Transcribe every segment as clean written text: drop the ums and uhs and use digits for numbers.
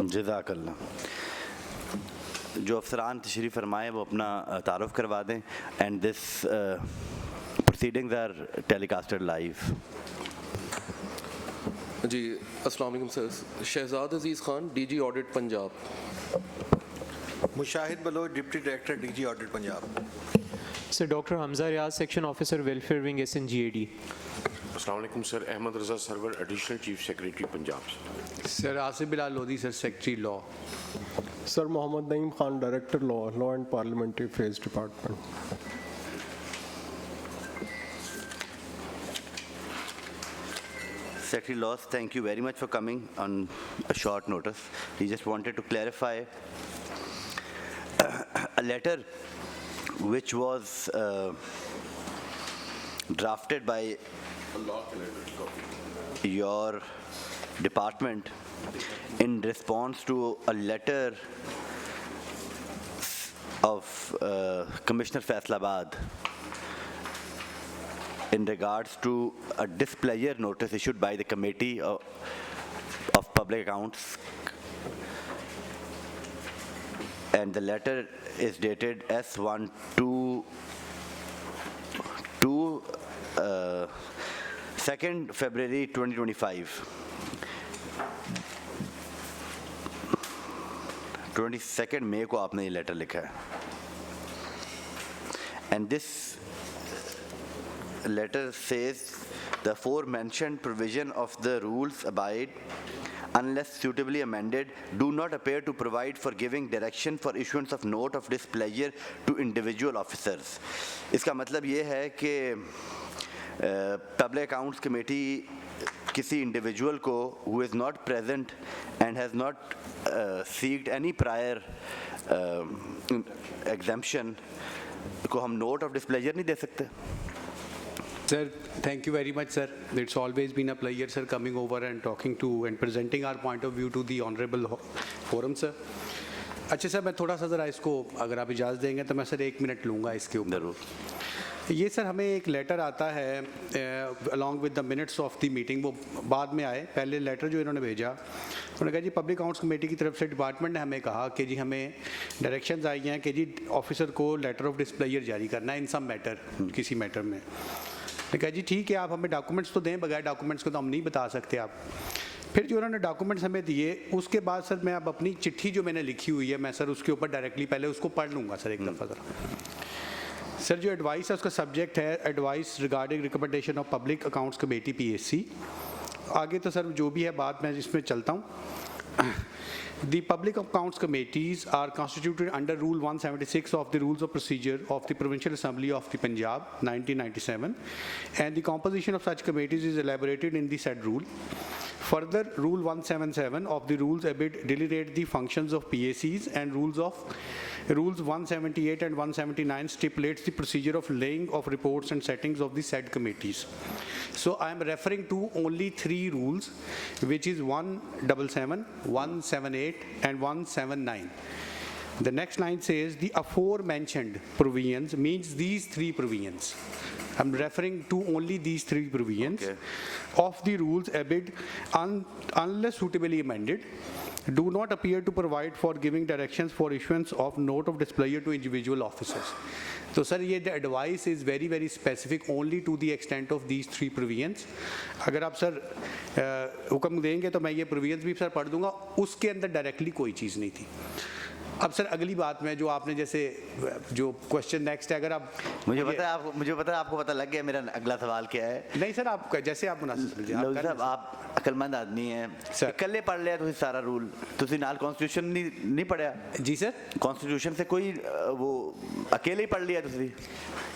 जज़ाकल्लाह। जो अफसरान तशरीफ़ फरमाएँ वो अपना तारुफ करवा दें। And this proceedings are telecasted live. जी अस्सलाम वालेकुम sir. Shahzad Aziz Khan, DG audit Punjab. Mushahid Baloch, deputy director DG audit Punjab. Sir doctor Hamza Riaz, section officer welfare wing SNGAD। अस्सलाम वालेकुम sir. Ahmed Raza Sarwar, additional chief secretary Punjab. Sir Asif Bilal Lodhi, sir secretary law. Sir Mohammad Naeem Khan, director law and parliamentary affairs department. Secretary Laws, thank you very much for coming on a short notice. We just wanted to clarify a letter which was drafted by your department in response to a letter of Commissioner Faisalabad in regards to a displeasure notice issued by the Committee of Public Accounts, and the letter is dated S122 2nd February 2025. 22nd May को आपने ये letter लिखा है, and this letter says the aforementioned provision of the rules abide, unless suitably amended, do not appear to provide for giving direction for issuance of note of displeasure to individual officers. इसका मतलब ये है कि Public Accounts Committee किसी individual को who is not present and has not seeked any prior exemption को हम note of displeasure नहीं दे सकते। Sir, thank you very much, sir. It's always been a pleasure, sir, coming over and talking to and presenting our point of view to the honorable forum, sir. अच्छा sir, मैं थोड़ा सा ज़रा इसको अगर आप इजाज़त देंगे तो मैं सर 1 मिनट लूँगा इसके ऊपर। ज़रूर। ये सर हमें एक लेटर आता है along with the minutes of the meeting, वो बाद में आए। पहले लेटर जो इन्होंने भेजा, उन्होंने कहा जी पब्लिक अकाउंट्स कमेटी की तरफ से डिपार्टमेंट ने हमें कहा कि जी हमें डायरेक्शंस आई हैं कि जी ऑफिसर को लेटर ऑफ डिस्प्लेयर जारी करना है इन सम मैटर, किसी मैटर में। मैंने कहा जी ठीक है, आप हमें डॉक्यूमेंट्स तो दें, बगैर डॉक्यूमेंट्स को तो हम नहीं बता सकते आप। फिर जो उन्होंने डॉक्यूमेंट्स हमें दिए, उसके बाद सर मैं अब अपनी चिट्ठी जो मैंने लिखी हुई है, मैं सर उसके ऊपर डायरेक्टली पहले उसको पढ़ लूँगा सर एक दफ़ा ज़रा। सर जो एडवाइस है उसका सब्जेक्ट है advice regarding recommendation of public accounts committee PAC। आगे तो सर जो भी है बात मैं इसमें चलता हूँ। The public accounts committees are constituted under Rule 176 of the Rules of Procedure of the Provincial Assembly of the Punjab 1997, and the composition of such committees is elaborated in the said rule. Further, Rule 177 of the Rules abid delineate the functions of PACs, and Rules 178 and 179 stipulates the procedure of laying of reports and settings of the said committees. So I am referring to only 3 rules, which is 177, 178 and 179. The next line says the aforementioned provisions means these 3 provisions. I'm referring to only these 3 provisions of the rules abid unless suitably amended do not appear to provide for giving directions for issuance of note of displeasure to individual officers. So sir, ये the advice is very very specific only to the extent of these 3 provisions. अगर आप sir हुक्म देंगे तो मैं ये provisions भी sir पढ़ दूंगा, उसके अंदर डायरेक्टली कोई चीज़ नहीं थी। अब सर अगली बात में जो आपने जैसे जो क्वेश्चन नेक्स्ट है, अगर आप मुझे पता है आपको पता लग गया मेरा अगला सवाल क्या है। नहीं सर, आप जैसे आप मुनासिब समझें। लोग साहब आप अकलमंद आदमी हैं, इकल्ले पढ़ लिया तुसी सारा रूल, तुसी नाल कॉन्स्टिट्यूशन नहीं पढ़िया? जी सर, कॉन्स्टिट्यूशन से कोई वो अकेले ही पढ़ लिया तुसी,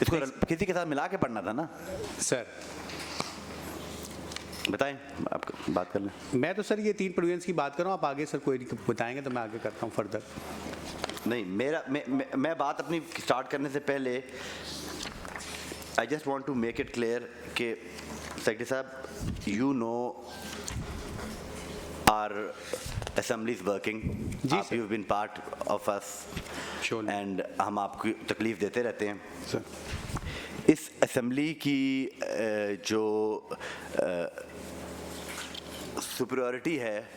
इसको किसी के साथ मिला के पढ़ना था ना सर। बताएं, आप बात कर लें। मैं तो सर ये 3 प्रोविजंस की बात कर रहा हूँ, आप आगे सर कोई बताएंगे तो मैं आगे करता हूँ फर्दर। नहीं, मैं बात अपनी स्टार्ट करने से पहले I just want to make it clear कि सेक्रेटरी साहब, you know our assembly is working, आप you been part of us and हम आपको तकलीफ देते रहते हैं सर। इस असेंबली की जो सुपीरियरिटी है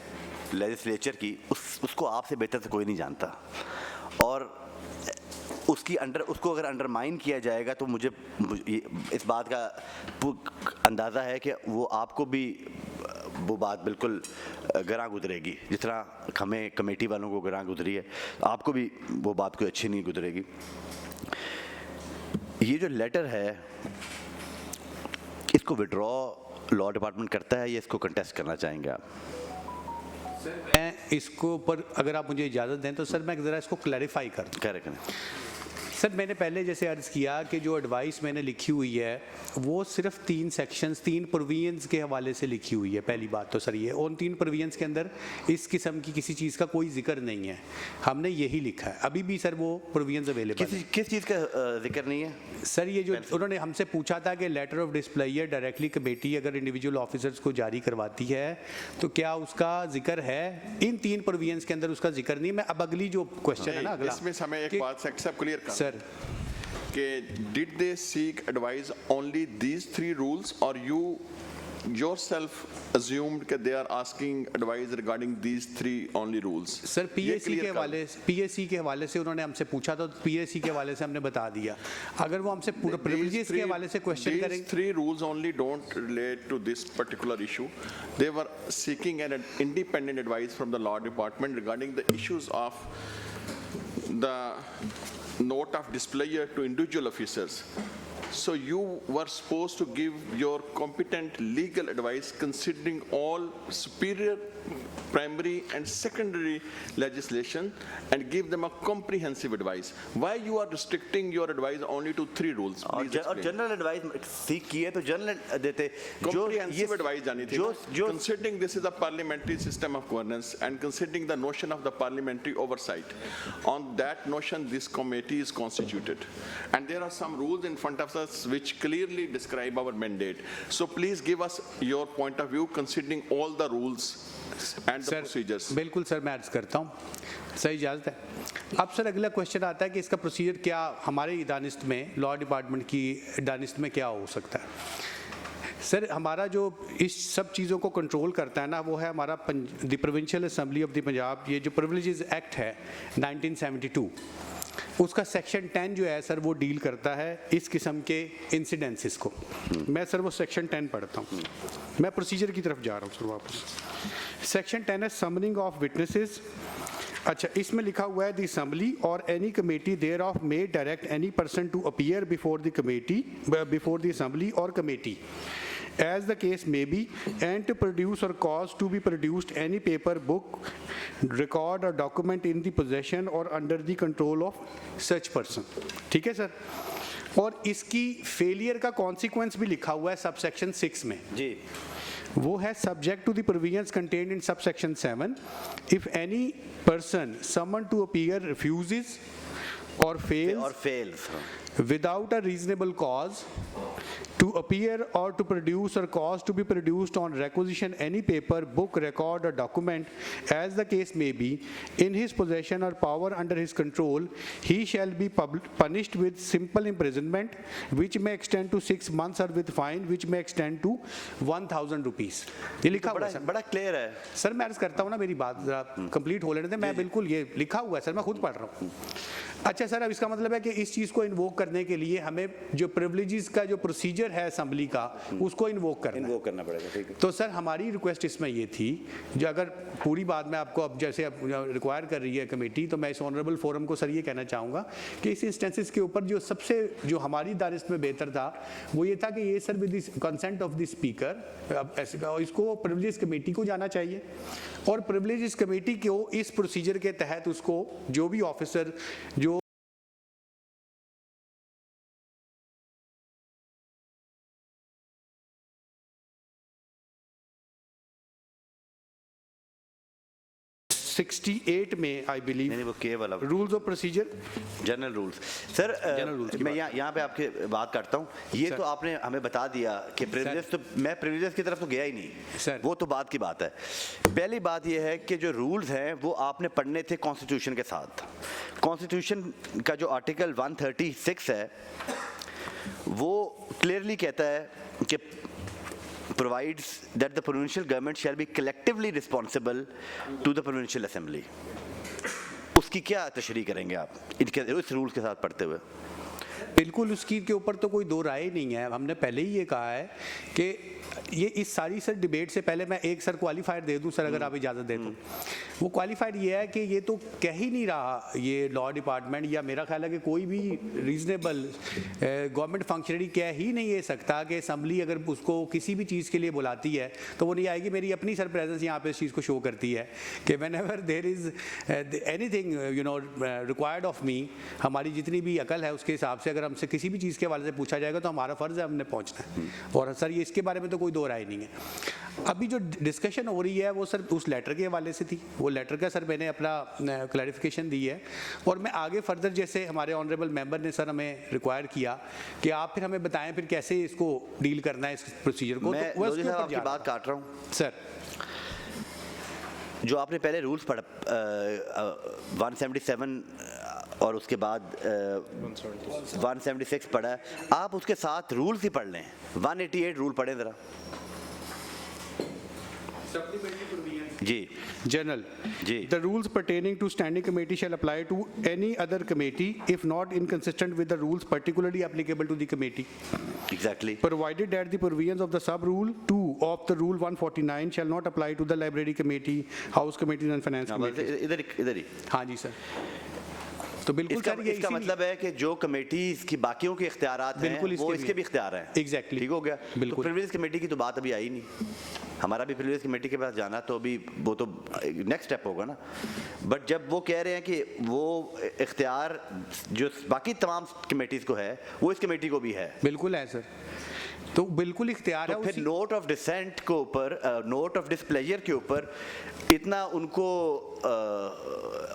लेजिस्लेचर की, उसको आपसे बेहतर से कोई नहीं जानता, और उसको अगर अंडरमाइन किया जाएगा तो मुझे इस बात का अंदाज़ा है कि वो आपको भी वो बात बिल्कुल गरां गुजरेगी, जिस तरह हमें कमेटी वालों को गरां गुजरी है, आपको भी वो बात कोई अच्छी नहीं गुजरेगी। ये जो लेटर है, इसको विड्रॉ लॉ डिपार्टमेंट करता है या इसको कंटेस्ट करना चाहेंगे आप? मैं इसको पर अगर आप मुझे इजाज़त दें तो सर मैं ज़रा इसको क्लैरिफाई कर दूं। करेक्ट सर, मैंने पहले जैसे अर्ज़ किया कि जो एडवाइस मैंने लिखी हुई है वो सिर्फ 3 सेक्शंस 3 प्रोविजंस के हवाले से लिखी हुई है। पहली बात तो सर ये, उन 3 प्रोविजंस के अंदर इस किस्म की किसी चीज़ का कोई जिक्र नहीं है, हमने यही लिखा है। अभी भी सर वो प्रोविजंस अवेलेबल है। किस चीज़ का जिक्र नहीं है सर? ये जो उन्होंने हमसे पूछा था कि लेटर ऑफ डिस्प्लेयर डायरेक्टली कमेटी अगर इंडिविजुअल ऑफिसर्स को जारी करवाती है तो क्या उसका जिक्र है? इन 3 प्रोविजंस के अंदर उसका जिक्र नहीं है। मैं अब अगली जो क्वेश्चन है ना अगला, इसमें हमें एक बात सेक्टर क्लियर कर सर कि did they seek advice only these 3 rules or you yourself assumed that they are asking advice regarding these 3 only rules? Sir PAC के हवाले से उन्होंने हमसे पूछा तो पीएसी के हवाले से हमने बता दिया। अगर वो हमसे पूरा प्रिविलेजेस के हवाले से क्वेश्चन करेंगे, these 3 rules only don't relate to this particular issue. They were seeking an independent advice from the law department regarding the issues of the note of displayer to individual officers. So you were supposed to give your competent legal advice considering all superior, primary and secondary legislation and give them a comprehensive advice. Why you are restricting your advice only to 3 rules? और general advice सीख की है तो general देते, comprehensive advice जानी थी, considering this is a parliamentary system of governance and considering the notion of the parliamentary oversight. On that notion this committee is constituted and there are some rules in front of us which clearly describe our mandate. So please give us your point of view considering all the rules and the procedures. बिल्कुल sir, मैं अर्ज करता हूँ, सही इजाज़त है। अब sir अगला क्वेश्चन आता है कि इसका प्रोसीजर क्या हमारे दानिस्त में, लॉ डिपार्टमेंट की दानिस्त में क्या हो सकता है? सर हमारा जो इस सब चीज़ों को कंट्रोल करता है ना, वो है हमारा the provincial assembly of the Punjab. ये जो प्रिविलेजेस एक्ट है 1972, उसका सेक्शन 10 जो है सर वो डील करता है इस किस्म के इंसिडेंसेस को। मैं सर वो सेक्शन 10 पढ़ता हूँ, मैं प्रोसीजर की तरफ जा रहा हूँ सर वापस। सेक्शन 10 है समनिंग ऑफ विटनेसेस। अच्छा, इसमें लिखा हुआ है the assembly or any committee thereof may direct any person to appear before the committee, before the assembly or committee as the case may be, and to produce or cause to be produced any paper, book, record or document in the possession or under the control of such person. ठीक है sir? और इसकी failure का consequence भी लिखा हुआ है subsection 6 में जी, वो है subject to the provisions contained in subsection 7 if any person summon to appear refuses or fails without a reasonable cause to appear or to produce or cause to be produced on requisition any paper, book, record or document as the case may be in his possession or power under his control, he shall be punished with simple imprisonment which may extend to 6 months or with fine which may extend to 1000 rupees. ये लिखा हुआ है, बड़ा clear है sir. मैं अर्ज करता हूँ ना, मेरी बात कंप्लीट हो लेने दें। मैं बिल्कुल ये लिखा हुआ है सर, मैं खुद पढ़ रहा हूँ। अच्छा सर, अब इसका मतलब है कि इस चीज़ को इन्वोक करने के लिए हमें जो प्रिविलेजेस का जो प्रोसीजर है असेंबली का उसको इन्वोक करना पड़ेगा, ठीक है। तो सर हमारी रिक्वेस्ट इसमें ये थी, जो अगर पूरी बात मैं आपको अब जैसे रिक्वायर कर रही है कमेटी, तो मैं इस ऑनरेबल फोरम को सर ये कहना चाहूँगा कि इस इंस्टेंसेस के ऊपर जो सबसे जो हमारी दानिश में बेहतर था वो ये था कि ये sir with consent of the speaker इसको प्रिविलेज कमेटी को जाना चाहिए, और प्रिविलेज कमेटी को इस प्रोसीजर के तहत उसको जो भी ऑफिसर जो (68) में आई बिलीव नहीं, वो केवल rules of procedure general rules. Sir मैं यहाँ पे आपके बात करता हूँ, ये तो आपने हमें बता दिया कि प्रिविलेज, तो मैं प्रिविलेज की तरफ तो गया ही नहीं सर, वो तो बात की बात है। पहली बात ये है कि जो रूल्स हैं वो आपने पढ़ने थे कॉन्स्टिट्यूशन के साथ। कॉन्स्टिट्यूशन का जो आर्टिकल 136 है वो क्लियरली कहता है कि provides that the provincial government shall be collectively responsible to the provincial assembly। उसकी क्या तशरीह करेंगे आप इस रूल्स के साथ पढ़ते हुए? बिल्कुल उसकी के ऊपर तो कोई दो राय नहीं है। हमने पहले ही ये कहा है कि ये इस सारी सर डिबेट से पहले मैं एक सर क्वालिफायर दे दूं सर, अगर आप इजाज़त दें तो। वो क्वालिफायर ये है कि ये तो कह ही नहीं रहा ये लॉ डिपार्टमेंट, या मेरा ख्याल है कि कोई भी रीजनेबल गवर्नमेंट फंक्शनरी कह ही नहीं ये सकता कि असम्बली अगर उसको किसी भी चीज़ के लिए बुलाती है तो वो नहीं आएगी। मेरी अपनी सर प्रेजेंस यहाँ पे इस चीज़ को शो करती है कि whenever there is anything required of me, हमारी जितनी भी अकल है उसके हिसाब से अगर हमसे किसी भी चीज़ के हवाले से पूछा जाएगा तो हमारा फ़र्ज़ है हमने पहुँचना है। और सर ये इसके बारे में तो कोई दो राय नहीं है। अभी जो डिस्कशन हो रही है वो सर उस लेटर के हवाले से थी, वो लेटर का सर मैंने अपना क्लैरिफिकेशन दी है, और मैं आगे फर्दर जैसे हमारे ऑनरेबल मेंबर ने सर हमें रिक्वायर किया कि आप फिर हमें बताएं फिर कैसे इसको डील करना है इस प्रोसीजर को। मैं तो उसके ऊपर आपकी बात काट रहा हूँ सर। जो आपने पहले रूल्स पढ़ा 177 और उसके बाद 176 पढ़ा है, आप उसके साथ रूल्स ही पढ़ लें। 188 रूल पढ़ें ज़रा जी। General. Ji. The rules pertaining to standing committee shall apply to any other committee if not inconsistent with the rules particularly applicable to the committee. Exactly. Provided that the provisions of the sub-rule 2 of the rule 149 shall not apply to the library committee, house committees and finance committee. इधर ही। हाँ जी sir. तो बिल्कुल sir ये इसका मतलब है कि जो कमेटी की बाकियों के इख्तियारात हैं वो इसके भी इख्तियार हैं। एग्जैक्टली, ठीक हो गया। बिल्कुल। तो प्रिविलेज कमेटी की तो बात अभी आई नहीं, हमारा भी प्रिविलेज कमेटी के पास जाना तो अभी वो तो नेक्स्ट स्टेप होगा ना। बट जब वो कह रहे हैं कि वो इख्तियार जो बाकी तमाम कमेटीज को है वो इस कमेटी को भी है। बिल्कुल है सर, तो बिल्कुल इख्तियार है। तो फिर नोट ऑफ डिसेंट के ऊपर, नोट ऑफ डिसप्लेजर के ऊपर इतना उनको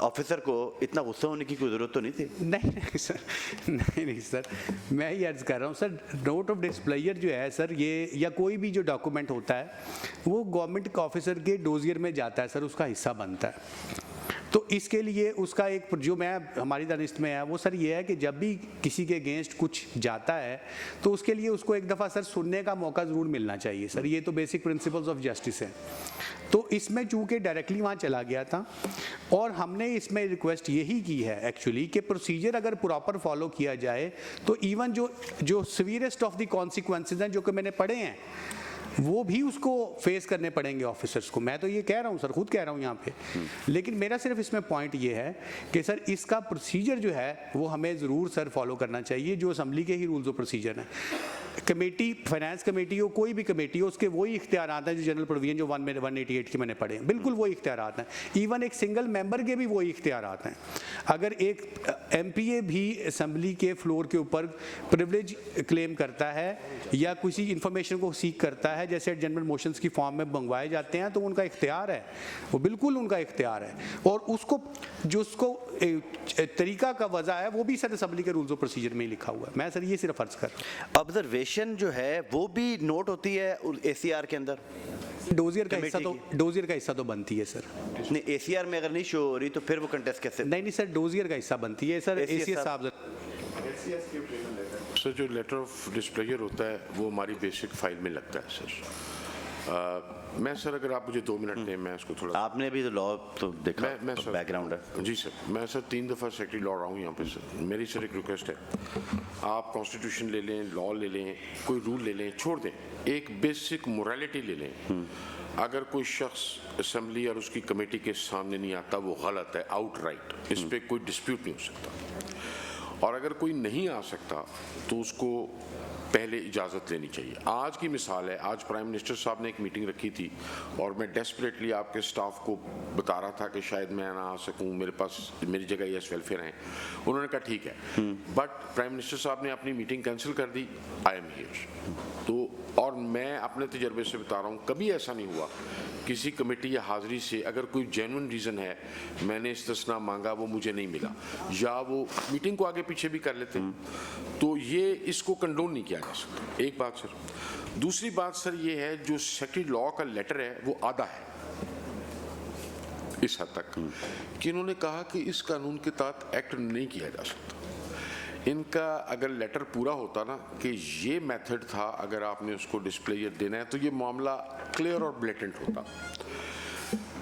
ऑफिसर को इतना गुस्सा होने की कोई ज़रूरत तो नहीं थी। नहीं सर, नहीं सर, मैं ही अर्ज कर रहा हूँ सर, नोट ऑफ डिसप्लेजर जो है सर ये या कोई भी जो डॉक्यूमेंट होता है वो गवर्नमेंट के ऑफिसर के डोजियर में जाता है सर, उसका हिस्सा बनता है। तो इसके लिए उसका एक जो मैं हमारी दानिश में है वो सर ये है कि जब भी किसी के अगेंस्ट कुछ जाता है तो उसके लिए उसको एक दफ़ा सर सुनने का मौका ज़रूर मिलना चाहिए सर। ये तो बेसिक प्रिंसिपल्स ऑफ जस्टिस है। तो इसमें चूँकि डायरेक्टली वहाँ चला गया था और हमने इसमें रिक्वेस्ट यही की है एक्चुअली कि प्रोसीजर अगर प्रॉपर फॉलो किया जाए तो इवन जो सीवियरेस्ट ऑफ द कॉन्सिक्वेंसेज हैं जो कि मैंने पढ़े हैं वो भी उसको फेस करने पड़ेंगे ऑफिसर्स को। मैं तो ये कह रहा हूँ सर, खुद कह रहा हूँ यहाँ पे। लेकिन मेरा सिर्फ इसमें पॉइंट ये है कि सर इसका प्रोसीजर जो है वो हमें ज़रूर सर फॉलो करना चाहिए, जो असम्बली के ही रूल्स ऑफ प्रोसीजर हैं। कमेटी, फाइनेंस कमेटी हो, कोई भी कमेटी हो, उसके वही इख्तियारात हैं जो जनरल प्रोविजन जो 188 के मैंने पढ़े हैं, बिल्कुल वही इख्तियारात हैं। इवन एक सिंगल मेंबर के भी वही इख्तियारात हैं। अगर एक MPA भी असम्बली के फ्लोर के ऊपर प्रिविलेज क्लेम करता है या किसी इंफॉर्मेशन को सीख करता है, जैसे जनरल मोशंस की फॉर्म में मंगवाए जाते हैं, तो उनका इख्तियार है, वो बिल्कुल उनका इख्तियार है। और उसको जो उसको तरीका का वजह है वो भी सर असम्बली के रूल्स ऑफ प्रोसीजर में ही लिखा हुआ है। मैं सर ये सिर्फ अर्ज कर रहा हूँ। ऑब्जर्वेशन जो है वो भी नोट होती है ACR के अंदर। डोजियर का हिस्सा तो बनती है सर। नहीं, ACR में अगर नहीं शो हो रही तो फिर वो कंटेस्ट कैसे? नहीं सर, डोजियर का हिस्सा बनती है सर। ACS साहब सर जो लेटर ऑफ डिस्प्लेजर होता है वो हमारी बेसिक फाइल में लगता है सर। मैं सर अगर आप मुझे 2 मिनट दें मैं इसको थोड़ा आपने भी तो लॉ तो देखा, मैं सर बैकग्राउंड है। जी सर, मैं सर 3 दफ़ा सेक्रेटरी लॉ रहा हूँ यहाँ पे सर। मेरी सर एक रिक्वेस्ट है, आप कॉन्स्टिट्यूशन ले लें, लॉ ले लें, कोई रूल ले लें, छोड़ दें, एक बेसिक मोरालिटी ले लें। अगर कोई शख्स असम्बली और उसकी कमेटी के सामने नहीं आता वो गलत है आउटराइट, इस पर कोई डिस्प्यूट नहीं हो सकता। और अगर कोई नहीं आ सकता तो उसको पहले इजाज़त लेनी चाहिए। आज की मिसाल है, आज प्राइम मिनिस्टर साहब ने एक मीटिंग रखी थी और मैं डेस्परेटली आपके स्टाफ को बता रहा था कि शायद मैं ना आ सकूं, मेरे पास मेरी जगह यस वेलफेयर हैं। उन्होंने कहा ठीक है, बट प्राइम मिनिस्टर साहब ने अपनी मीटिंग कैंसिल कर दी। I am here. तो और मैं अपने तजर्बे से बता रहा हूँ, कभी ऐसा नहीं हुआ किसी कमेटी या हाज़िरी से अगर कोई जेन्युइन रीज़न है, मैंने इस्तिस्ना मांगा वो मुझे नहीं मिला, या वो मीटिंग को आगे पीछे भी कर लेते हैं, तो ये इसको कंडोन नहीं किया जा सकता। एक बात सर। दूसरी बात सर ये है, जो सेक्रेटरी लॉ का लेटर है वो आधा है इस हद तक कि इन्होंने कहा कि इस कानून के तहत एक्ट नहीं किया जा सकता। इनका अगर लेटर पूरा होता ना कि ये मेथड था, अगर आपने उसको डिस्प्लेयर देना है, तो ये मामला क्लियर और ब्लेटेंट होता।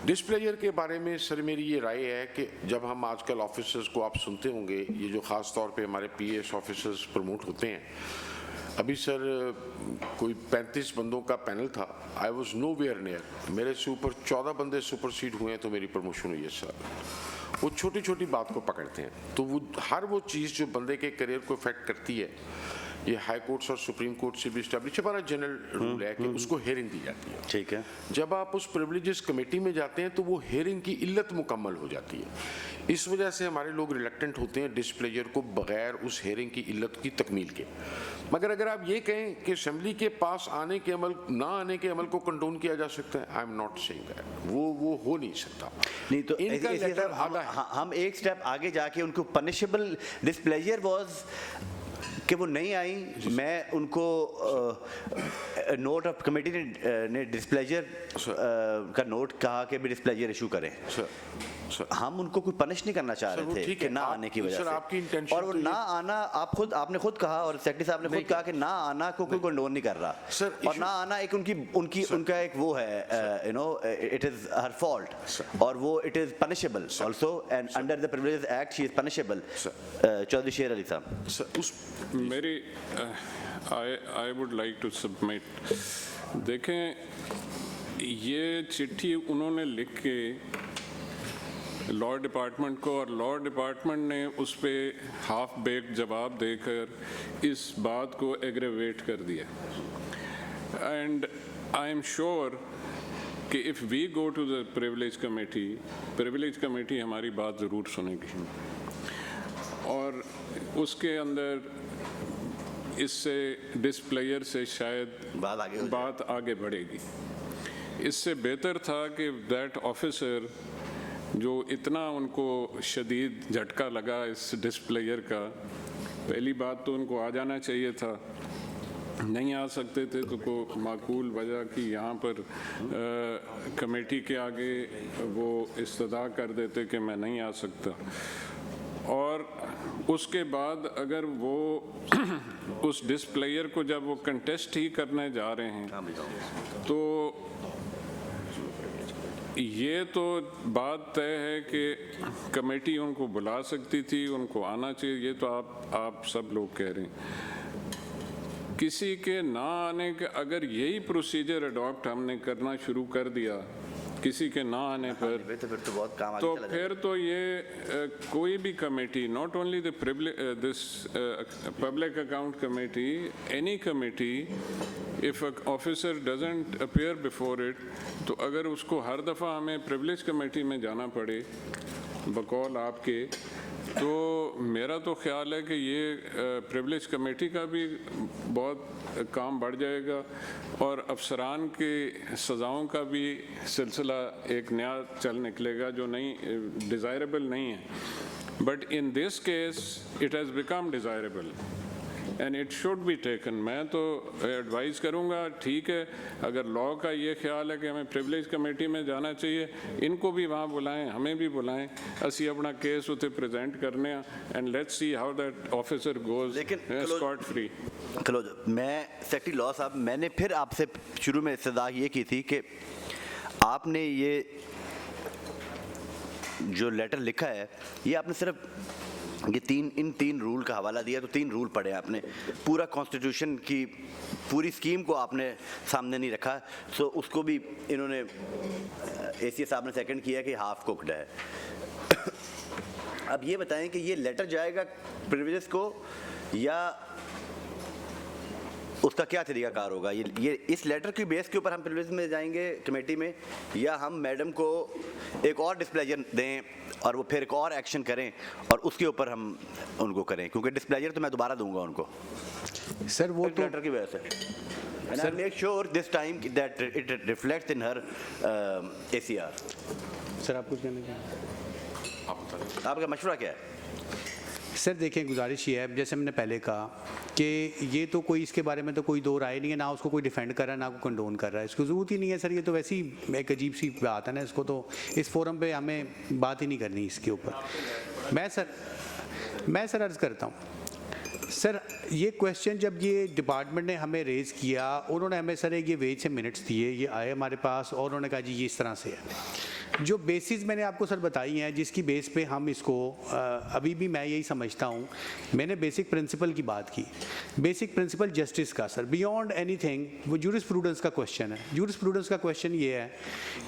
डिस्प्लेयर के बारे में सर मेरी ये राय है कि जब हम आजकल ऑफिसर्स को आप सुनते होंगे, ये जो ख़ास तौर पे हमारे पीएस ऑफिसर्स प्रमोट होते हैं, अभी सर कोई 35 बंदों का पैनल था, I was nowhere near, मेरे से ऊपर 14 बंदे सुपरसीड हुए हैं तो मेरी प्रमोशन हुई है सर। वो छोटी छोटी बात को पकड़ते हैं, तो वो हर वो चीज़ जो बंदे के करियर को इफेक्ट करती है, ये हाई कोर्ट्स और सुप्रीम कोर्ट से भी इस्टेब्लिश हमारा जनरल रूल है कि उसको हेयरिंग दी जाती है। ठीक है। जब आप उस प्रिविलेजेस कमेटी में जाते हैं तो वो हेयरिंग की इल्लत मुकम्मल हो जाती है। इस वजह से हमारे लोग रिलेक्टेंट होते हैं डिस्प्लेयर को बगैर उस हेयरिंग की इल्लत की तकमील के। मगर अगर आप ये कहें कि असेंबली के पास आने के अमल ना आने के अमल को कंडोन किया जा सकता है, I am not saying that, वो हो नहीं सकता। नहीं तो इनका ऐसे लेटर हम, आधा है। हम एक स्टेप आगे जाके उनको पनिशेबल डिस्प्लेजर वाज कि वो नहीं आई, मैं उनको नोट ऑफ कमेटी ने डिस्प्लेजर का नोट कहा कि भी डिस्प्लेजर इशू करें। हम उनको कोई पनिश नहीं करना चाह रहे थे कि ना आने की वजह से, और वो ना आना आपने खुद कहा और सेक्रेटरी साहब ने खुद कहा कि ना आना को कोई कंडोन नहीं कर रहा, और ना आना एक उनका एक वो है, you know, it is her fault, और वो it is punishable also, and under the privileges act she is punishable. Chaudhry Sher Ali साहब, मेरी I would like to submit, देखें ये चिट्ठी उन्होंने लिख के लॉ डिपार्टमेंट को, और लॉ डिपार्टमेंट ने उस पर हाफ बेक जवाब देकर इस बात को एग्रेवेट कर दिया। एंड आई एम श्योर कि if we go to the privilege committee हमारी बात ज़रूर सुनेगी, और उसके अंदर इससे डिस्प्लेयर से शायद बात आगे बढ़ेगी। इससे बेहतर था कि दैट ऑफिसर जो इतना उनको शदीद झटका लगा इस डिस्प्लेयर का, पहली बात तो उनको आ जाना चाहिए था, नहीं आ सकते थे तो को माकूल वजह कि यहाँ पर कमेटी के आगे वो इस्तदा कर देते कि मैं नहीं आ सकता, और उसके बाद अगर वो उस डिस्प्लेयर को जब वो कंटेस्ट ही करने जा रहे हैं तो ये तो बात तय है कि कमेटी उनको बुला सकती थी, उनको आना चाहिए, ये तो आप सब लोग कह रहे हैं। किसी के ना आने के अगर यही प्रोसीजर अडॉप्ट हमने करना शुरू कर दिया किसी के ना आने पर, तो फिर तो ये कोई भी committee, not only this public account committee, any committee, if officer doesn't appear before it, तो अगर उसको हर दफ़ा हमें प्रिविलेज कमेटी में जाना पड़े बकौल आपके, तो मेरा तो ख्याल है कि ये प्रिविलेज कमेटी का भी बहुत काम बढ़ जाएगा, और अफसरान के सज़ाओं का भी सिलसिला एक नया चल निकलेगा जो नहीं डिज़ायरेबल नहीं है। But in this case it has become desirable, and it should be taken. मैं तो एडवाइस करूँगा, ठीक है, अगर लॉ का ये ख्याल है कि हमें प्रिविलेज कमेटी में जाना चाहिए, इनको भी वहाँ बुलाएं, हमें भी बुलाएं, असी अपना केस उसे प्रेजेंट करने and let's see how that officer goes scot free. चलो, मैं सेक्रेटरी लॉ साहब, मैंने फिर आपसे शुरू में इस्तदा ये की थी कि आपने ये जो लेटर लिखा है, ये आपने सिर्फ ये इन तीन रूल का हवाला दिया, तो 3 रूल पढ़े आपने, पूरा कॉन्स्टिट्यूशन की पूरी स्कीम को आपने सामने नहीं रखा। सो उसको भी इन्होंने एसीए साहब ने सेकंड किया कि हाफ कुक्ड है। अब ये बताएं कि ये लेटर जाएगा प्रिविलेज को या उसका क्या तरीकाकार होगा? ये इस लेटर की बेस के ऊपर हम प्रिविलेज में जाएंगे कमेटी में, या हम मैडम को एक और डिस्प्लेजर दें और वो फिर एक और एक्शन करें और उसके ऊपर हम उनको करें? क्योंकि डिस्प्लेजर तो मैं दोबारा दूंगा उनको सर, वो तो लेटर की वजह से। And I'll make sure this time that it reflects in her ACR. Sir आप कुछ कहना चाहें? आपका मशवरा क्या है? सर देखें, गुजारिश ये है, जैसे हमने पहले कहा कि ये तो कोई इसके बारे में तो कोई दो राय नहीं है, ना उसको कोई डिफेंड कर रहा है ना कोई कंडोन कर रहा है, इसको ज़रूरत ही नहीं है सर। ये तो वैसे ही एक अजीब सी बात है ना, इसको तो इस फोरम पे हमें बात ही नहीं करनी इसके ऊपर। मैं सर अर्ज़ करता हूँ सर, ये क्वेश्चन जब ये डिपार्टमेंट ने हमें रेज़ किया, उन्होंने हमें सर ये वेज से मिनट्स दिए, ये आए हमारे पास और उन्होंने कहा जी ये इस तरह से है। जो बेसिस मैंने आपको सर बताई हैं, जिसकी बेस पे हम इसको अभी भी मैं यही समझता हूँ, मैंने बेसिक प्रिंसिपल की बात की, बेसिक प्रिंसिपल जस्टिस का सर, बियॉन्ड एनीथिंग वो जूरिस्प्रूडेंस का क्वेश्चन है। जूरिस्प्रूडेंस का क्वेश्चन ये है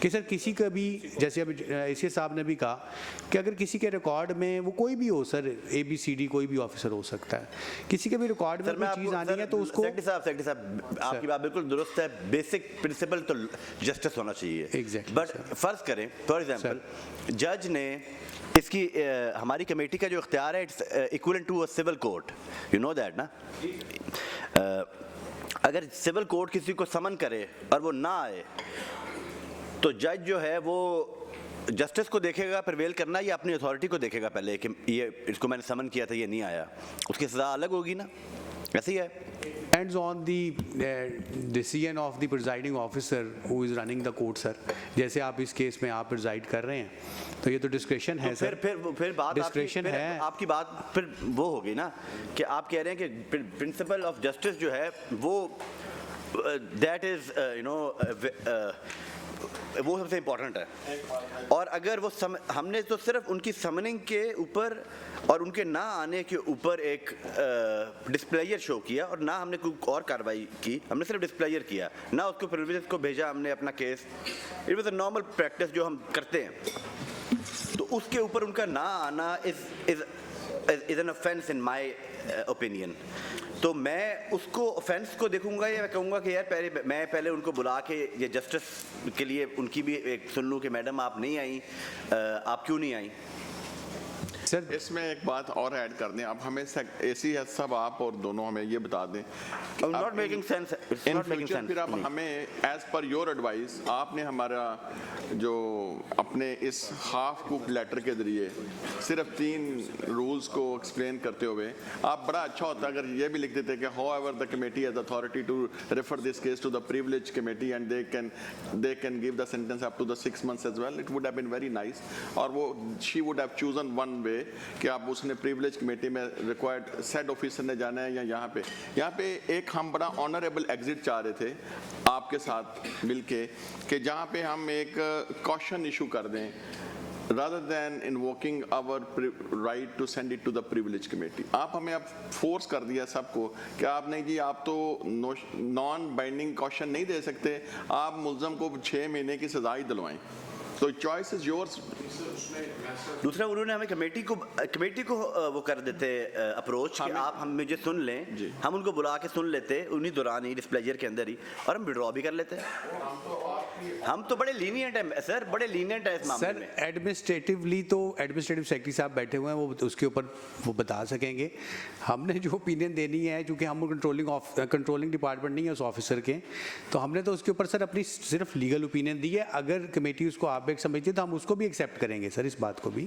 कि सर किसी का भी, जैसे अभी एसीए साहब ने भी कहा कि अगर किसी के रिकॉर्ड में वो कोई भी हो सर, ABCD कोई भी ऑफिसर हो सकता है, किसी के भी रिकॉर्ड में कोई चीज़ आनी है तो उसको। सेक्रेटरी साहब आपकी बात बिल्कुल दुरुस्त है, बेसिक प्रिंसिपल तो जस्टिस होना चाहिए। एग्जैक्टली। बट फर्ज करें फॉर एग्जांपल जज ने इसकी हमारी कमेटी का जो इख्तियार है, it's equivalent to a civil court, you know that ना। अगर सिविल कोर्ट किसी को समन करे और वो ना आए तो जज जो है वो जस्टिस को देखेगा प्रिवेल करना या अपनी अथॉरिटी को देखेगा पहले कि ये इसको मैंने समन किया था ये नहीं आया, उसकी सज़ा अलग होगी ना, ऐसे ही है। Depends on the decision of the presiding officer who is running the court sir. जैसे आप इस केस में आप प्रिजाइड कर रहे हैं तो ये तो डिस्क्रेशन है सर। फिर बात डिस्क्रेशन है, आपकी बात फिर वो होगी ना कि आप कह रहे हैं कि प्रिंसिपल ऑफ जस्टिस जो है वो दैट इज यू नो वो सबसे इम्पोर्टेंट है। और अगर वो हमने तो सिर्फ उनकी समनिंग के ऊपर और उनके ना आने के ऊपर एक डिस्प्लेयर शो किया और ना हमने कोई और कार्रवाई की, हमने सिर्फ डिस्प्लेयर किया, ना उसको प्रिविलेज को भेजा हमने अपना case. It was a normal practice जो हम करते हैं, तो उसके ऊपर उनका ना आना is an offence in my opinion. तो मैं उसको ऑफेंस को देखूंगा या मैं कहूँगा कि यार मैं पहले उनको बुला के ये जस्टिस के लिए उनकी भी एक सुन लूँ कि मैडम आप नहीं आई, आप क्यों नहीं आई? सर इसमें एक बात और ऐड कर दें, आप हमें एसीए सब आप और दोनों हमें ये बता दें not making sense in future. फिर आप हमें एज पर योर एडवाइस आपने हमारा जो अपने इस हाफ कुक लेटर के जरिए सिर्फ 3 रूल्स को एक्सप्लेन करते हुए आप बड़ा अच्छा होता अगर ये भी लिख देते कि however the committee has authority to refer this case to the privilege committee and they can give the sentence up to the 6 months as well, it would have been very nice. और वो she would have chosen one way कि आप उसने privilege committee में required said officer ने जाना है या यहाँ पे एक हम बड़ा ऑनरेबल एग्जिट चाह रहे थे आपके साथ मिलके कि जहाँ पे हम एक कॉशन इशू कर दें rather than invoking our right to send it to the privilege committee। आप हमें अब फोर्स कर दिया सबको कि आप नहीं जी आप तो नॉन बाइंडिंग कॉशन नहीं दे सकते, आप मुल्ज़म को 6 महीने की सजा ही दिलवाएं, तो चॉइस इज योर्स। दूसरा उन्होंने हमें कमेटी को वो कर देते अप्रोच कि आप हम मुझे सुन लें, हम उनको बुला के सुन लेते उन्हीं दौरान ही डिस्प्लेजर के अंदर ही, और हम विड्रॉ भी कर लेते। हम तो बड़े लीनियंट हैं सर, बड़े लीनियंट है इस मामले में। एडमिनिस्ट्रेटिवली तो एडमिनिस्ट्रेटिव सेक्रेटरी साहब बैठे हुए हैं, वो उसके ऊपर वो बता सकेंगे। हमने जो ओपिनियन देनी है, क्योंकि हम कंट्रोलिंग डिपार्टमेंट नहीं है उस ऑफिसर के, तो हमने तो उसके ऊपर सर अपनी सिर्फ लीगल ओपिनियन दी है। अगर कमेटी उसको आप आप एक समझती है तो हम उसको भी एक्सेप्ट करेंगे सर, इस बात को भी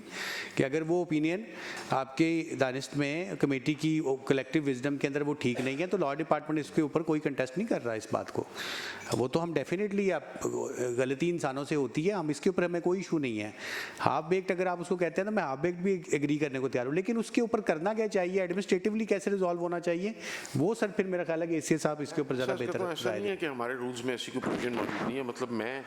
कि अगर वो ओपिनियन आपके दानिश में कमेटी की कलेक्टिव विजडम के अंदर वो ठीक नहीं है तो लॉ डिपार्टमेंट इसके ऊपर कोई कंटेस्ट नहीं कर रहा इस बात को। वो तो हम डेफिनेटली, आप गलती इंसानों से होती है, हम इसके ऊपर हमें कोई इशू नहीं है। हाफ बेक्ड अगर आप उसको कहते हैं ना, मैं हाफ बेक्ड भी एग्री करने को तैयार हूँ, लेकिन उसके ऊपर करना क्या चाहिए, एडमिनिस्ट्रेटिवली कैसे रिजॉल्व होना चाहिए, वो सर फिर मेरा ख्याल है कि इससे साहब इसके ऊपर ज़्यादा बेहतर ऐसा नहीं है कि हमारे रूल्स में ऐसी कोई प्रोविजन मौजूद नहीं है। मतलब मैं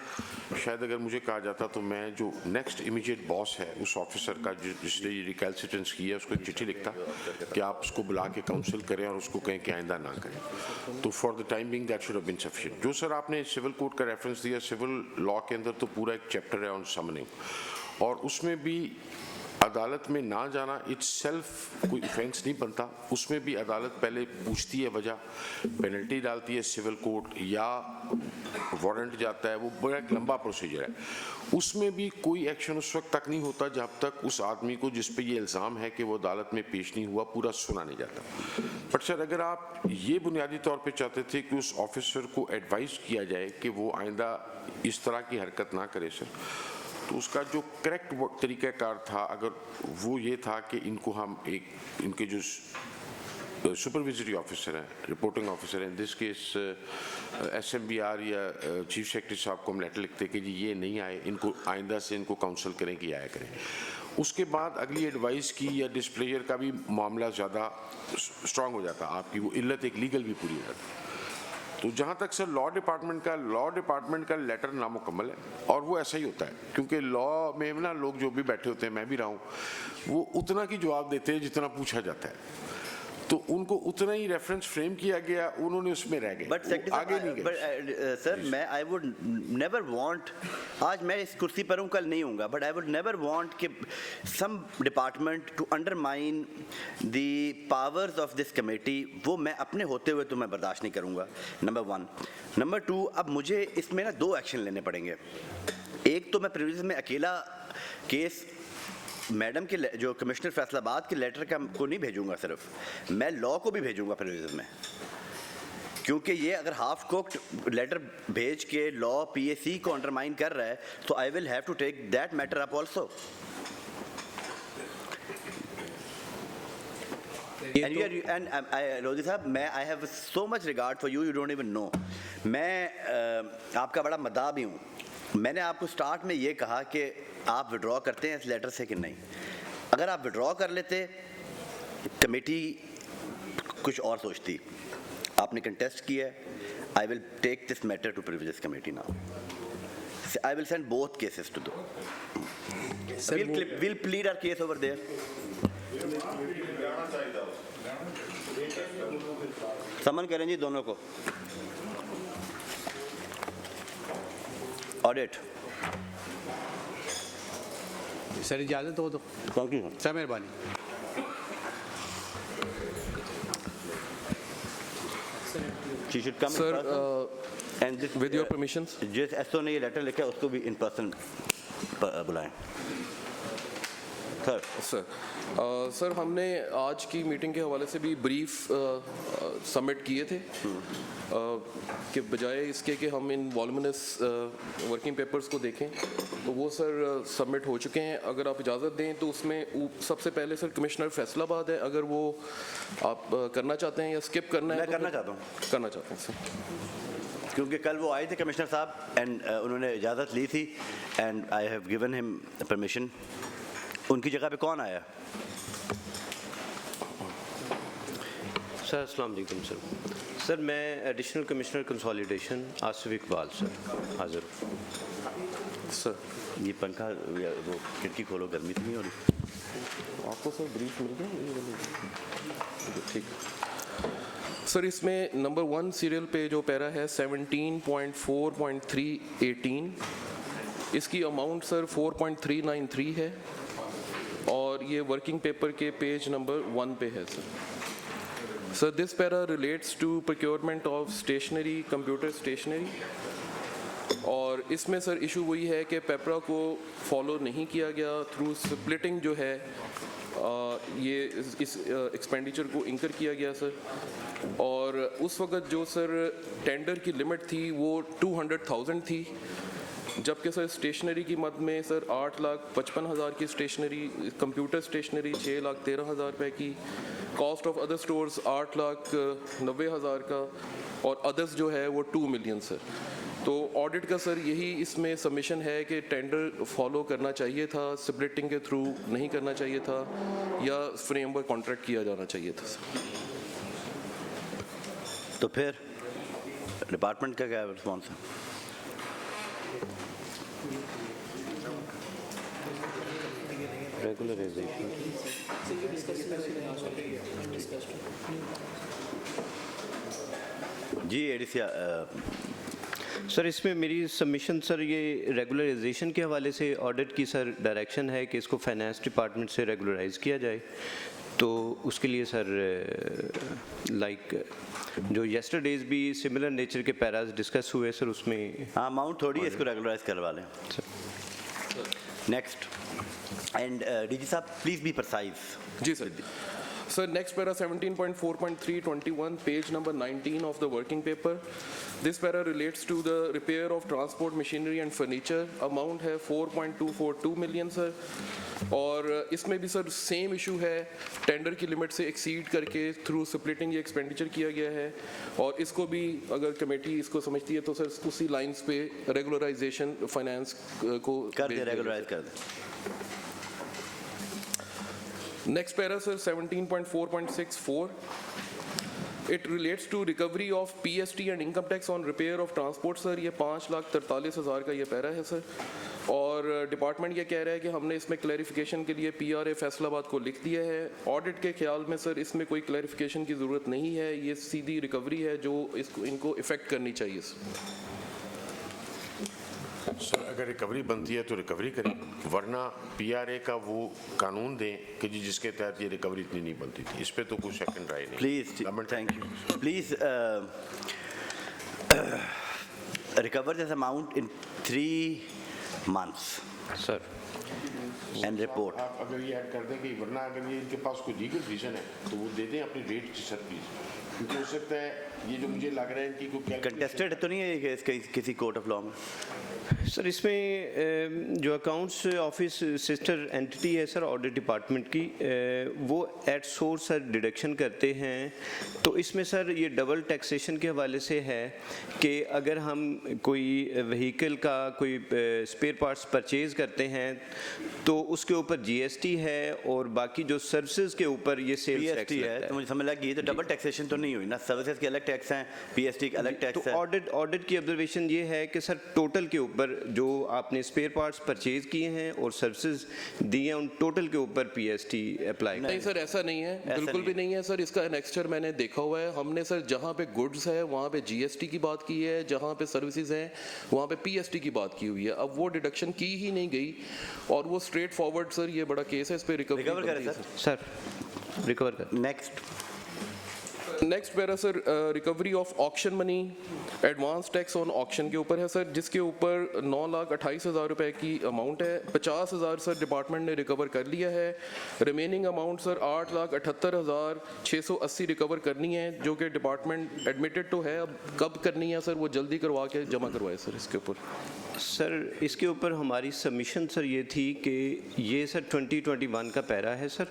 शायद अगर मुझे कहा जाता तो मैं जो नेक्स्ट इमीडिएट बॉस है उस ऑफिसर का जिसने ये रिकैल्सिटेंस की है उसको एक चिट्ठी लिखता कि आप उसको बुला के काउंसिल करें और उसको कहें कि आइंदा ना करें। तो for the time being that should have been sufficient. जो सर आपने सिविल कोड का रेफरेंस दिया, सिविल लॉ के अंदर तो पूरा एक चैप्टर है ऑन समनिंग, और उसमें भी अदालत में ना जाना इट्सेल्फ कोई ऑफेंस नहीं बनता। उसमें भी अदालत पहले पूछती है वजह, पेनल्टी डालती है सिविल कोर्ट, या वारंट जाता है, वो बड़ा एक लंबा प्रोसीजर है। उसमें भी कोई एक्शन उस वक्त तक नहीं होता जब तक उस आदमी को जिस पे ये इल्ज़ाम है कि वो अदालत में पेश नहीं हुआ पूरा सुना नहीं जाता। बट सर अगर आप ये बुनियादी तौर पे चाहते थे कि उस ऑफिसर को एडवाइस किया जाए कि वो आइंदा इस तरह की हरकत ना करे सर, तो उसका जो करेक्ट तरीक़ाकार था अगर वो ये था कि इनको हम एक इनके जो सुपरविजरी ऑफिसर हैं, रिपोर्टिंग ऑफिसर हैं, दिस केस SMBR या चीफ सेक्रेटरी साहब को हम लेटर लिखते कि जी ये नहीं आए, इनको आइंदा से इनको काउंसिल करें कि आया करें। उसके बाद अगली एडवाइस की या डिस्प्लेजर का भी मामला ज़्यादा स्ट्रांग हो जाता, आपकी वो इल्लत एक लीगल भी पूरी हो जाती। तो जहाँ तक सर लॉ डिपार्टमेंट का लेटर नामुकम्मल है, और वो ऐसा ही होता है क्योंकि लॉ में ना लोग जो भी बैठे होते हैं, मैं भी रहा हूँ, वो उतना की जवाब देते हैं जितना पूछा जाता है, तो उनको उतना ही रेफरेंस फ्रेम किया गया, उन्होंने उसमें रह गए, आगे नहीं गए। सर मैं आई वुड नेवर वांट, आज मैं इस कुर्सी पर हूँ कल नहीं हूँगा, but I would never want कि some department to undermine the powers of this committee, वो मैं अपने होते हुए तो मैं बर्दाश्त नहीं करूँगा, नंबर 1। नंबर 2, अब मुझे इसमें ना 2 एक्शन लेने पड़ेंगे। एक तो मैं प्रिविलेज में अकेला केस मैडम के जो कमिश्नर फैसलाबाद के लेटर का को नहीं भेजूंगा, सिर्फ मैं लॉ को भी भेजूंगा प्रिविलेज में, क्योंकि ये अगर हाफ कुक्ड लेटर भेज के लॉ PAC को अंडरमाइन कर रहा है तो I will have to take that matter up also. Rozi साहब, मैं I have so much regard for you, you don't even know. मैं आपका बड़ा मदाह भी हूँ। मैंने आपको स्टार्ट में ये कहा कि आप विड्रॉ करते हैं इस लेटर से कि नहीं। अगर आप विड्रॉ कर लेते कमेटी कुछ और सोचती। आपने कंटेस्ट किया है, I will take this matter to privilege committee now. I will send both cases to दो, we'll plead our case over there. समन करें जी दोनों को। ऑडिट सर इजाज़त हो तो सर मेहरबानी। She should come Sir, in person. And this, with your permissions, जिस SO ने ये लेटर लिखा है उसको भी इन पर्सन बुलाएं। सर हमने आज की मीटिंग के हवाले से भी ब्रीफ सबमिट किए थे कि बजाय इसके कि हम इन वॉल्यूमिनस वर्किंग पेपर्स को देखें, तो वो सर सबमिट हो चुके हैं। अगर आप इजाज़त दें तो उसमें सबसे पहले सर कमिश्नर फैसलाबाद है, अगर वो आप करना चाहते हैं या स्किप करना है? मैं करना चाहता हूँ। करना चाहते हैं सर, क्योंकि कल वो आए थे कमिश्नर साहब एंड उन्होंने इजाज़त ली थी and I have given him permission. उनकी जगह पे कौन आया? सर अस्सलाम वालेकुम सर। सर मैं additional commissioner consolidation Asif Iqbal sir हाजिर हूँ। सर ये पंखा वो खिड़की खोलो, गर्मी तो नहीं हो रही? आपको सर ब्रीफ मिल गया? ठीक सर, इसमें नंबर 1 सीरियल पे जो पैरा है 17.4.318, इसकी अमाउंट सर 4.393 है और ये वर्किंग पेपर के पेज नंबर 1 पे है sir. Sir this para relates to procurement of stationery, computer stationery, और इसमें सर इशू वही है कि पेपरा को फॉलो नहीं किया गया थ्रू स्प्लिटिंग जो है ये इस एक्सपेंडिचर को इंकर किया गया सर। और उस वक्त जो सर टेंडर की लिमिट थी वो 200,000 थी जबकि सर स्टेशनरी की मद में सर 8,55,000 की स्टेशनरी, कंप्यूटर स्टेशनरी 6,13,000 रुपये की, कॉस्ट ऑफ अदर स्टोर्स 8,90,000 का, और अदर्स जो है वो 2 मिलियन सर। तो ऑडिट का सर यही इसमें सबमिशन है कि टेंडर फॉलो करना चाहिए था, स्प्लिटिंग के थ्रू नहीं करना चाहिए था, या फ्रेमवर्क कॉन्ट्रैक्ट किया जाना चाहिए था सर। तो फिर डिपार्टमेंट का क्या रिस्पॉन्स है? जी एडीसी सर इसमें मेरी सबमिशन सर ये रेगुलराइजेशन के हवाले से ऑडिट की सर डायरेक्शन है कि इसको फाइनेंस डिपार्टमेंट से रेगुलराइज किया जाए। तो उसके लिए सर लाइक जो येस्टरडेज भी सिमिलर नेचर के पैराज डिस्कस हुए सर, उसमें हाँ अमाउंट थोड़ी है, इसको रेगुलराइज करवा लें। नेक्स्ट एंड डीजी साहब प्लीज बी प्रिसाइज। जी sir. Sir, next para 17.4.321, page number 19 of the working paper. This para relates to the repair of transport machinery and furniture. Amount है 4.242 million sir. और इसमें भी sir same issue है, tender की limit से exceed करके through splitting ये expenditure किया गया है, और इसको भी अगर कमेटी इसको समझती है तो सर उसी लाइंस पे रेगुलराइजेशन फाइनेंस को कर दे, रेगुलराइज कर दे। Next para sir 17.4.64. It relates to recovery of PST and income tax on repair of transport sir. ये 5,43,000 का ये पैरा है सर, और डिपार्टमेंट ये कह रहा है कि हमने इसमें क्लैरिफिकेशन के लिए PRA फैसलाबाद को लिख दिया है। ऑडिट के ख्याल में सर इसमें कोई क्लैरिफिकेशन की ज़रूरत नहीं है, ये सीधी रिकवरी है जो इसको इनको इफ़ेक्ट करनी चाहिए सर। अगर रिकवरी बनती है तो रिकवरी करें, वरना पीआरए का वो कानून दें कि जी जिसके तहत ये रिकवरी इतनी नहीं बनती थी। इस पे तो कोई सेकंड राय नहीं। Please thank you. Please recover this amount in 3 months sir and report. आप अगर ये ऐड कर दें कि वरना अगर ये इनके पास कोई लीगल रीजन है तो वो दे दें अपनी रेट सर प्लीज, क्योंकि हो सकता है ये जो मुझे लग रहा है कि कोई कंटेस्टेड तो नहीं है ये केस किसी कोर्ट ऑफ लॉ में? सर इसमें जो अकाउंट्स ऑफिस सिस्टर एंटिटी है सर ऑडिट डिपार्टमेंट की, वो एट सोर्स सर डिडक्शन करते हैं। तो इसमें सर ये डबल टैक्सेशन के हवाले से है कि अगर हम कोई व्हीकल का कोई स्पेयर पार्ट्स परचेज करते हैं तो उसके ऊपर जीएसटी है, और बाकी जो सर्विसेज के ऊपर ये सेल्स टैक्स है। तो मुझे समझ लगा ये तो डबल टैक्सेशन तो नहीं हुई ना, सर्विसेज के अलग टैक्स हैं, पीएसटी के अलग टैक्स है। तो ऑडिट की ऑब्जर्वेशन ये है कि सर टोटल के ऊपर जो आपने स्पेयर पार्ट्स परचेज किए हैं और सर्विसेज दी हैं उन टोटल के ऊपर पीएसटी अप्लाई। नहीं सर ऐसा नहीं है, बिल्कुल भी नहीं है सर। इसका एनेक्स्चर मैंने देखा हुआ है, हमने सर जहाँ पे गुड्स है वहाँ पे जीएसटी की बात की है, जहाँ पे सर्विसेज हैं वहाँ पे पीएसटी की बात की हुई है। अब वो डिडक्शन की ही नहीं गई और वो स्ट्रेट फॉरवर्ड सर ये बड़ा केस है, इस पे रिकवर करें सर रिकवर कर। Next para sir recovery of auction money, advance tax on auction के ऊपर है सर, जिसके ऊपर 9,28,000 रुपए की अमाउंट है। 50,000 सर डिपार्टमेंट ने रिकवर कर लिया है। रिमेनिंग अमाउंट सर 8,78,680 रिकवर करनी है, जो कि डिपार्टमेंट एडमिटेड तो है, अब कब करनी है सर वो जल्दी करवा के जमा करवाए सर। इसके ऊपर सर इसके ऊपर हमारी सबमिशन सर ये थी कि ये सर 2021 का पैरा है सर।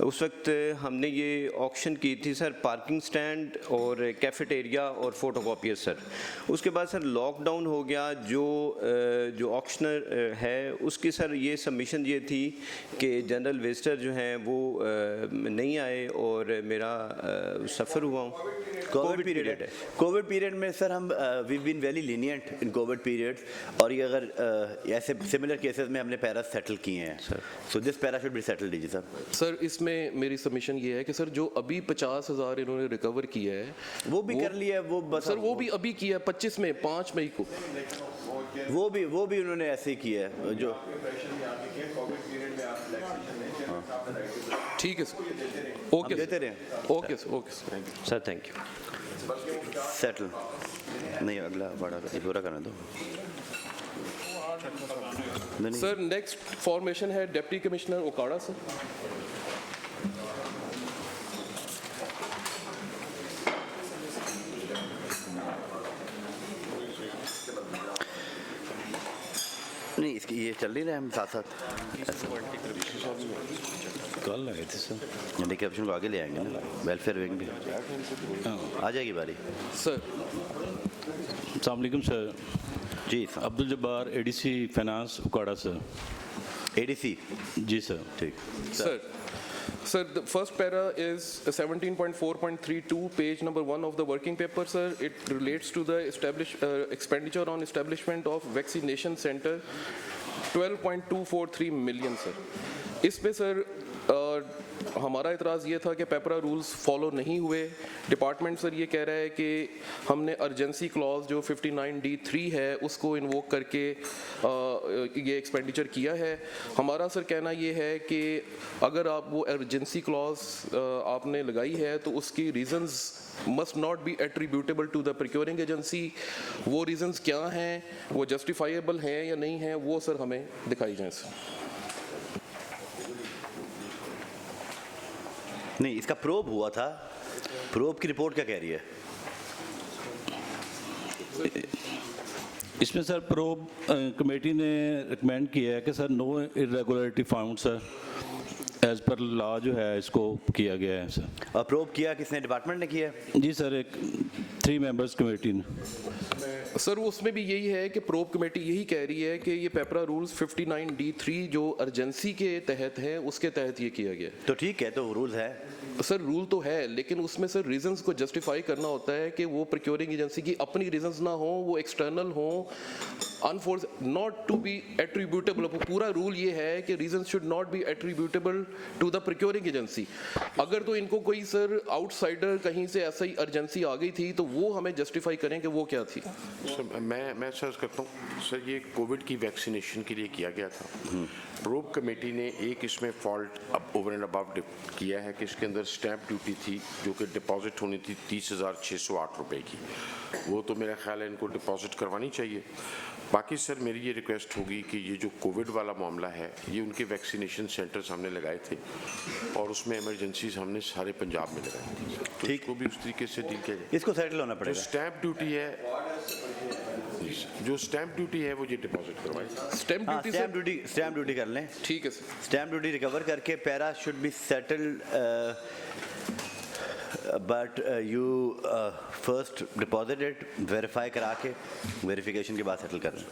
उस वक्त हमने ये ऑक्शन की थी सर पार्किंग स्टैंड और कैफेटेरिया और फोटोकॉपियर सर। उसके बाद सर लॉकडाउन हो गया, जो ऑक्शनर है उसकी सर ये सबमिशन ये थी कि जनरल विजिटर जो हैं वो नहीं आए और मेरा सफ़र हुआ हूँ। कोविड पीरियड है, कोविड पीरियड में सर हम we been very lenient in covid period, और ये अगर ऐसे सिमिलर केसेस में हमने पैरा सेटल किए हैं sir, so this para should be settled. जी सर इसमें मेरी सबमिशन ये है कि सर जो अभी 50,000 इन्होंने रिकवर किया है वो भी कर लिया है, वो बस सर वो भी अभी किया है 25 में 5 मई को, वो भी उन्होंने ऐसे ही किया है जो ठीक है सर। ओके देते रहे। Okay sir thank you settle नहीं, अगला बड़ा पूरा करने दो सर। नेक्स्ट फॉर्मेशन है डिप्टी कमिश्नर ओकाड़ा सर। नहीं इसकी ये चल नहीं रहा है हम साथ साथ कल आए थे सर, यानी कि ऑप्शन को आगे ले आएंगे ना, वेलफेयर विंग भी आ जाएगी बारी। सर अस्सलाम वालेकुम सर। जी sir. Abdul Jabbar ADC finance Okara sir. ADC जी सर। ठीक Sir, the first para is 17.4.32, page number 1 of the working paper, sir. It relates to the expenditure on establishment of vaccination center, 12.243 million, sir. इस पे sir हमारा इतराज़ ये था कि पेपरा rules follow नहीं हुए। डिपार्टमेंट सर ये कह रहा है कि हमने अर्जेंसी क्लॉज जो 59D3 है उसको इन्वोक करके ये एक्सपेंडिचर किया है। हमारा सर कहना ये है कि अगर आप वो अर्जेंसी क्लॉज आपने लगाई है तो उसकी reasons must not be attributable to the procuring agency। वो रीजंस क्या हैं, वो जस्टिफाइबल हैं या नहीं हैं, वो सर हमें दिखाई जाए सर। नहीं इसका प्रोब हुआ था, प्रोब की रिपोर्ट क्या कह रही है? इसमें सर प्रोब कमेटी ने रिकमेंड किया है कि sir no irregularity found sir, as per law जो है इसको किया गया है सर। और प्रोब किया किसने, डिपार्टमेंट ने किया? जी सर, एक 3 मेंबर्स कमेटी ने। सर उसमें भी यही है कि प्रोब कमेटी यही कह रही है कि ये पेपरा रूल्स 59D3 जो अर्जेंसी के तहत है उसके तहत ये किया गया। तो ठीक है, तो रूल है सर, रूल तो है लेकिन उसमें सर रीजंस को जस्टिफाई करना होता है कि वो प्रोक्योरिंग एजेंसी की अपनी रीजंस ना हो, वो एक्सटर्नल हो, unforeseen not to be attributable. पूरा रूल ये है कि reasons should not be attributable to the procuring agency. अगर तो इनको कोई सर आउटसाइडर कहीं से ऐसा ही अर्जेंसी आ गई थी तो वो हमें जस्टिफाई करें कि वो क्या थी। सर मैं सर्च करता हूँ सर, ये कोविड की वैक्सीनेशन के लिए किया गया था। प्रोब कमेटी ने एक इसमें फॉल्ट अब ओवर एंड अबव किया है कि इसके अंदर स्टैंप ड्यूटी थी जो कि डिपॉजिट होनी थी 30,608 रुपए की, वो तो मेरा ख्याल है इनको डिपॉजिट करवानी चाहिए। बाकी सर मेरी ये रिक्वेस्ट होगी कि ये जो कोविड वाला मामला है ये उनके वैक्सीनेशन सेंटर्स हमने लगाए थे और उसमें इमरजेंसीज हमने सारे पंजाब में लगाई थी, तो इसको भी उस तरीके से डील किया जाए। इसको सेटल होना पड़ेगा। जो स्टैंप ड्यूटी है वो ये डिपॉजिट करवाए। स्टैंप ड्यूटी कर लें, ठीक है सर। स्टैंप ड्यूटी रिकवर करके para should be settled but you first deposit it, verify करा के वेरिफिकेशन के बाद सेटल कर लें।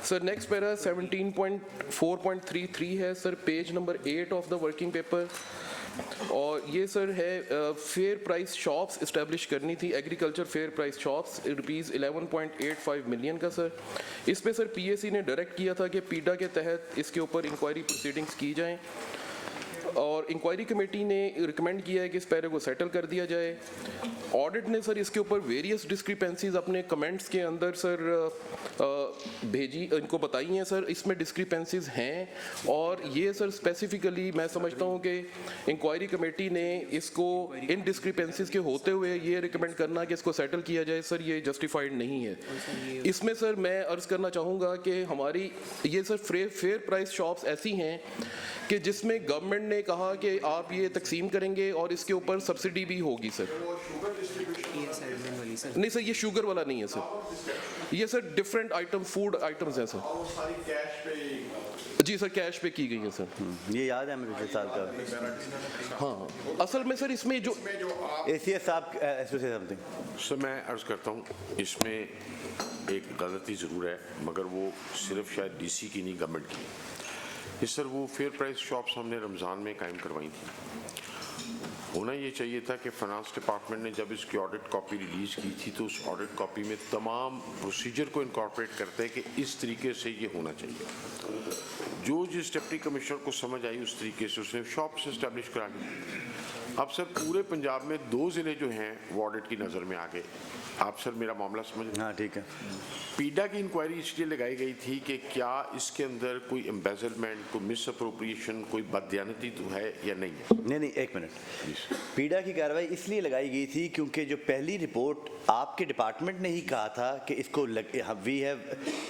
सर नेक्स्ट पैरा 17.4.33 है sir, page number 8 of the working paper. और ये सर है फेयर प्राइस शॉप्स इस्टेब्लिश करनी थी, agriculture fair price shops rupees 11.85 million का सर। इस पे सर पीएसी ने डायरेक्ट किया था कि पीडा के तहत इसके ऊपर इंक्वायरी प्रोसीडिंग्स की जाएं और इंक्वायरी कमेटी ने रिकमेंड किया है कि इस पैरे को सेटल कर दिया जाए। ऑडिट ने सर इसके ऊपर वेरियस डिस्क्रिपेंसीज अपने कमेंट्स के अंदर सर भेजी, इनको बताई हैं सर, इसमें डिस्क्रिपेंसीज हैं और ये सर स्पेसिफिकली मैं समझता हूँ कि इंक्वायरी कमेटी ने इसको इन डिस्क्रिपेंसीज के होते हुए ये रिकमेंड करना कि इसको सेटल किया जाए सर, ये जस्टिफाइड नहीं है। इसमें सर मैं अर्ज़ करना चाहूँगा कि हमारी ये सर फेयर प्राइस शॉप्स ऐसी हैं कि जिसमें गवर्नमेंट ने कहा कि आप ये तकसीम करेंगे और इसके ऊपर सब्सिडी भी होगी सर। नहीं सर, ये शुगर वाला नहीं है सर, ये sir different item food items हैं सर। जी सर, कैश पे की गई है सर। ये याद है मुझे पिछले साल का। हाँ, असल में सर इसमें जो ACS साहब सर मैं अर्ज करता हूँ इसमें एक गलती ज़रूर है मगर वो सिर्फ शायद DC की नहीं गवर्नमेंट की। ये सर वो फेयर प्राइस शॉप्स हमने रमज़ान में कायम करवाई थी। होना ये चाहिए था कि फाइनेंस डिपार्टमेंट ने जब इसकी ऑडिट कॉपी रिलीज़ की थी तो उस ऑडिट कॉपी में तमाम प्रोसीजर को इनकॉर्पोरेट करते हैं कि इस तरीके से ये होना चाहिए। जो जिस डिप्टी कमिश्नर को समझ आई उस तरीके से उसने शॉप्स इस्टेब्लिश करा दी। अब सर पूरे पंजाब में 2 ज़िले जो हैं वो ऑडिट की नज़र में आ गए। आप सर मेरा मामला समझ। हाँ ठीक है। पीडा की इंक्वायरी इसलिए लगाई गई थी कि क्या इसके अंदर कोई एम्बेजलमेंट, कोई मिस अप्रोप्रिएशन, कोई बददियानती तो है या नहीं है? नहीं एक मिनट। पीडा की कार्रवाई इसलिए लगाई गई थी क्योंकि जो पहली रिपोर्ट आपके डिपार्टमेंट ने ही कहा था कि इसको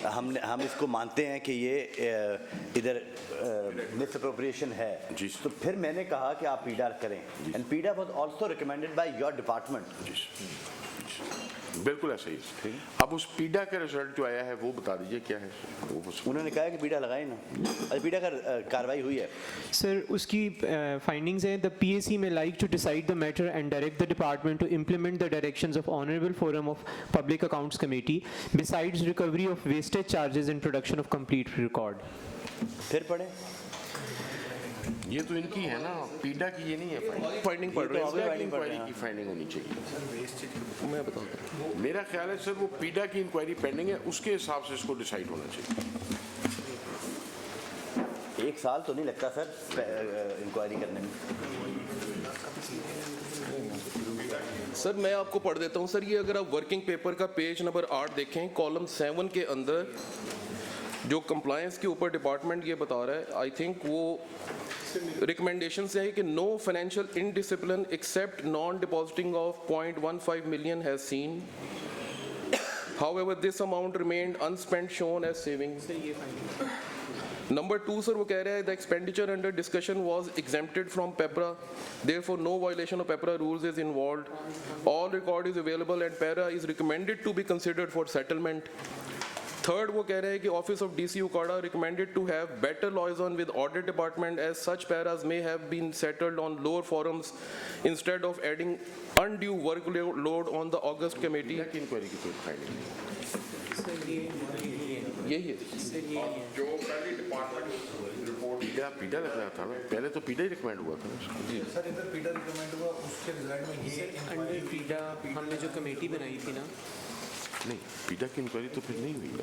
हम इसको मानते हैं कि ये इधर मिस अप्रोप्रिएशन है, तो फिर मैंने कहा कि आप पीडा करें एंड पीडा was also recommended by your department. बिल्कुल ऐसा ही है। अब उस पीडा का रिजल्ट जो आया है वो बता दीजिए क्या है। उन्होंने कहा है कि पीडा लगाए ना, पीडा का कार्रवाई हुई है सर, उसकी फाइंडिंग्स हैं, the PAC may like to decide the matter and direct the department to implement the directions of Honorable Forum of Public Accounts Committee besides recovery of wastage charges and production of complete record. फिर पढ़े, ये तो इनकी है ना, पीडा की ये नहीं है फाइंडिंग पढ़ रहे हैं। इंक्वायरी की फाइंडिंग होनी चाहिए। मैं बताऊँ, मेरा ख्याल है सर वो पीडा की इंक्वायरी पेंडिंग है, उसके हिसाब से इसको डिसाइड होना चाहिए। 1 साल तो नहीं लगता सर इंक्वायरी करने में। सर मैं आपको पढ़ देता हूँ सर, ये अगर आप वर्किंग पेपर का पेज नंबर 8 देखें, कॉलम 7 के अंदर जो कंप्लायंस के ऊपर डिपार्टमेंट ये बता रहा है, आई थिंक वो रिकमेंडेशन से है कि no financial indiscipline except non depositing of 0.15 million has seen, however this amount remained unspent shown as savings. Number 2 sir, वो कह रहा है the expenditure under discussion was exempted from PEPRA, therefore no violation of PEPRA rules is involved, all record is available and PEPRA is recommended to be considered for settlement. Third, वो कह रहे हैं कि Office of DC Ukada recommended to have better liaison with audit department as such paras may have been settled on lower forums instead of adding undue workload on the August committee. Inquiry की कोई finding नहीं, यही है जो पहले department report पीडा लग रहा था ना, पहले तो पीडा ही रिकमेंड हुआ था ना सर, इधर पीडा रिकमेंड हुआ, उसके रिजल्ट में ये अंडर पीडा हमने जो कमेटी बनाई थी ना, नहीं, पीडा की इंक्वायरी तो फिर नहीं हुई है,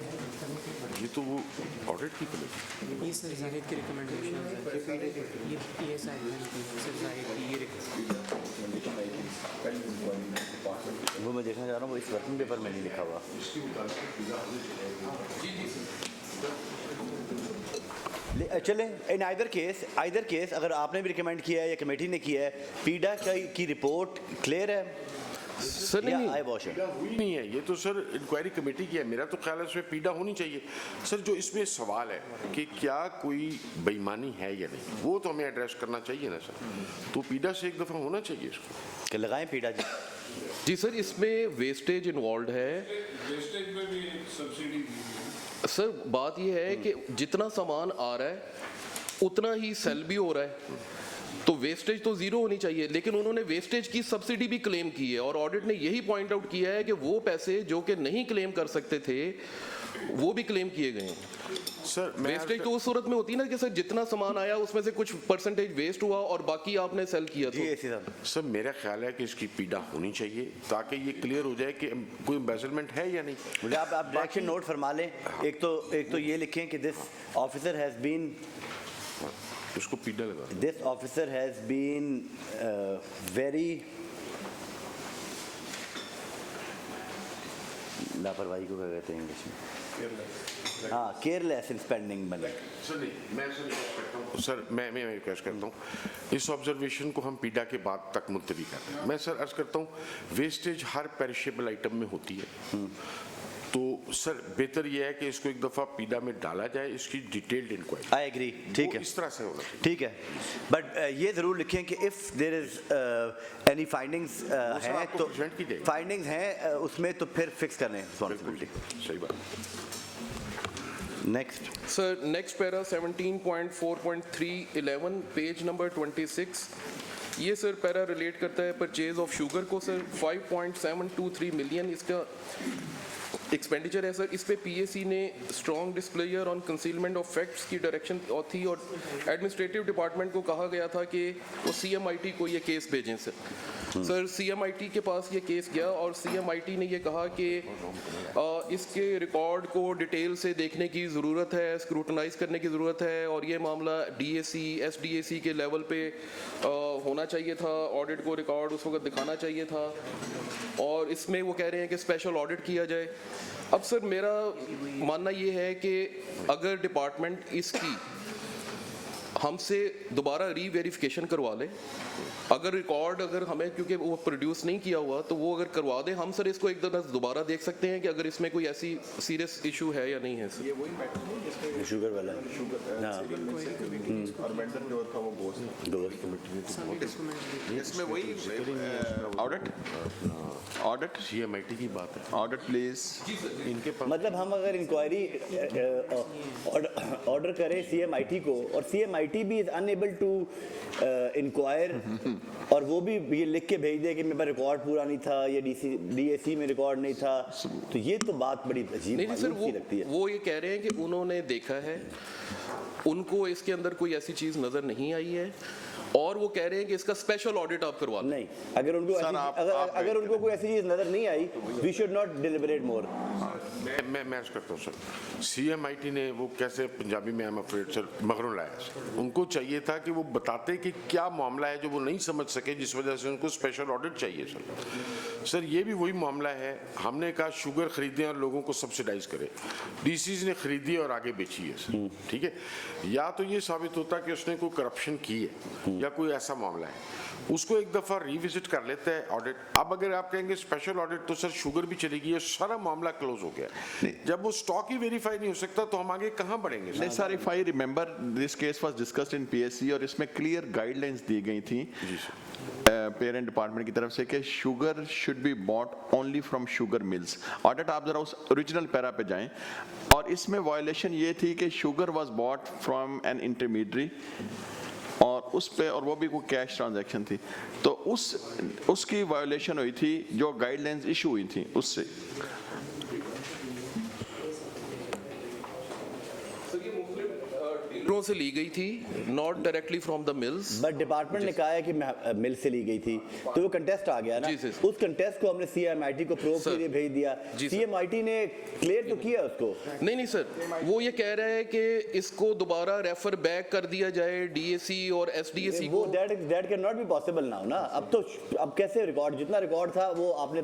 ये तो वो ऑडिट की कमेटी। ये सर जाहिद की रिकमेंडेशन है, ये सर जाहिद की ये वो मैं देखना चाह रहा हूँ, वो इस वर्किंग पेपर में नहीं लिखा हुआ। चले इन आइदर केस अगर आपने भी रिकमेंड किया है या कमेटी ने किया है, पीडा की रिपोर्ट क्लियर है सर? नहीं हुई नहीं है, ये तो सर इंक्वायरी कमेटी की है। मेरा तो ख्याल है इसमें पीडा होनी चाहिए सर। जो इसमें सवाल है कि क्या कोई बेईमानी है या नहीं, वो तो हमें एड्रेस करना चाहिए ना सर, तो पीडा से एक दफ़ा होना चाहिए इसको कि लगाएं पीडा जी सर। इसमें वेस्टेज इन्वॉल्व है, वेस्टेज में भी सब्सिडी सर। बात यह है कि जितना सामान आ रहा है उतना ही सेल भी हो रहा है, तो वेस्टेज तो जीरो होनी चाहिए, लेकिन उन्होंने वेस्टेज की सब्सिडी भी क्लेम की है और ऑडिट ने यही पॉइंट आउट किया है कि वो पैसे जो कि नहीं क्लेम कर सकते थे वो भी क्लेम किए गए हैं सर। वेस्टेज तो उस सूरत में होती है ना कि सर जितना सामान आया उसमें से कुछ परसेंटेज वेस्ट हुआ और बाकी आपने सेल किया। तो सर मेरा ख्याल है कि इसकी पीडा होनी चाहिए ताकि ये क्लियर हो जाए कि कोई एम्बेसलमेंट है या नहीं। मुझे आप डायरेक्शन नोट फरमा लें, एक तो ये लिखें कि दिस ऑफिसर हैज बीन, उसको पीडा लगा, this officer has been very लापरवाही को क्या कहते हैं इंग्लिश में, हाँ, careless in spending money. Sir मैं रिक्वेस्ट करता हूँ इस ऑब्जर्वेशन को हम पीडा के बाद तक मुलतवी करते हैं। मैं सर अर्ज करता हूँ वेस्टेज हर पेरिशेबल आइटम में होती है, तो सर बेहतर यह है कि इसको एक दफ़ा पीडा में डाला जाए, इसकी डिटेल्ड इंक्वायरी। आई एग्री, ठीक है, इस तरह से होना ठीक है, बट ये ज़रूर लिखें कि if there is any findings हैं तो फाइंडिंग्स हैं उसमें तो फिर फिक्स करें रिस्पॉन्सिबिलिटी। सही बात। Next sir, next para 17.4.311 page number 26, ये सर पैरा रिलेट करता है परचेज ऑफ शुगर को सर। 5.723 मिलियन इसका एक्सपेंडिचर है सर। इस पे PAC ने strong disclosure on concealment of facts की डायरेक्शन थी और एडमिनिस्ट्रेटिव डिपार्टमेंट को कहा गया था कि वो CMIT को ये केस भेजें सर। सर CMIT के पास ये केस गया और CMIT ने ये कहा कि इसके रिकॉर्ड को डिटेल से देखने की ज़रूरत है, स्क्रूटनाइज करने की ज़रूरत है और ये मामला DAC SDAC के लेवल पे होना चाहिए था, ऑडिट को रिकॉर्ड उस वक्त दिखाना चाहिए था और इसमें वो कह रहे हैं कि स्पेशल ऑडिट किया जाए। अब सर मेरा मानना ये है कि अगर डिपार्टमेंट इसकी हमसे दोबारा रीवेरिफिकेशन करवा लें, अगर रिकॉर्ड अगर हमें, क्योंकि वो प्रोड्यूस नहीं किया हुआ, तो वो अगर करवा दें, हम सर इसको एक दफा दोबारा देख सकते हैं कि अगर इसमें कोई ऐसी सीरियस इशू है या नहीं है सर। ये वही मैटर नहीं जिसमें शुगर वाला और वेंडर जो था वो गोश्त कमेटी, इसमें वही ऑडिट CMIT की बात है। ऑडिट प्लीज इनके मतलब हम अगर इंक्वायरी ऑर्डर करें CMIT को और CMIT भी इज अनएबल टू इंक्वायर और वो भी ये लिख के भेज दे कि मेरे पास रिकॉर्ड पूरा नहीं था या DAC में रिकॉर्ड नहीं था, तो ये तो बात बड़ी अजीब नहीं सर, सी लगती है। वो ये कह रहे हैं कि उन्होंने देखा है, उनको इसके अंदर कोई ऐसी चीज नजर नहीं आई है और वो कह रहे हैं कि इसका स्पेशल ऑडिट आप करवा लें। नहीं, अगर उनको अगर उनको कोई ऐसी चीज नजर नहीं आई, वी शुड नॉट डिलिबरेट मोर। मैं अर्ज करता हूँ सर, CMIT ने वो कैसे पंजाबी में I'm afraid सर मगरों लाया सर, उनको चाहिए था कि वो बताते कि क्या मामला है जो वो नहीं समझ सके, जिस वजह से उनको स्पेशल ऑडिट चाहिए सर। ये भी वही मामला है, हमने कहा शुगर खरीदें और लोगों को सब्सिडाइज करें, DCs ने खरीदी और आगे बेची है सर, ठीक है। या तो ये साबित होता कि उसने कोई करप्शन की है या कोई ऐसा मामला है, उसको एक दफा रिविजिट कर लेते हैं ऑडिट। अब अगर आप कहेंगे स्पेशल ऑडिट तो सर शुगर भी चलेगी, ये सारा मामला क्लोज हो गया। जब वो स्टॉक ही वेरीफाई नहीं हो सकता तो हम आगे कहां बढ़ेंगे नहीं sir, if I remember this case was discussed in PSC और इसमें क्लियर गाइडलाइंस दी गई थी पेरेंट डिपार्टमेंट की तरफ से कि sugar should be bought only from sugar mills. Audit आप जरा उस ओरिजिनल पैरा पे जाएं और इसमें वायलेशन ये थी कि sugar was bought from N intermediary और उस पे, और वो भी कोई कैश ट्रांजैक्शन थी, तो उसकी वायोलेशन हुई थी जो गाइडलाइंस इशू हुई थी उससे। डीलरों से ली गई थी, not directly from the mills. But department ने कहा है कि मिल से ली गई थी, तो वो कंटेस्ट आ गया ना, उस कंटेस्ट को हमने CMIT को प्रूव के लिए भेज दिया, CMIT ने क्लियर तो किया उसको। नहीं सर, वो ये कह रहा है कि इसको दोबारा रेफर बैक कर दिया जाए DAC और SDAC को। That can not be possible now ना, अब कैसे रिकॉर्ड, जितना रिकॉर्ड था वो आपने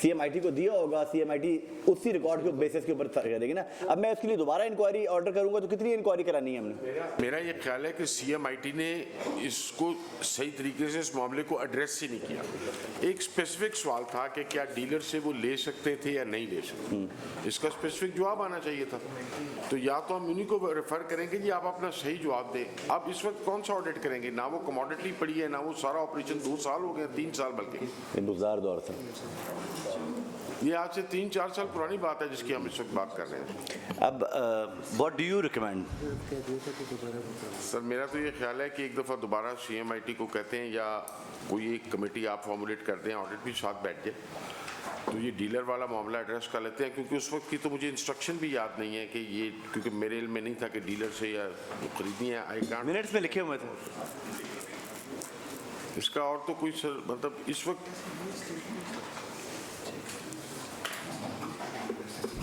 CMIT को दिया होगा, CMIT उसी रिकॉर्ड के बेसिस के ऊपर करेगी ना। अब मैं इसके लिए दोबारा इंक्वायरी ऑर्डर करूंगा तो कितनी इंक्वायरी करानी है हमने? मेरा ये ख्याल है कि CMIT ने इसको सही तरीके से इस मामले को एड्रेस ही नहीं किया। एक स्पेसिफिक सवाल था कि क्या डीलर से वो ले सकते थे या नहीं ले सकते, इसका स्पेसिफिक जवाब आना चाहिए था। तो या तो हम उन्हीं को रेफर करेंगे जी आप अपना सही जवाब दें। अब इस वक्त कौन सा ऑडिट करेंगे, ना वो कमोडिटी पड़ी है, ना वो सारा ऑपरेशन 2 साल हो गए, 3 साल बल्कि गुजार दौर था। ये आज से 3-4 साल पुरानी बात है जिसकी हम इस वक्त बात कर रहे हैं। अब what do you recommend? Sir मेरा तो ये ख्याल है कि एक दफ़ा दोबारा CMIT को कहते हैं या कोई एक कमेटी आप फॉर्मुलेट कर दें, ऑडिट भी साथ बैठ जाए, तो ये डीलर वाला मामला एड्रेस कर लेते हैं। क्योंकि उस वक्त की तो मुझे इंस्ट्रक्शन भी याद नहीं है कि ये, क्योंकि मेरे इल्म में नहीं था कि डीलर से या खरीदनी है। आई कांट, मिनट्स में लिखे हुए थे इसका और तो कोई सर मतलब इस वक्त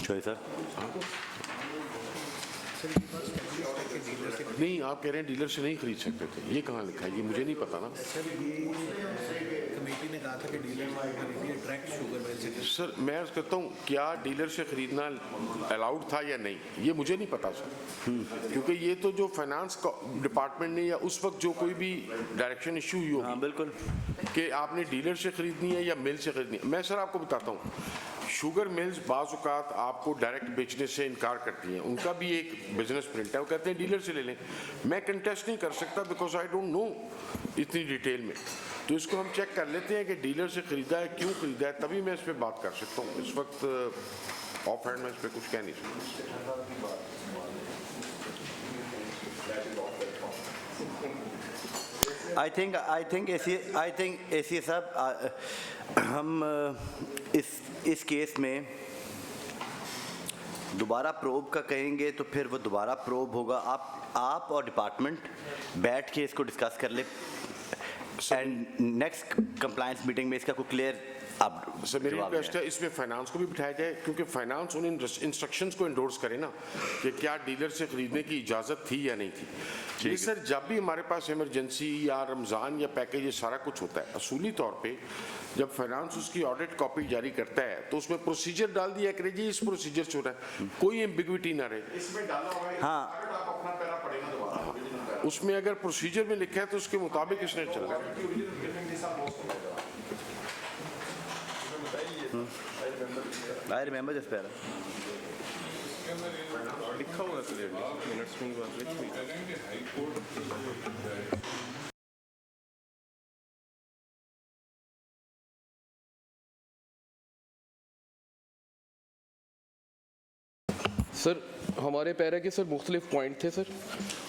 सर नहीं, आप कह रहे हैं डीलर से नहीं खरीद सकते थे, ये कहाँ लिखा है, ये मुझे नहीं पता ना। कमेटी ने कहा था कि डीलर डायरेक्ट शुगर मिल से। सर मैं अर्ज करता हूँ क्या डीलर से खरीदना अलाउड था या नहीं, ये मुझे नहीं पता सर। क्योंकि ये तो जो फाइनेंस डिपार्टमेंट ने या उस वक्त जो कोई भी डायरेक्शन इशू हुई होगी, बिल्कुल, कि आपने डीलर से खरीदनी है या मिल से खरीदनी है। मैं सर आपको बताता हूँ, शुगर मिल्स बाज़ औक़ात आपको डायरेक्ट बेचने से इनकार करती हैं, उनका भी एक बिजनेस प्रिंट है, वो कहते हैं डीलर से ले लें। मैं कंटेस्ट नहीं कर सकता बिकॉज आई डोंट नो इतनी डिटेल में, तो इसको हम चेक कर लेते हैं कि डीलर से ख़रीदा है, क्यों ख़रीदा है, तभी मैं इस पर बात कर सकता हूँ। इस वक्त ऑफ हैंड में इस पर कुछ कह नहीं सकता। आई थिंक ऐसी साहब हम इस केस में दोबारा प्रोब का कहेंगे तो फिर वो दोबारा प्रोब होगा। आप और डिपार्टमेंट बैठ के इसको डिस्कस कर ले एंड नेक्स्ट कंप्लायंस मीटिंग में इसका कोई क्लियर आप सर मेरी रिक्वेस्ट है इसमें फाइनेंस को भी बिठाया जाए, क्योंकि फाइनेंस उन इंस्ट्रक्शंस को एंडोर्स करे ना कि क्या डीलर से खरीदने की इजाज़त थी या नहीं थी। ये सर जब भी हमारे पास इमरजेंसी या रमज़ान या पैकेज ये सारा कुछ होता है, असूली तौर पे जब फाइनेंस उसकी ऑडिट कॉपी जारी करता है तो उसमें प्रोसीजर डाल दिया करे जी इस प्रोसीजर से हो रहा है, कोई एम्बिग्विटी ना रहे। इसमें डाला हुआ है, हाँ, आप अपना पैरा पढ़ेगा दोबारा। उसमें अगर प्रोसीजर में लिखा है तो उसके मुताबिक इसने चलना है। I remember this para. लिखा हुआ क्लियरली मिनट्स में बात लिखी। सर हमारे पैरा के सर मुख्तलिफ पॉइंट थे सर,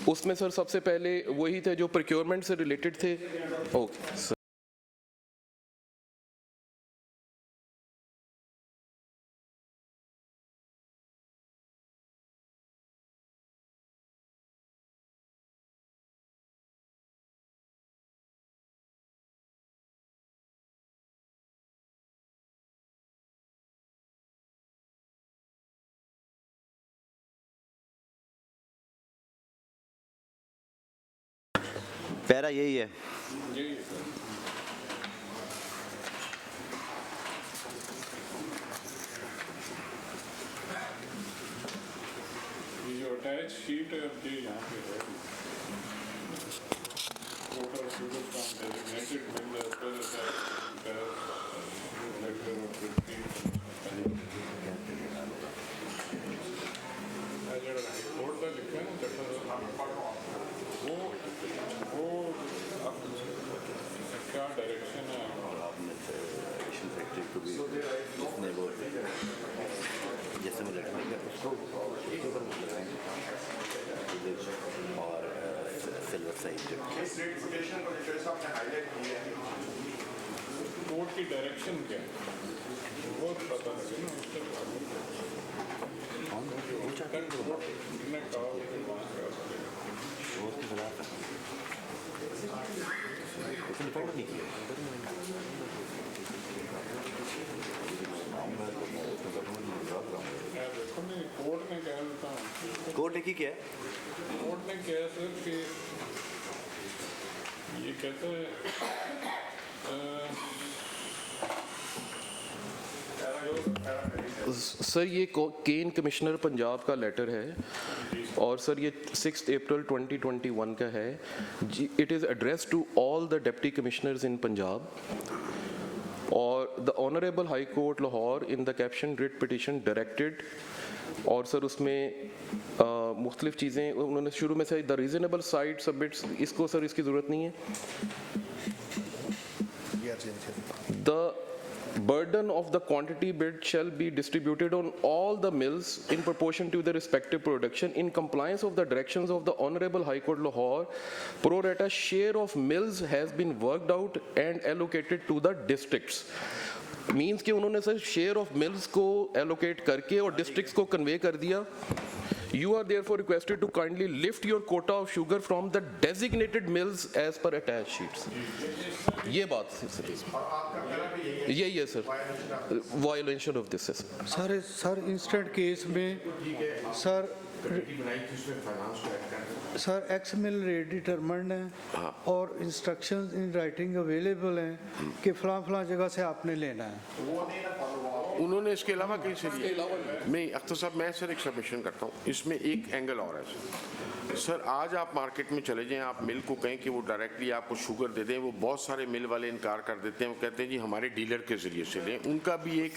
उसमें सर सबसे पहले वही थे जो प्रोक्योरमेंट से रिलेटेड थे। Okay sir. पैरा यही है। ये जो अटैच शीट है अब ये यहाँ पे है total sugar from designated mill as per letter of 15 code का लिखा है ना वो क्या डायरेक्शन है जैसे मैं लड़का उसको और सिल्वर साइज कोड की डायरेक्शन क्या है वो पता लगे ना उससे कोर्ट ने की क्या है? कोर्ट ने क्या है सर कि ये कहते हैं सर ये केन कमिश्नर पंजाब का लेटर है और सर ये 6 अप्रैल 2021 का है। It is address to all the deputy commissioners in Punjab और the honourable high court Lahore in the caption writ petition directed. और सर उसमें मुख्तलिफ चीज़ें उन्होंने शुरू में से द रीजनेबल साइड सबमिट्स, इसको सर इसकी ज़रूरत नहीं है। The burden of the quantity bid shall be distributed on all the mills in proportion to their respective production in compliance of the directions of the Honorable High Court Lahore. Pro rata share of mills has been worked out and allocated to the districts. Means कि उन्होंने sir share of mills को allocate करके और districts को convey कर दिया। You are therefore requested to kindly lift your quota of sugar from the designated mills as per attached sheets. ये बात सर यही है सर, violation of this है सर इंस्टेंट केस में सर एक्स मिल rate determined है और instructions in writing available हैं कि फलां जगह से आपने लेना है। उन्होंने इसके अलावा कहीं से लिया। मैं अख्तर साहब मैं सर एक सबमिशन करता हूँ, इसमें एक एंगल और है सर। आज आप मार्केट में चले जाएं, आप मिल को कहें कि वो डायरेक्टली आपको शुगर दे दें, वो बहुत सारे मिल वाले इनकार कर देते हैं। वो कहते हैं जी हमारे डीलर के जरिए से लें। उनका भी एक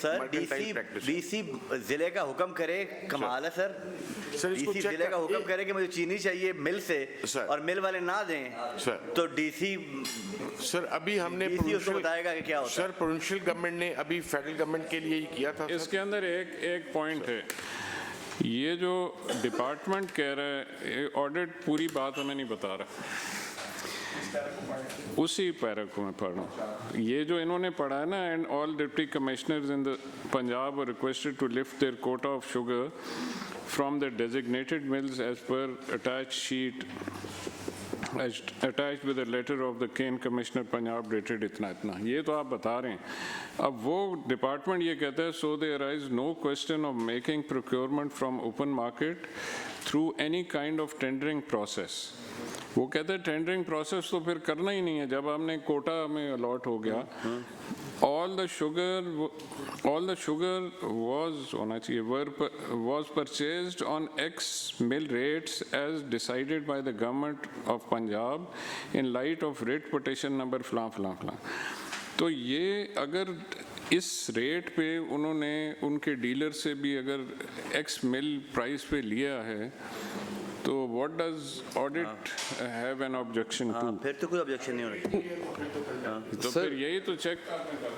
डीसी जिले का हुक्म करे, कमाल है सर। डीसी जिले का हुक्म करे कि मुझे चीनी चाहिए मिल से और मिल वाले ना दें सर, तो डीसी सर अभी हमने उसको बताएगा कि क्या होता है। सर प्रोविंशियल गवर्नमेंट ने अभी फेडरल गवर्नमेंट के लिए किया था। इसके अंदर एक पॉइंट है, ये जो डिपार्टमेंट कह रहा है ऑडिट पूरी बात हमें नहीं बता रहा, उसी पैरा को मैं पढ़ रहा हूँ। ये जो इन्होंने पढ़ा है ना, and all deputy commissioners in the Punjab are requested to lift their quota of sugar from the designated mills as per attach sheet attached with a letter of the Cane Commissioner Punjab dated इतना, ये तो आप बता रहे हैं। अब वो department ये कहता है so there arise no question of making procurement from open market through any kind of tendering process। वो कहते हैं टेंडरिंग प्रोसेस तो फिर करना ही नहीं है, जब हमने कोटा में अलॉट हो गया all the sugar was होना चाहिए was purchased on X mill rates as decided by the government of Punjab in light of writ petition number फलां फलां फलां। तो ये अगर इस रेट पे उन्होंने उनके डीलर से भी अगर X मिल प्राइस पे लिया है तो what does audit have an objection to? फिर तो कोई ऑब्जेक्शन नहीं होना। तो फिर यही तो चेक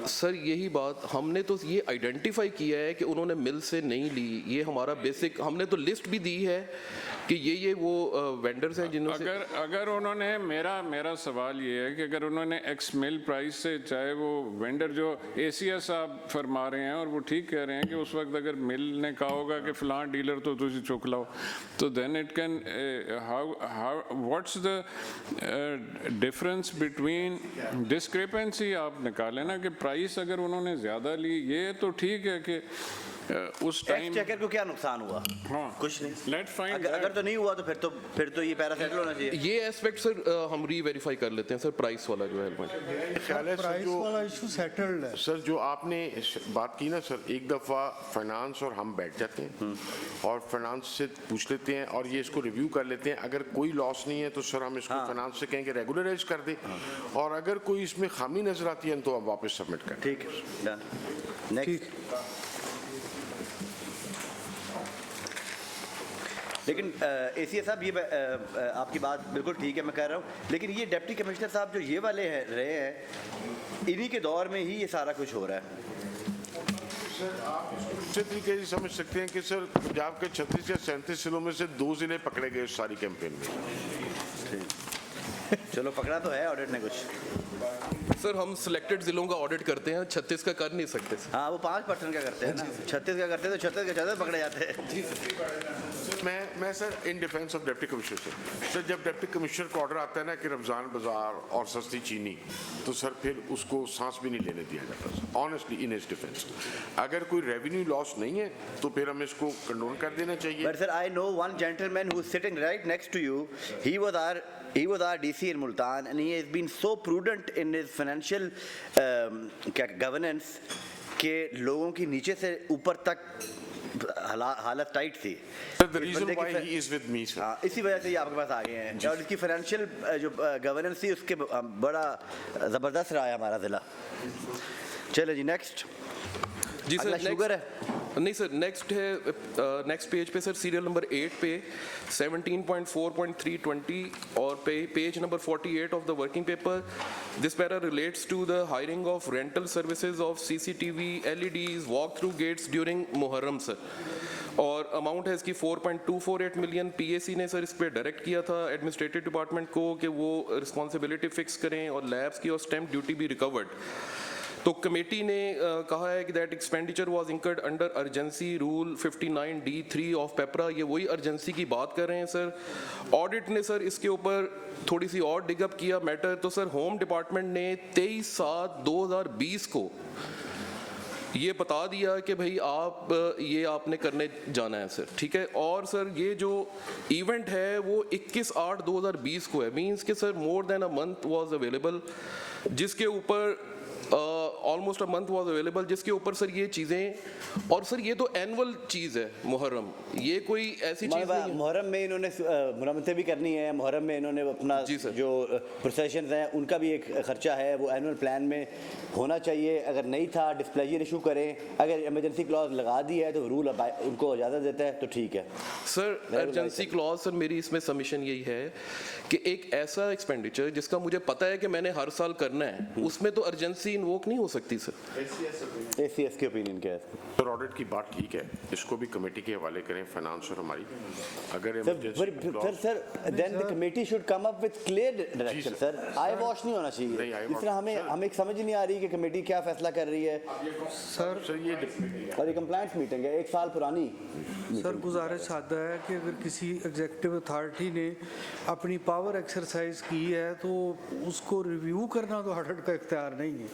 सर यही बात हमने तो ये आइडेंटिफाई किया है कि उन्होंने मिल से नहीं ली, ये हमारा बेसिक, हमने तो लिस्ट भी दी है कि ये वो वेंडर्स हैं जिन्होंने अगर उन्होंने मेरा सवाल ये है कि अगर उन्होंने एक्स मिल प्राइस से, चाहे वो वेंडर जो ACS आप फरमा रहे हैं और वो ठीक कह रहे हैं कि उस वक्त अगर मिल ने कहा होगा कि फलां डीलर तो तुझे चुक लाओ, तो then it can how what's the difference between discrepancy आप निकालें ना कि प्राइस अगर उन्होंने ज़्यादा ली, ये तो ठीक है कि उस टाइम चेकर को क्या नुकसान हुआ? हाँ, कुछ नहीं। लेट्स फाइंड अगर तो नहीं हुआ तो फिर तो ये पैरा सेटल होना चाहिए। ये एस्पेक्ट सर हम री-वेरीफाई कर लेते हैं सर, प्राइस वाला जो है प्राइस वाला इशू सेटल्ड है सर। जो आपने बात की ना सर, एक दफ़ा फाइनेंस और हम बैठ जाते हैं और फाइनेंस से पूछ लेते हैं और ये इसको रिव्यू कर लेते हैं। अगर कोई लॉस नहीं है तो सर हम इसको फाइनेंस से कहेंगे रेगुलराइज कर दे, और अगर कोई इसमें खामी नजर आती है तो आप वापस सबमिट करें। ठीक है, नेक्स्ट। लेकिन ACS साहब ये आपकी बात बिल्कुल ठीक है, मैं कह रहा हूँ, लेकिन ये डिप्टी कमिश्नर साहब जो ये वाले हैं रहे हैं, इन्हीं के दौर में ही ये सारा कुछ हो रहा है। सर आप इसको दूसरे तरीके से समझ सकते हैं कि सर पंजाब के 36 या 37 जिलों में से 2 जिले पकड़े गए सारी कैंपेन में। चलो पकड़ा तो है ऑडिट ने कुछ। सर हम सिलेक्टेड जिलों का ऑडिट करते हैं, 36 का कर नहीं सकते। हाँ वो 5% का करते हैं ना, 36 का करते हैं तो 36 के 36 पकड़े जाते हैं। मैं sir in defence of deputy commissioner sir, जब डिप्टी कमिश्नर का ऑर्डर आता है ना कि रमज़ान बाजार और सस्ती चीनी, तो सर फिर उसको सांस भी नहीं लेने दिया जाता ऑनेस्टली इन हिज डिफेंस। अगर कोई रेवेन्यू लॉस नहीं है तो फिर हमें इसको कंडोन कर देना चाहिए। But sir, I know one gentleman who is sitting right next to you. He was our DC in Multan, and he has been so prudent in his financial governance कि लोगों की नीचे से ऊपर तक हालत टाइट थी। The reason why he is with me, sir. इसी वजह से ये आपके पास आ गए हैं, और इसकी फाइनेंशियल जो गवर्नेंस थी उसके बड़ा ज़बरदस्त रहा है हमारा ज़िला। चलो जी नेक्स्ट। जी सर शुगर है नहीं सर, नेक्स्ट है नेक्स्ट पेज पे सर, सीरियल नंबर 8 पे 17.4.320 और page number 48 of the working paper. This para relates to the hiring of rental services of CCTV LEDs walk through gates during Muharram sir, और amount है इसकी 4.248 million. PAC ने sir इस पर direct किया था एडमिनिस्ट्रेटिव डिपार्टमेंट को कि वो रिस्पॉन्सिबिलिटी फिक्स करें और लैब्स की और स्टैम्प ड्यूटी भी रिकवर्ड। तो कमेटी ने कहा है कि that expenditure was incurred under urgency rule 59D3 of PEPRA. ये वही अर्जेंसी की बात कर रहे हैं सर। ऑडिट ने सर इसके ऊपर थोड़ी सी और डिगअप किया मैटर, तो सर होम डिपार्टमेंट ने 23/7/2020 को ये बता दिया कि भाई आप ये आपने करने जाना है सर, ठीक है। और सर ये जो इवेंट है वो 21/8/2020 को है, मींस कि sir more than a month was available, जिसके ऊपर almost a month was available, जिसके ऊपर सर ये चीज़ें, और सर ये तो एनुअल चीज़ है मुहर्रम, ये कोई ऐसी चीज़ नहीं है। मुहर्रम में इन्होंने मुरम्मतें भी करनी है, मुहर्रम में इन्होंने अपना जो प्रोसेशन हैं उनका भी एक खर्चा है, वो एनुअल प्लान में होना चाहिए। अगर नहीं था डिस्प्लेजर इशू करें, अगर इमरजेंसी क्लॉज लगा दी है तो रूल उनको इजाज़त देता है तो ठीक है सर। इमरजेंसी क्लॉज सर मेरी इसमें सबमिशन यही है कि एक ऐसा एक्सपेंडिचर जिसका मुझे पता है कि मैंने हर साल करना है, उसमें तो अर्जेंसी इन्वोक नहीं हो सकती सर। ACS के ओपिनियन क्या है सर? ऑडिट की बात ठीक है, इसको भी कमेटी के हवाले करें, फाइनेंस और हमारी। अगर sir then the committee should come up with clear direction sir, eyewash नहीं होना चाहिए। इस तरह हमें समझ नहीं आ रही कि कमेटी क्या फैसला कर रही है सर। ये और ये कंप्लायंस मीटिंग है 1 साल पुरानी। सर गुजारिश सादा है कि अगर किसी एग्जीक्यूटिव अथॉरिटी ने अपनी पावर एक्सरसाइज की है तो उसको रिव्यू करना तो ऑडिट का इख्तियार नहीं है,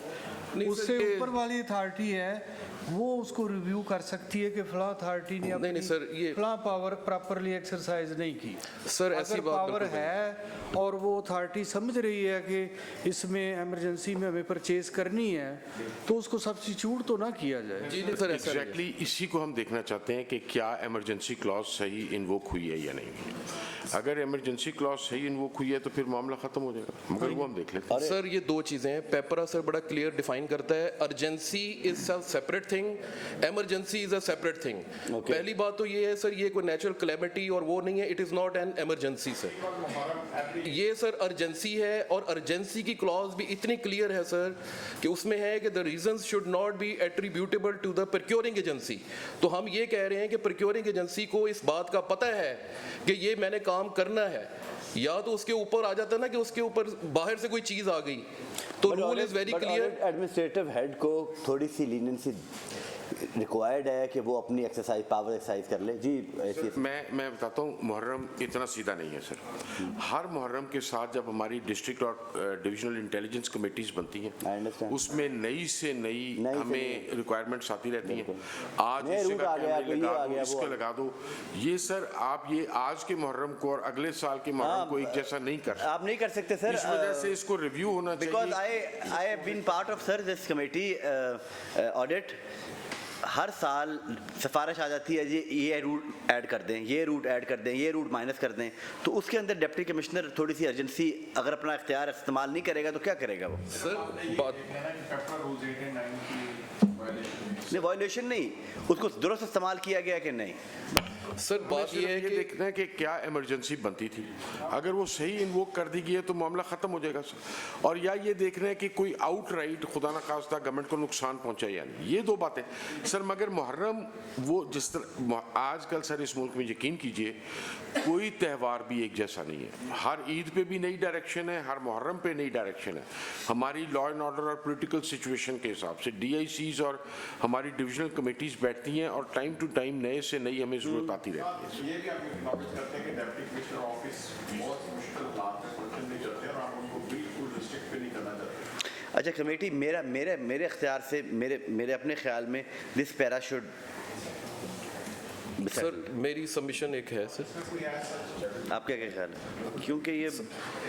उससे ऊपर वाली अथॉरिटी है वो उसको रिव्यू कर सकती है कि फलां अथॉरिटी ने नहीं सर, ये फलां पावर प्रॉपरली एक्सरसाइज नहीं की। सर ऐसी अगर बात पावर बिल्कुल है और वो अथॉरिटी समझ रही है कि इसमें इमरजेंसी में हमें परचेज करनी है तो उसको सब्स्टिट्यूट तो ना किया जाए। जी नहीं सर, ऐसा नहीं है। एग्जैक्टली इसी को हम देखना चाहते हैं कि क्या इमरजेंसी क्लॉज सही इन्वोक हुई है या नहीं हुई है। अगर इमरजेंसी क्लॉज सही इन्वोक हुई है तो फिर मामला खत्म हो जाएगा, मगर वो हम देख लेते हैं। सर ये दो चीजें हैं, पेपरा सर बड़ा क्लियर डिफाइन करता है, urgency is a separate thing, emergency is a separate thing. पहली बात तो ये है सर, ये कोई नेचुरल कैलेमिटी और वो नहीं है, it is not an emergency sir. ये सर अर्जेंसी है और अर्जेंसी की क्लॉज भी इतनी क्लियर है सर कि उसमें है कि the reasons should not be attributable to the procuring agency. तो हम ये कह रहे हैं कि प्रोक्योरिंग एजेंसी को इस बात का पता है कि ये मैंने काम करना है, या तो उसके ऊपर आ जाता है ना कि उसके ऊपर बाहर से कोई चीज आ गई, तो rule is very clear. Administrative head को थोड़ी सी लीनियंसी रिक्वायर्ड है कि वो अपनी एक्सरसाइज पावर एक्सरसाइज कर ले। जी मैं बताता हूँ, मुहर्रम इतना सीधा नहीं है सर। हर मुहर्रम के साथ जब हमारी डिस्ट्रिक्ट और डिविजनल इंटेलिजेंस कमेटीज बनती हैं, उसमें नई से नई हमें रिक्वायरमेंट्स आती रहती हैं। आज इस जगह लगा दो, इसको लगा दो। ये सर आप ये आज के मुहर्रम को और अगले साल के मुहर्रम को एक जैसा नहीं कर सकते। आप नहीं कर सकते सर, इस वजह से इसको रिव्यू होना चाहिए। Because I have been part of sir this committee audit. हर साल सिफारिश आ जाती है जी ये रूट ऐड कर दें, ये रूट ऐड कर दें, ये रूट माइनस कर दें, तो उसके अंदर डिप्टी कमिश्नर थोड़ी सी अर्जेंसी अगर अपना इख्तियार इस्तेमाल नहीं करेगा तो क्या करेगा वो? सर नहीं वायलेशन नहीं, उसको दुरुस्त इस्तेमाल किया गया कि नहीं। सर बात ये है कि देखना है कि क्या इमरजेंसी बनती थी, अगर वो सही इन्वोक कर दी गई है तो मामला खत्म हो जाएगा सर। और या ये देखना है कि कोई आउटराइट खुदा न खास्ता गवर्नमेंट को नुकसान पहुंचा या नहीं, ये दो बातें सर। मगर मुहर्रम वो जिस तरह आजकल सर इस मुल्क में यकीन कीजिए कोई त्यौहार भी एक जैसा नहीं है। हर ईद पे भी नई डायरेक्शन है, हर मुहर्रम पे नई डायरेक्शन है। हमारी लॉ एंड ऑर्डर और पॉलिटिकल सिचुएशन के हिसाब से DICs और हमारी डिविजनल कमेटीज बैठती हैं और टाइम टू टाइम नए से नई हमें जरूरत आती रहती है। ये भी आप एक्नॉलेज करते हैं कि डिप्टी कमिश्नर ऑफिस बहुत मुश्किल हालात में फंक्शन नहीं करते और आप उनको बिल्कुल रिस्ट्रिक्ट भी नहीं करना चाहते। अच्छा कमेटी मेरे इख्तियार से मेरे अपने ख्याल में दिस पैरा शुड। सर मेरी सबमिशन एक है सर, आपका क्या ख्याल है? क्योंकि ये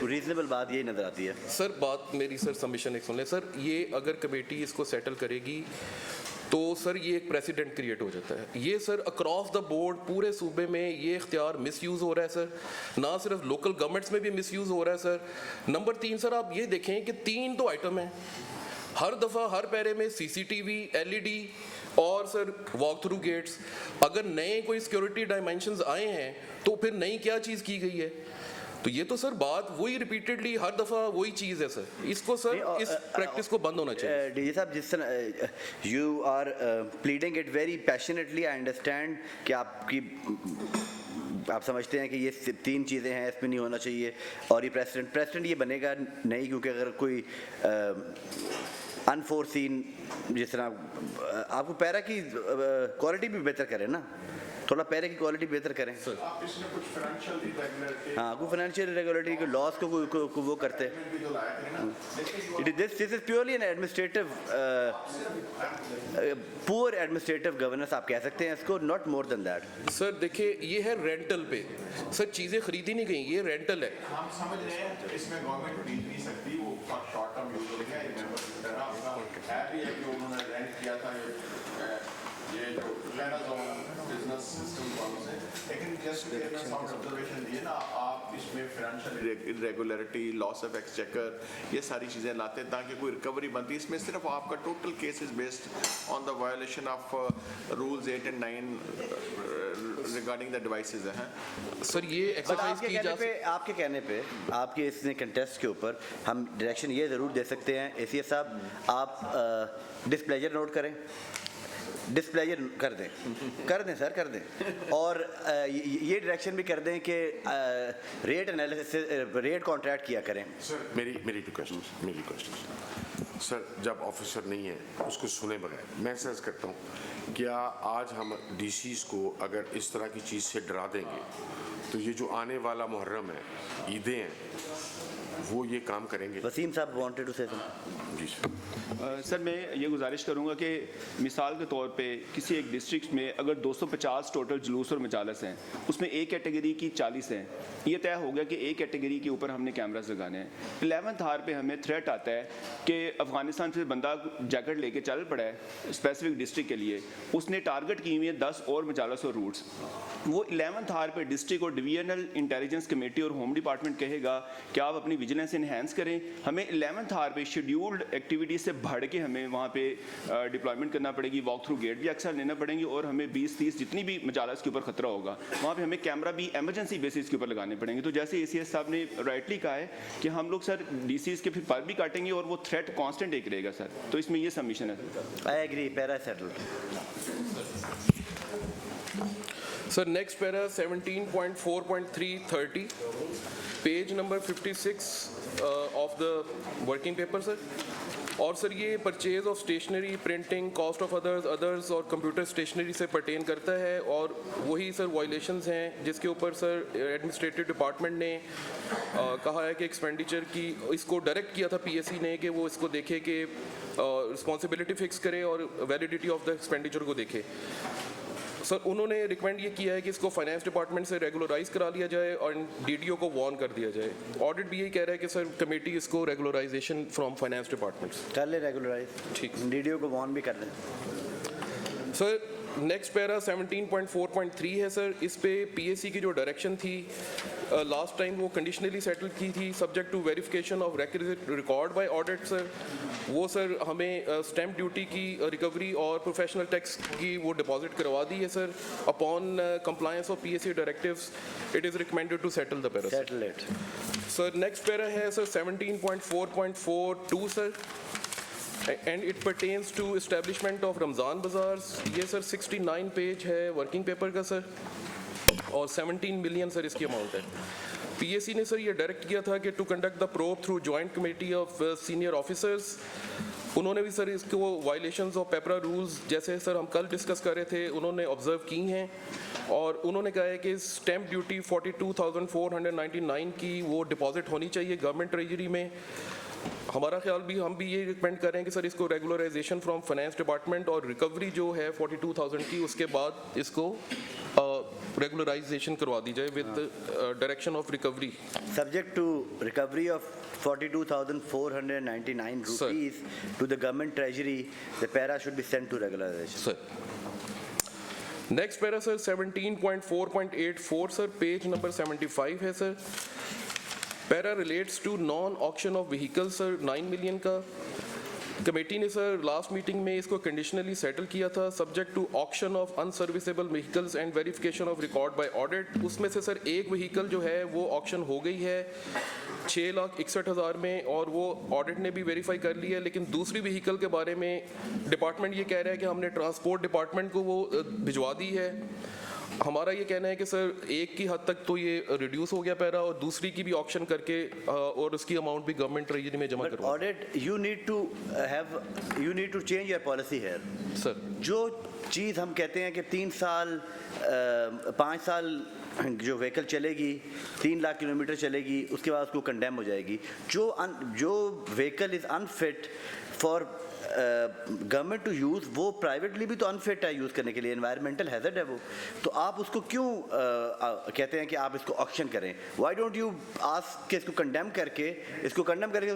रीजनेबल बात यही नजर आती है सर। बात मेरी सर सबमिशन एक सुन ले सर, ये अगर कमेटी इसको सेटल करेगी तो सर ये एक प्रेसिडेंट क्रिएट हो जाता है। ये सर अक्रॉस द बोर्ड पूरे सूबे में ये इख्तियार मिसयूज़ हो रहा है सर, ना सिर्फ लोकल गवर्नमेंट्स में भी मिसयूज़ हो रहा है सर। नंबर 3 सर आप ये देखें कि 3 तो आइटम हैं, हर दफ़ा हर पैरे में CCTV LED और सर वॉक थ्रू गेट्स। अगर नए कोई सिक्योरिटी डायमेंशंस आए हैं तो फिर नई क्या चीज़ की गई है? तो ये तो सर बात वही रिपीटेडली हर दफ़ा वही चीज़ है सर। इसको सर इस प्रैक्टिस को बंद होना चाहिए। डीजी साहब जिस तरह you are pleading it very passionately, I understand कि आप समझते हैं कि ये 3 चीज़ें हैं, इसमें नहीं होना चाहिए और ये प्रेसिडेंट ये बनेगा नहीं, क्योंकि अगर कोई अनफोर्सीन जिस तरह आपको पैरा की क्वालिटी भी बेहतर करें ना, थोड़ा पैरे की क्वालिटी बेहतर करें। आप इसमें कुछ फाइनेंशियल इरेगुलरिटी, हाँ कोई फाइनेंशियल इरेगुलरिटी के लॉस को वो करते हैं। This is purely N administrative poor administrative governance आप कह सकते हैं इसको, not more than that. Sir देखिए ये है रेंटल पे, सर चीज़ें खरीदी नहीं गई, ये रेंटल है। हम समझ रहे हैं इसमें गवर्नमेंट खरीद नहीं सकती, वो शॉर्ट टर्म यूज हो गया। है भी है कि उन्होंने रेंट किया था ये जो लेना बिजनेस सिस्टम वालों से, लेकिन जस्ट साउंड ऑब्जर्वेशन दिए ना आप, इसमें financial irregularity, loss of exchequer, ये सारी चीज़ें लाते हैं ताकि कोई रिकवरी बनती है। इसमें सिर्फ आपका total case is based on the violation of rules 8 and 9 regarding the devices हैं। सर ये एक्सरसाइज की जा आपके कहने पे आपके इसने कंटेस्ट के ऊपर हम डायरेक्शन ये ज़रूर दे सकते हैं ACS साहब, आप डिस्प्लेजर नोट करें, डिस्प्लेजर कर दें सर, कर दें। और ये डायरेक्शन भी कर दें कि रेट एनालिसिस, रेट कॉन्ट्रैक्ट किया करें। सर मेरी रिक्वेस्ट सर जब ऑफिसर नहीं है उसको सुने बगैर मैं सर्च करता हूँ क्या आज हम डीसीज को अगर इस तरह की चीज़ से डरा देंगे तो ये जो आने वाला मुहर्रम है ईदें हैं वो ये काम करेंगे। वसीम साहब वांटेड टू से समथिंग। जी सर। सर मैं ये गुजारिश करूंगा कि मिसाल के तौर पे किसी एक डिस्ट्रिक्ट में अगर 250 टोटल जुलूस और मजालस हैं उसमें ए कैटेगरी की 40 हैं, ये तय हो गया कि ए कैटेगरी के ऊपर हमने कैमरास लगाने हैं। 11th आवर पे हमें थ्रेट आता है कि अफगानिस्तान से बंदा जैकेट लेके चल पड़ा है स्पेसिफिक डिस्ट्रिक्ट के लिए, उसने टारगेट की हुई है 10 और मजालस और रूट्स। वो 11th आवर पे डिस्ट्रिक्ट और डिवीजनल इंटेलिजेंस कमेटी और होम डिपार्टमेंट कहेगा कि आप अपनी विजिलेंस इन्हेंस करें। हमें 11th आवर पे शेड्यूल्ड एक्टिविटीज से बढ़ के हमें वहाँ पे डिप्लॉयमेंट करना पड़ेगी, वॉक थ्रू गेट भी अक्सर लेना पड़ेंगे और हमें 20-30 जितनी भी मजालस के ऊपर खतरा होगा वहाँ पे हमें कैमरा भी इमरजेंसी बेसिस के ऊपर लगाने पड़ेंगे। तो जैसे ACS साहब ने राइटली कहा है कि हम लोग सर DCs के फिर पर भी काटेंगे और वो थ्रेट कांस्टेंट एक रहेगा सर, तो इसमें ये सबमिशन है। I agree, para settled. Sir, next para 17.4.330, page number 56 of the working paper, sir. और सर ये purchase of stationery, printing, cost of others और कंप्यूटर स्टेशनरी से पर्टेन करता है और वही सर वायलेशंस हैं जिसके ऊपर सर एडमिनिस्ट्रेटिव डिपार्टमेंट ने कहा है कि एक्सपेंडिचर की इसको डायरेक्ट किया था PSC ने कि वो इसको देखे कि रिस्पॉन्सिबिलिटी फिक्स करे और वैलिडिटी ऑफ द एक्सपेंडिचर को देखे। सर उन्होंने रिकमेंड ये किया है कि इसको फाइनेंस डिपार्टमेंट से रेगुलराइज करा लिया जाए और DDO को वार्न कर दिया जाए। ऑडिट भी यही कह रहा है कि सर कमेटी इसको रेगुलराइजेशन फ्रॉम फाइनेंस डिपार्टमेंट कर ले रेगुलराइज, ठीक, DDO को वार्न भी कर लें। सर नेक्स्ट पैरा 17.4.3 है सर, इस पे PSC की जो डायरेक्शन थी लास्ट टाइम वो कंडीशनली सेटल की थी subject to verification of record by audit. Sir वो सर हमें स्टैम्प ड्यूटी की रिकवरी और प्रोफेशनल टैक्स की वो डिपॉजिट करवा दी है sir. Upon compliance of PSC directives it is recommended to settle the para. Settle it. Sir next para है sir 17.4.42 sir, and it pertains to establishment of Ramzan bazaars। ये sir 69 page है working paper का sir और 17 million sir इसकी amount है। PSC ने sir ये direct किया था कि to conduct the probe through joint committee of senior officers. उन्होंने भी सर इसको वायलेशंस ऑफ पेपरा रूल्स जैसे सर हम कल डिस्कस कर रहे थे उन्होंने ऑब्जर्व की हैं और उन्होंने कहा है कि स्टैम्प ड्यूटी 42,499 की वो डिपॉजिट होनी चाहिए गवर्नमेंट ट्रेजरी में। हमारा ख्याल भी हम भी ये रिकमेंड कर रहे हैं कि सर इसको रेगुलराइजेशन फ्रॉम फाइनेंस डिपार्टमेंट और रिकवरी जो है 42,000 की उसके बाद इसको रेगुलराइजेशन करवा दी जाए with direction of recovery. Subject to recovery of 42,499 rupees to the government treasury, the para should be sent to regularization. Sir. Next para sir 17.4.84 sir, page number 75 है sir। Para relates to non auction of vehicle sir 9 million का। Committee ने sir last meeting में इसको conditionally settle किया था subject to auction of unserviceable vehicles and verification of record by audit. उसमें से sir एक व्हीकल जो है वो ऑक्शन हो गई है 6,61,000 में और वो ऑडिट ने भी वेरीफाई कर लिया है, लेकिन दूसरी व्हीकल के बारे में डिपार्टमेंट ये कह रहा है कि हमने ट्रांसपोर्ट डिपार्टमेंट को वो भिजवा दी है। हमारा ये कहना है कि सर एक की हद तक तो ये रिड्यूस हो गया पैरा और दूसरी की भी ऑप्शन करके और उसकी अमाउंट भी गवर्नमेंट ट्रेजरी में जमा करवा। Audit you need to change your policy है सर। जो चीज़ हम कहते हैं कि 3 साल 5 साल जो व्हीकल चलेगी 3 लाख किलोमीटर चलेगी उसके बाद उसको कंडेम हो जाएगी। जो vehicle is unfit for government to use वो प्राइवेटली भी तो अनफिट है यूज़ करने के लिए, एनवायरमेंटल हैजर्ड है वो, तो आप उसको क्यों कहते हैं कि आप इसको ऑक्शन करें? व्हाई डोंट यू आस्क कि इसको कंडेम करके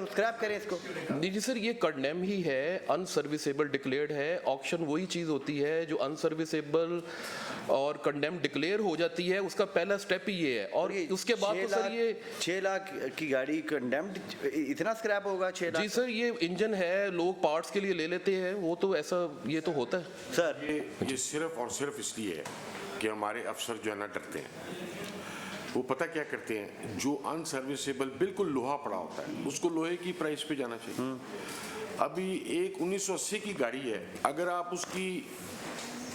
स्क्रैप करें इसको? जी सर ये कंडेम ही है, अनसर्विसेबल डिक्लेयर्ड है। ऑक्शन वही चीज़ होती है जो अनसर्विसेबल और कंडेम डिक्लेयर हो जाती है, उसका पहला स्टेप ही ये है और उसके बाद तो सर ये 6 लाख की गाड़ी कंडेम्ड इतना स्क्रैप होगा 6 लाख? जी सर ये इंजन है, लोग पार्ट्स के लिए ले लेते हैं, वो तो ऐसा ये तो होता है सर। ये सिर्फ और सिर्फ इसलिए है कि हमारे अफसर जो है ना डरते हैं। वो पता क्या करते हैं, जो अनसर्विसेबल बिल्कुल लोहा पड़ा होता है उसको लोहे की प्राइस पे जाना चाहिए। अभी एक 1980 की गाड़ी है, अगर आप उसकी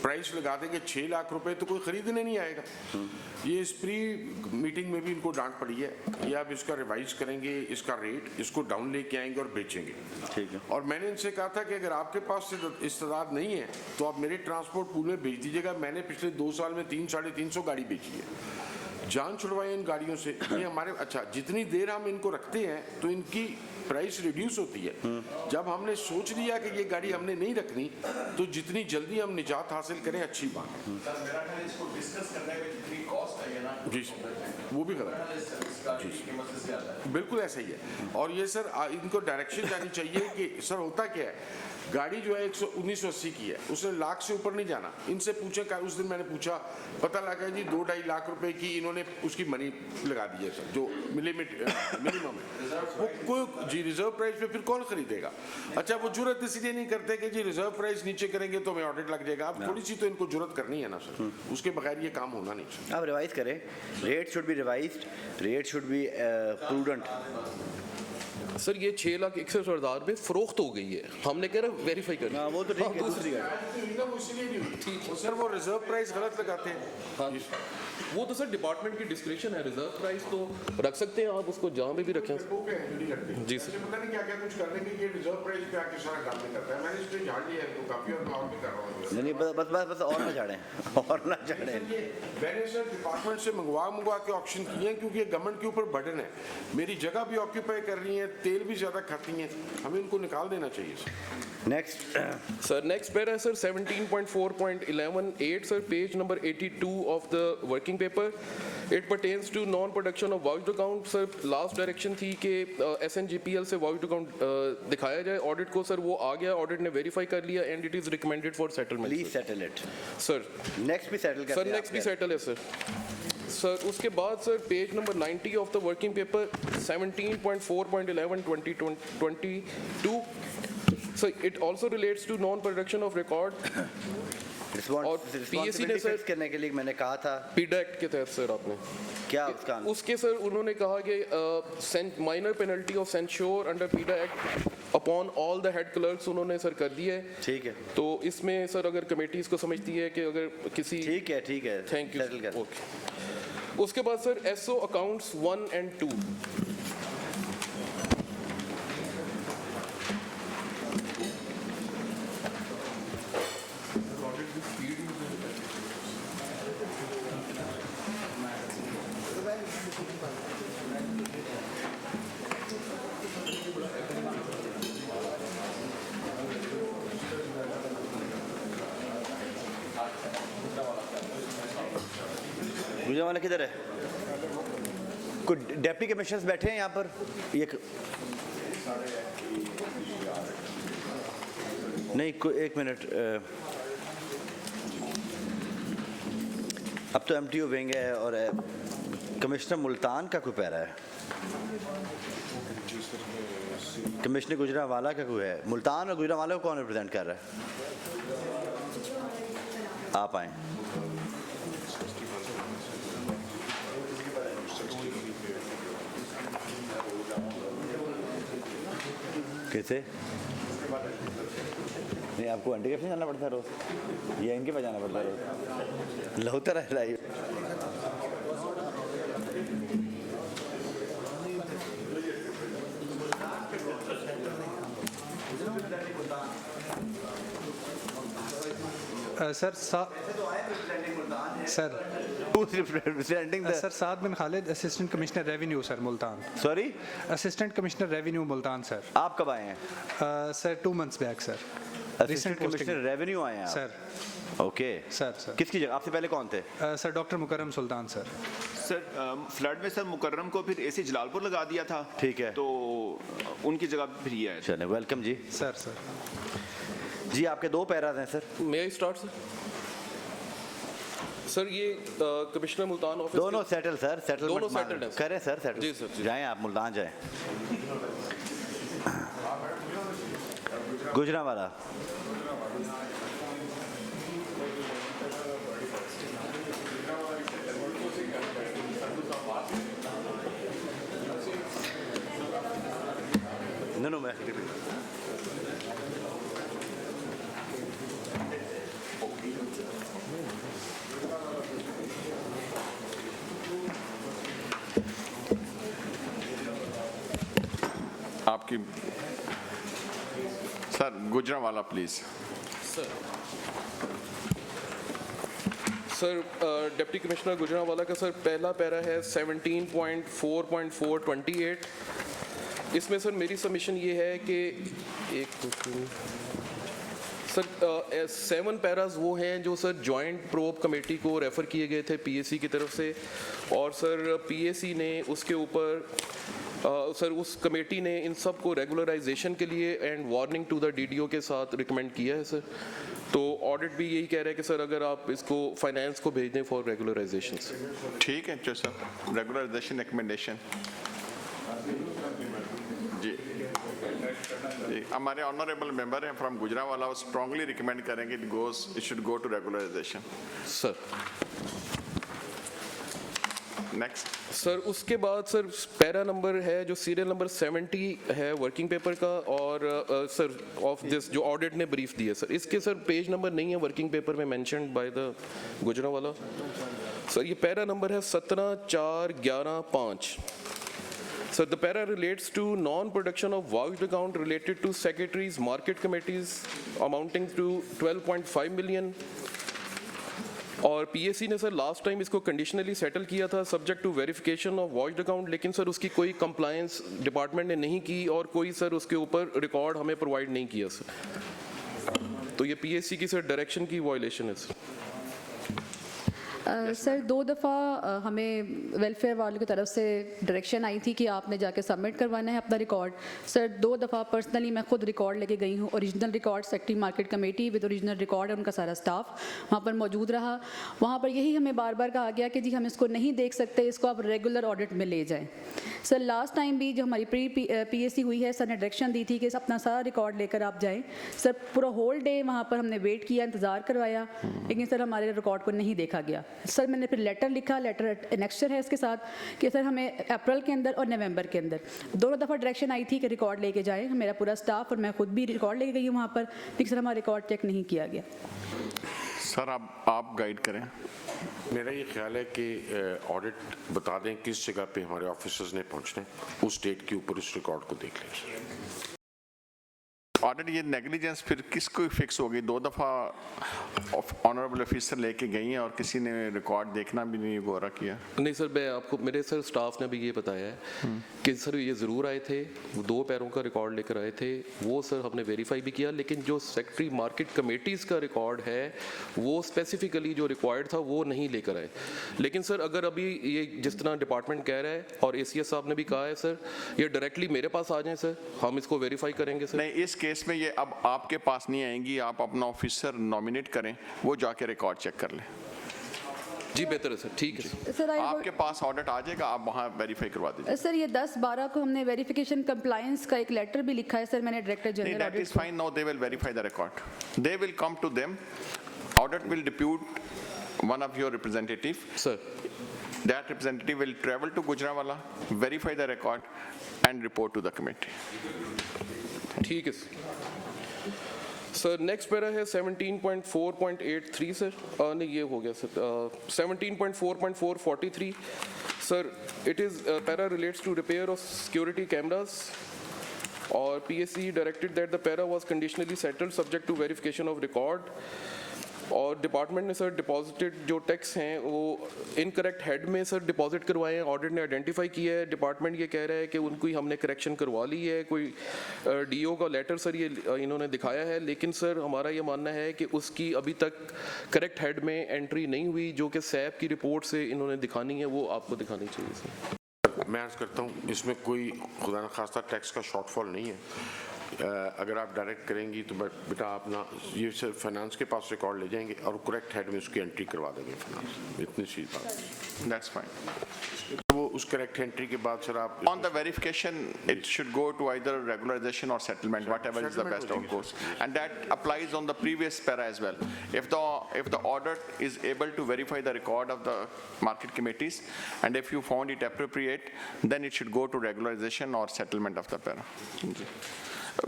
प्राइस लगा देंगे 6 लाख रुपए तो कोई खरीदने नहीं आएगा। ये इस प्री मीटिंग में भी इनको डांट पड़ी है, ये आप इसका रिवाइज करेंगे, इसका रेट इसको डाउन लेके आएंगे और बेचेंगे। ठीक है। और मैंने इनसे कहा था कि अगर आपके पास इस्तेदाद नहीं है तो आप मेरे ट्रांसपोर्ट पूल में बेच दीजिएगा। मैंने पिछले 2 साल में 300-350 गाड़ी बेची है, जान छुड़वाई इन गाड़ियों से। ये हमारे अच्छा जितनी देर हम इनको रखते हैं तो इनकी प्राइस रिड्यूस होती है। जब हमने सोच लिया कि ये गाड़ी हमने नहीं रखनी तो जितनी जल्दी हम निजात हासिल करें अच्छी बात है। जी वो भी गलत है, बिल्कुल ऐसा ही है। और ये सर इनको डायरेक्शन जानी चाहिए कि सर होता क्या है, गाड़ी जो है 1980 की है, उसने लाख से ऊपर नहीं जाना। इनसे पूछे, उस दिन मैंने पूछा, पता लगा जी 2-2.5 लाख रुपए की इन्होंने उसकी मनी लगा दी है सर, जो मिनिमम है वो कोई जी रिजर्व प्राइस पे फिर कौन खरीदेगा। अच्छा वो जुर्रत इसलिए नहीं करते कि जी रिजर्व प्राइस नीचे करेंगे तो हमें ऑडिट लग जाएगा। अब थोड़ी सी तो इनको जुर्रत करनी है ना सर, उसके बगैर ये काम होना नहीं सर। आप रिवाइज करें, rate should be revised, rate should be prudent. Sir ये 6,61,000 में फरोख्त हो गई है, हमने कह रहा वेरीफाई कर वो तो ठीक है, दूसरी गाड़ी सर वो रिजर्व प्राइस गलत लगाते हैं। हाँ वो तो सर डिपार्टमेंट की डिस्क्रिप्शन है, रिजर्व प्राइस तो रख सकते हैं आप, उसको जहाँ पे भी रखें। जी सर पता नहीं क्या क्या कुछ करने के ये रिजर्व प्राइस पे आके सारा काम नहीं करता है। मैंने इसलिए झाड़ लिया है तो काफी, और मैं और भी कर रहा हूँ। नहीं बस और ना झाड़ें, और ना झाड़ें। मैंने सर डिपार्टमेंट से मंगवा के ऑक्शन किए हैं क्योंकि ये गवर्नमेंट के ऊपर बर्डन है। मेरी जगह भी ऑक्यूपाई कर रही है, तेल भी ज्यादा खाती हैं, हमें इनको निकाल देना चाहिए sir. Next sir next para है sir 17.4.11.8 sir, page number 82 of the working paper. It pertains to non production of vouched account. Sir last direction थी कि SNGPL से वाउच्ड अकाउंट दिखाया जाए ऑडिट को, सर वो आ गया, ऑडिट ने वेरीफाई कर लिया and it is recommended for settlement. Please settle it sir. Next भी सेटल सर नेक्स्ट भी सेटल है सर। सर उसके बाद sir page number 90 of the working paper 17.4.11.2022 sir, it also relates to non production of record. और PAC ने sir करने के लिए मैंने कहा था PIDA एक्ट के तहत सर आपने क्या उसका उसके सर उन्होंने कहा कि minor penalty of censure under PIDA act upon all the head clerks उन्होंने सर कर दिया है। ठीक है, तो इसमें सर अगर कमेटीज को समझती है कि अगर किसी ठीक है थैंक यू ओके। उसके बाद सर SO अकाउंट्स 1 and 2 वाला किधर है? कोई डेप्टी कमिश्नर्स बैठे हैं यहाँ पर? ये नहीं, कोई एक मिनट, अब तो MTO विंग है और कमिश्नर मुल्तान का कोई पैरा है, कमिश्नर गुजरांवाला का कोई है। मुल्तान और गुजरांवाला को कौन रिप्रेजेंट कर रहा है? आप आए। कैसे नहीं, आपको एंटी कैफ नहीं जाना पड़ता रोज, या इनके पास जाना पड़ता रोज? लौतर है live. Sir sir Saad bin Khalid, assistant commissioner revenue sir Multan. Sorry, assistant commissioner revenue Multan sir. आप कब आए हैं? Sir 2 months back sir. Assistant commissioner revenue आए हैं सर? Okay sir. किसकी जगह? आपसे पहले कौन थे? सर डॉक्टर मुकर्रम सुल्तान सर। सर फ्लड में सर मुकर्रम को फिर AC जलालपुर लगा दिया था। ठीक है, तो उनकी जगह फिर ये है। चले, वेलकम जी। सर जी आपके 2 पैराज हैं sir. May I start sir? Sir ये कमिश्नर मुल्तान ऑफिस दोनों सेटल सर, सेटल दोनों सेटल्ड हैं करें सर, सेटल जी सर। जाएं आप मुल्तान जाएं। गुजरांवाला नो मैं आपकी sir Gujranwala please. Sir deputy commissioner Gujranwala का सर पहला पैरा है 17.4.428। इसमें सर मेरी सबमिशन ये है कि सर 7 पैराज वो हैं जो सर जॉइंट प्रोब कमेटी को रेफ़र किए गए थे पीएसी की तरफ से, और सर पीएसी ने उसके ऊपर सर उस कमेटी ने इन सब को रेगुलराइजेशन के लिए and warning to the DDO के साथ रिकमेंड किया है सर। तो ऑडिट भी यही कह रहा है कि सर अगर आप इसको फाइनेंस को भेज दें फॉर रेगुलराइजेशन। ठीक है सर, रेगुलराइजेशन रिकमेंडेशन जी हमारे ऑनरेबल मेंबर हैं फ्रॉम गुजरांवाला, स्ट्रांगली रिकमेंड करेंगे it should go to regularization sir. Next sir उसके बाद सर पैरा नंबर है जो सीरियल नंबर 70 है वर्किंग पेपर का, और सर ऑफ दिस जो ऑडिट ने ब्रीफ दिया सर, इसके सर पेज नंबर नहीं है वर्किंग पेपर में mentioned by the Gujranwala. Sir ये पैरा नंबर है 17.4.11.5। So the para relates to non-production of vouched account related to secretaries, market committees amounting to 12.5 million. और PSC ने sir last time इसको conditionally settle किया था subject to verification of vouched account, लेकिन sir उसकी कोई compliance department ने नहीं की और कोई सर उसके ऊपर रिकॉर्ड हमें प्रोवाइड नहीं किया सर। तो ये पीएससी की सर डायरेक्शन की वायलेशन है सर। सर 2 दफ़ा हमें वेलफेयर वालों की तरफ से डायरेक्शन आई थी कि आपने जाके सबमिट करवाना है अपना रिकॉर्ड। सर 2 दफ़ा पर्सनली मैं खुद रिकॉर्ड लेके गई हूँ, original record secretary market committee with original record है, उनका सारा स्टाफ वहाँ पर मौजूद रहा। वहाँ पर यही हमें बार बार कहा गया कि जी हम इसको नहीं देख सकते, इसको आप रेगुलर ऑडिट में ले जाएँ। सर लास्ट टाइम भी जो हमारी पीएससी हुई है, सर ने डायरेक्शन दी थी कि अपना सारा रिकॉर्ड लेकर आप जाएँ। सर पूरा होल डे वहाँ पर हमने वेट किया, इंतज़ार करवाया, लेकिन सर हमारे रिकॉर्ड को नहीं देखा गया। सर मैंने फिर लेटर लिखा, लेटर एनेक्स्चर है इसके साथ, कि सर हमें अप्रैल के अंदर और नवंबर के अंदर दोनों दफ़ा डायरेक्शन आई थी कि रिकॉर्ड लेके जाएं। मेरा पूरा स्टाफ और मैं खुद भी रिकॉर्ड लेके गई हूँ वहाँ पर, लेकिन सर हमारा रिकॉर्ड चेक नहीं किया गया। सर आप गाइड करें। मेरा ये ख्याल है कि ऑडिट बता दें किस जगह पे हमारे ऑफिसर्स ने पहुँचना है, उस डेट के ऊपर उस रिकॉर्ड को देख लें। ऑडिट ये नेग्लिजेंस फिर किसको फिक्स होगी? 2 दफ़ा ऑनरेबल ऑफिसर लेके गई हैं और किसी ने रिकॉर्ड देखना भी नहीं गौरा किया। नहीं सर, मैं आपको मेरे सर स्टाफ ने भी ये बताया है कि सर ये ज़रूर आए थे, 2 पैरों का रिकॉर्ड लेकर आए थे, वो सर हमने वेरीफाई भी किया, लेकिन जो सेक्रेटरी मार्केट कमेटीज़ का रिकॉर्ड है वो स्पेसिफिकली जो रिक्वायर्ड था वो नहीं लेकर आए। लेकिन सर अगर अभी ये जिस तरह डिपार्टमेंट कह रहा है और ACS साहब ने भी कहा है सर, ये डायरेक्टली मेरे पास आ जाएँ सर, हम इसको वेरीफाई करेंगे सर। नहीं, इस केस में ये अब आपके पास नहीं आएंगी, आप अपना ऑफिसर नॉमिनेट करें, वो जाके रिकॉर्ड चेक कर लें। जी बेहतर है सर, ठीक है सर। आपके पास ऑडिट आ जाएगा, आप वहाँ वेरीफाई करवा दीजिए। सर ये 10-12 को हमने वेरिफिकेशन कंप्लायंस का एक लेटर भी लिखा है सर, मैंने director general that is fine, now they will verify the record. They will come to them, audit will depute one of your representative. Sir. That representative will travel to Gujranwala, verify the record and report to the committee. ठीक है सर। Next para है 17.4.83 sir, नहीं ये हो गया sir, 17.4.443 sir. It is para relates to repair of security cameras, और PSC directed that the para was conditionally settled subject to verification of record, और डिपार्टमेंट ने सर डिपॉजिटेड जो टैक्स हैं वो इनकरेक्ट हेड में सर डिपॉजिट करवाए हैं। Audit ने आइडेंटिफाई किया है, डिपार्टमेंट ये कह रहा है कि उनको ही हमने करेक्शन करवा ली है, कोई DO का लेटर सर ये इन्होंने दिखाया है, लेकिन सर हमारा ये मानना है कि उसकी अभी तक करेक्ट हेड में एंट्री नहीं हुई, जो कि SAP की रिपोर्ट से इन्होंने दिखानी है, वो आपको दिखानी चाहिए सर। मैं अर्ज़ करता हूँ इसमें कोई खुदा न खास्ता टैक्स का शॉर्टफॉल नहीं है। अगर आप डायरेक्ट करेंगी तो बेटा अपना ये सर फाइनेंस के पास रिकॉर्ड ले जाएंगे और करेक्ट हेड में उसकी एंट्री करवा देंगे फाइनेंस, इतनी सी बात। That's fine. वो उस करेक्ट एंट्री के बाद सर आप On the verification, it should go to either regularization or settlement, whatever is the best outcourse. And that applies on the previous para as well. If the audit is able to verify the record of the market committees, and if you found it appropriate, then it should go to regularization or settlement of the para.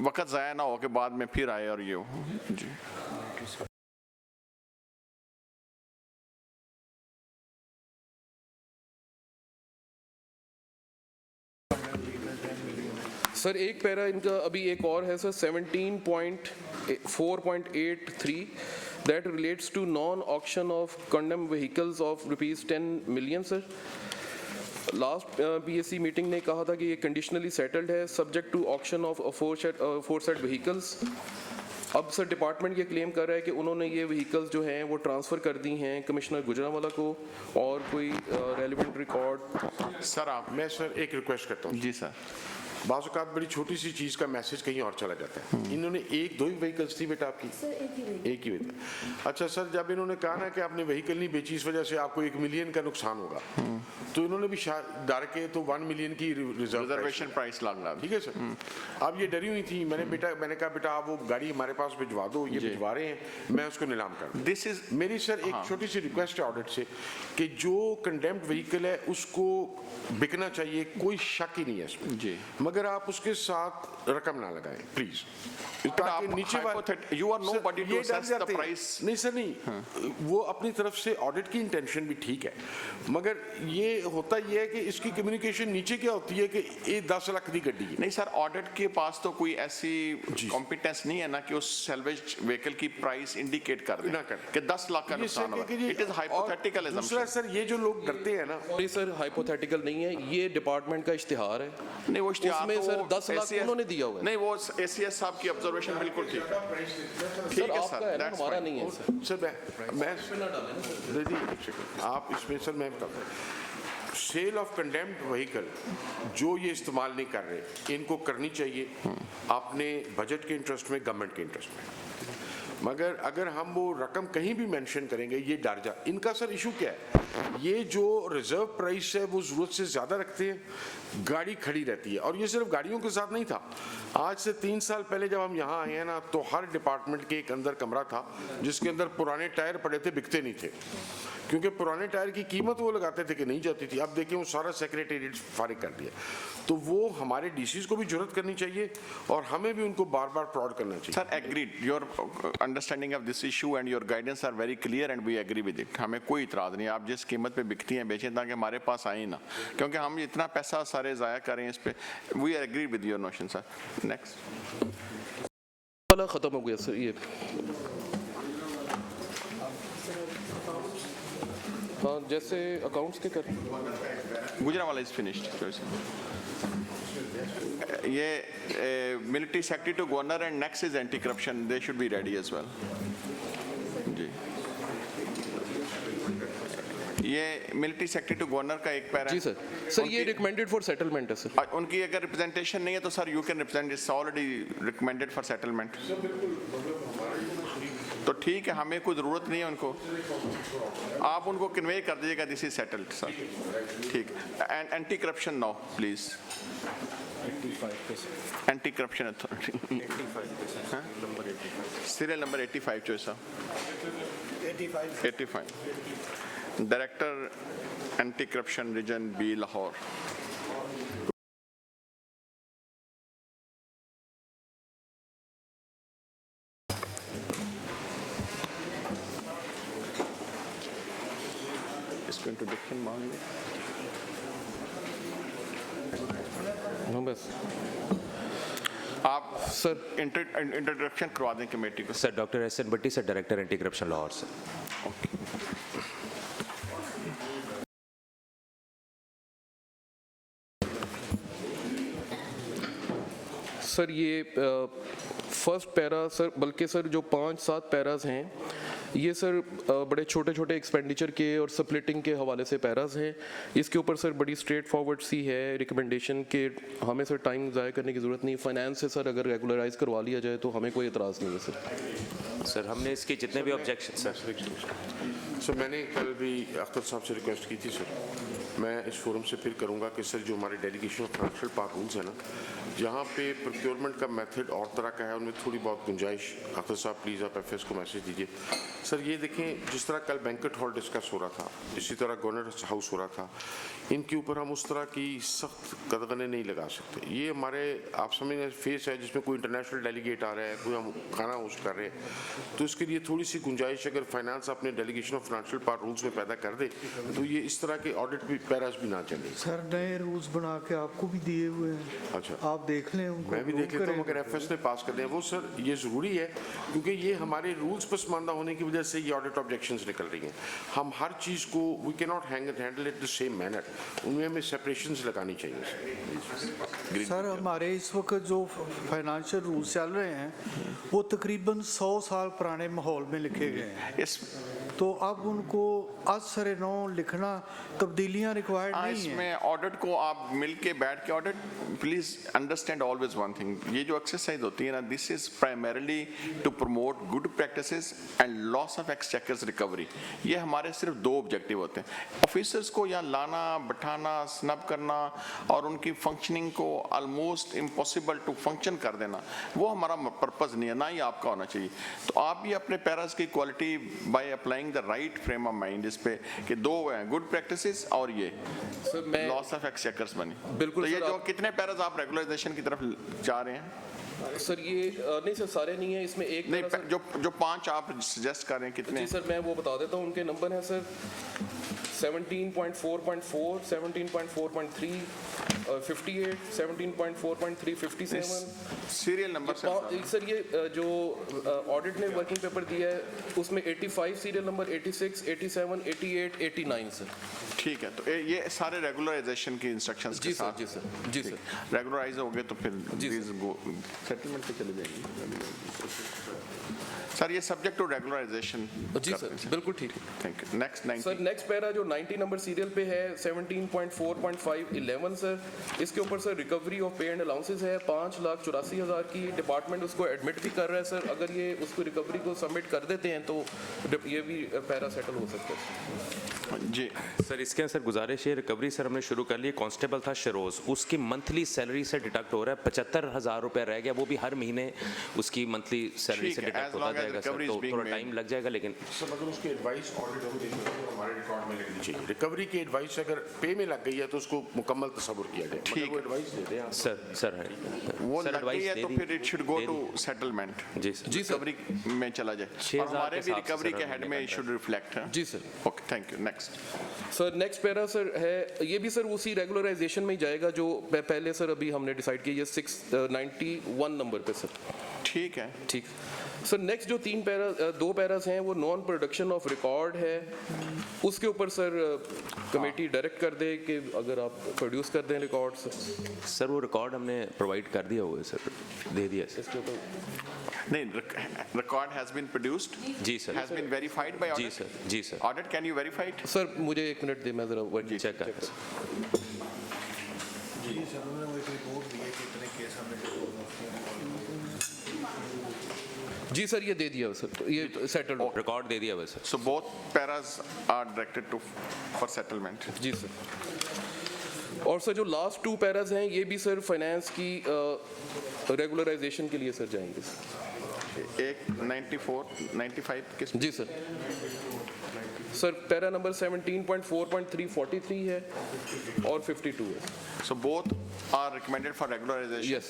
वक्त ज़ाया ना हो के बाद में फिर आए और ये हो जी। सर एक पैरा इनका अभी एक और है sir 17.4.83 that relates to non-auction of condemned vehicles of ₹10 million sir. Last PSC meeting ने कहा था कि ये कंडीशनली सेटल्ड है subject to auction of aforesaid vehicles. अब सर डिपार्टमेंट ये क्लेम कर रहा है कि उन्होंने ये व्हीकल्स जो हैं वो ट्रांसफ़र कर दी हैं कमिश्नर गुजरांवाला को और कोई रेलिवेंट रिकॉर्ड। सर मैं सर एक रिक्वेस्ट करता हूँ। जी सर। बाज़ औक़ात बड़ी छोटी सी चीज़ का मैसेज कहीं और चला जाता है। इन्होंने एक दो ही व्हीकल्स थी बेटा आपकी? सर एक ही व्हीकल। अच्छा सर, जब इन्होंने कहा ना कि आपने व्हीकल नहीं बेची इस वजह से आपको 1 मिलियन का नुकसान होगा, तो इन्होंने भी डर के तो 1 मिलियन की रिजर्वेशन प्राइस लागना। ठीक है सर। अब ये डरी हुई थी। मैंने कहा बेटा आप वो गाड़ी हमारे पास भिजवा दो, ये भिजवा रहे हैं, मैं उसको नीलाम कर दूं। दिस इज मेरी सर एक छोटी सी रिक्वेस्ट है ऑडिट से कि जो कंडेम्ड व्हीकल है उसको बिकना चाहिए, कोई शक ही नहीं है इसमें जी, मगर आप उसके साथ रकम ना लगाएं प्लीज। ताकि नीचे you are nobody to assess the price. नहीं सर नहीं, वो अपनी तरफ से ऑडिट की इंटेंशन भी ठीक है, मगर ये होता ये है कि इसकी कम्युनिकेशन नीचे क्या होती है कि ये 10 लाख की गड्डी है। नहीं सर, ऑडिट के पास तो कोई ऐसी कॉम्पिटेंस नहीं है ना कि उस सैल्वेज व्हीकल की प्राइस इंडिकेट कर दे कि 10 लाख का नुकसान होगा। इट इज हाइपोथेटिकल दूसरा सर, ये जो लोग डरते हैं ना, सॉरी सर हाइपोथेटिकल नहीं है, ये डिपार्टमेंट का इश्तिहार है। नहीं वो इश्तिहार उसमें सर 10 लाख उन्होंने दिया हुआ है। नहीं वो ACS साहब की ऑब्जर्वेशन बिल्कुल ठीक है सर, हमारा नहीं है सर। मैं आप इसमें सर मैं बताता हूँ, सेल ऑफ कंडेम्ड व्हीकल जो ये इस्तेमाल नहीं कर रहे इनको करनी चाहिए अपने बजट के इंटरेस्ट में, गवर्नमेंट के इंटरेस्ट में, मगर अगर हम वो रकम कहीं भी मेंशन करेंगे ये डर जा। इनका सर इशू क्या है, ये जो रिजर्व प्राइस है वो जरूरत से ज़्यादा रखते हैं, गाड़ी खड़ी रहती है। और ये सिर्फ गाड़ियों के साथ नहीं था, आज से 3 साल पहले जब हम यहाँ आए हैं ना, तो हर डिपार्टमेंट के एक अंदर कमरा था जिसके अंदर पुराने टायर पड़े थे, बिकते नहीं थे, क्योंकि पुराने टायर की कीमत वो लगाते थे कि नहीं जाती थी। अब देखिए वो सारा सेक्रेटेरिएट फारिग कर दिया। तो वो हमारे DCs को भी जरूरत करनी चाहिए और हमें भी उनको बार बार प्रॉड करना चाहिए। Sir agreed, your understanding of this issue and your guidance are very clear and we agree with it. हमें कोई इतराज़ नहीं, आप जिस कीमत पे बिकती हैं बेचें ताकि हमारे पास आए ना, क्योंकि हम इतना पैसा सारे ज़ाया करें इस पे। We agree with your notion sir. Next वाला ख़त्म हो गया सर। ये हाँ जैसे अकाउंट्स के कर गुजरांवाला इज फिनिश्ड। ये military secretary to governor and next is anti corruption, they should be ready as well जी। ये मिलिट्री सेक्रेटरी टू गवर्नर का एक पैरा जी सर। सर ये रिकमेंडेड फॉर सेटलमेंट है सर। उनकी अगर रिप्रेजेंटेशन नहीं है तो sir you can represent, it's already recommended for settlement. तो ठीक है, हमें कोई ज़रूरत नहीं है उनको, आप उनको कन्वे कर दीजिएगा दिस इज सेटल्ड सर। ठीक, and anti corruption now please. Anti corruption authority serial number 85 जो sir 85 director anti corruption region B Lahore. इसको इंट्रोडक्शन मांग लें। बस आप सर इंट्रोडक्शन करवा दें कमेटी को। Sir doctor SN Bhatti sir, director anti corruption Lahore sir. Sir ये फर्स्ट पैरा सर, बल्कि सर जो 5-7 पैराज हैं ये सर बड़े छोटे छोटे एक्सपेंडिचर के और स्प्लिटिंग के हवाले से पैराज हैं। इसके ऊपर सर बड़ी स्ट्रेट फॉरवर्ड सी है रिकमेंडेशन के, हमें सर टाइम ज़ाया करने की ज़रूरत नहीं। फाइनेंस से सर अगर रेगुलराइज करवा लिया जाए तो हमें कोई एतराज़ नहीं है सर। सर हमने इसके जितने भी ऑब्जेक्शन सर मैंने कल भी अख्तर साहब से रिक्वेस्ट की थी सर, मैं इस फोरम से फिर करूंगा कि सर जो हमारे delegation of financial park rules है ना, जहाँ पे प्रोक्योरमेंट का मेथड और तरह का है, उनमें थोड़ी बहुत गुंजाइश। अख्तर साहब प्लीज़ आप FS को मैसेज दीजिए। सर ये देखें, जिस तरह कल बैंकेट हॉल डिस्कस हो रहा था, इसी तरह गवर्नर हाउस हो रहा था, इनके ऊपर हम उस तरह की सख्त कदगने नहीं लगा सकते। ये हमारे आप समझ फेस है जिसमें कोई इंटरनेशनल डेलीगेट आ रहा है, कोई हम खाना होस्ट कर रहे हैं, तो इसके लिए थोड़ी सी गुंजाइश अगर फाइनेंस अपने delegation of financial park rules में पैदा कर दे तो ये इस तरह के ऑडिट भी पैरास भी ना चले। सर नए रूल्स बना के आपको भी दिए हुए हैं, अच्छा आप देख लें उनको। मैं भी देख लेता हूँ, मगर एफएस ने पास कर दिया वो सर ये ज़रूरी है क्योंकि ये हमारे रूल्स पसमानदा होने की वजह से ये ऑडिट ऑब्जेक्शंस निकल रही हैं। हम हर चीज़ को we can not handle it the same manner, उनमें हमें सेपरेशंस लगानी चाहिए। सर हमारे इस वक्त जो फाइनेंशियल रूल्स चल रहे हैं वो तकरीबन 100 साल पुराने माहौल में लिखे गए हैं, तो अब उनको आज सरे नौ लिखना तब्दीलियां रिक्वायर्ड नहीं है। इसमें ऑडिट को आप मिल के बैठ के audit please understand always one thing, ये जो एक्सरसाइज होती है ना this is primarily to promote good practices and loss of exchequers recovery. ये हमारे सिर्फ दो ऑब्जेक्टिव होते हैं, ऑफिसर्स को यहाँ लाना बैठाना स्नब करना और उनकी फंक्शनिंग को ऑलमोस्ट इम्पॉसिबल टू फंक्शन कर देना, वो हमारा पर्पज नहीं है, ना ही आपका होना चाहिए। तो आप भी अपने पैरास की quality by applying the right frame of mind इस पे कि दो हैं गुड प्रैक्टिसेस और ये लॉस ऑफ एक्सचेकर्स बनी। बिल्कुल तो ये जो कितने पैरास आप रेगुलराइजेशन की तरफ जा रहे हैं? सर ये नहीं सर सारे नहीं है, इसमें एक नहीं जो 5 आप सजेस्ट कर रहे हैं कितने? जी सर मैं वो बता देता हूँ, उनके नंबर हैं सर 17.4.4, 17.4.3, 58, 17.4.3, 57 सीरियल नंबर सर ये जो ऑडिट ने वर्किंग पेपर दिया है उसमें 85 सीरियल नंबर, 86, 87, 88, 89 सर। ठीक है, तो ये सारे रेगुलराइजेशन की इंस्ट्रक्शंस के साथ। जी सर जी सर रेगुलराइज हो गए तो फिर सेटलमेंट पे चले जाएंगे। सर ये सब्जेक्ट टू रेगुलराइजेशन। जी सर बिल्कुल ठीक है, thank you. Next 90 sir next para जो 90 नंबर सीरियल पे है 17.4.511 सर, इसके ऊपर सर रिकवरी ऑफ पे एंड अलाउंसेस है 5,84,000 की, डिपार्टमेंट उसको एडमिट भी कर रहा है सर, अगर ये उसको रिकवरी को सबमिट कर देते हैं तो ये भी पैरा सेटल हो सकता है। जी सर इसके सर गुजारिश है, रिकवरी सर हमने शुरू कर ली, कांस्टेबल था शरोज, उसकी मंथली सैलरी से डिडक्ट हो रहा है, 75,000 रुपए रह गया, वो भी हर महीने उसकी मंथली सैलरी से डिडक्ट होता जाएगा सर, तो थोड़ा टाइम लग जाएगा लेकिन सर अगर उसकी एडवाइस ऑडिट हो गई तो हमारे रिकॉर्ड में लगनी चाहिए। रिकवरी की एडवाइस अगर पे में लग गई है तो उसको मुकम्मल तस्वुर किया जाए। ठीक है, एडवाइस दे दें सर वो लग गई है तो फिर it should go to settlement. जी सर रिकवरी में चला जाए और हमारे भी रिकवरी के हेड में शुड रिफ्लेक्ट है। जी sir okay thank you. Next sir next para sir है, ये भी सर उसी रेगुलराइजेशन में ही जाएगा जो पहले सर अभी हमने डिसाइड किया, ये 691 नंबर पे सर। ठीक है ठीक सर। नेक्स्ट जो दो पैरास हैं वो नॉन प्रोडक्शन ऑफ रिकॉर्ड है, उसके ऊपर सर कमेटी डायरेक्ट कर दे कि अगर आप प्रोड्यूस कर दें रिकॉर्ड्स। सर वो रिकॉर्ड हमने प्रोवाइड कर दिया हुआ है सर, दे दिया सर। इसके ऊपर नहीं, record has been produced. जी sir. Has been verified by audit. जी सर जी sir. Audit, can you verify it? Sir मुझे 1 मिनट दे, मैं जरा वर्क चेक कर। जी सर उन्होंने वो एक रिपोर्ट दी है कि इतने केस हमने जी सर ये दे दिया सर, तो ये सेटल्ड रिकॉर्ड दे दिया sir. So both paras are directed to for settlement. जी सर। और सर जो लास्ट 2 पैरास हैं ये भी सर फाइनेंस की रेगुलराइजेशन के लिए सर जाएंगे सर। एक 94, 95 किस? जी सर। सर पैरा नंबर 17.4.343 है और 52 है। So both are recommended for regularization. Yes.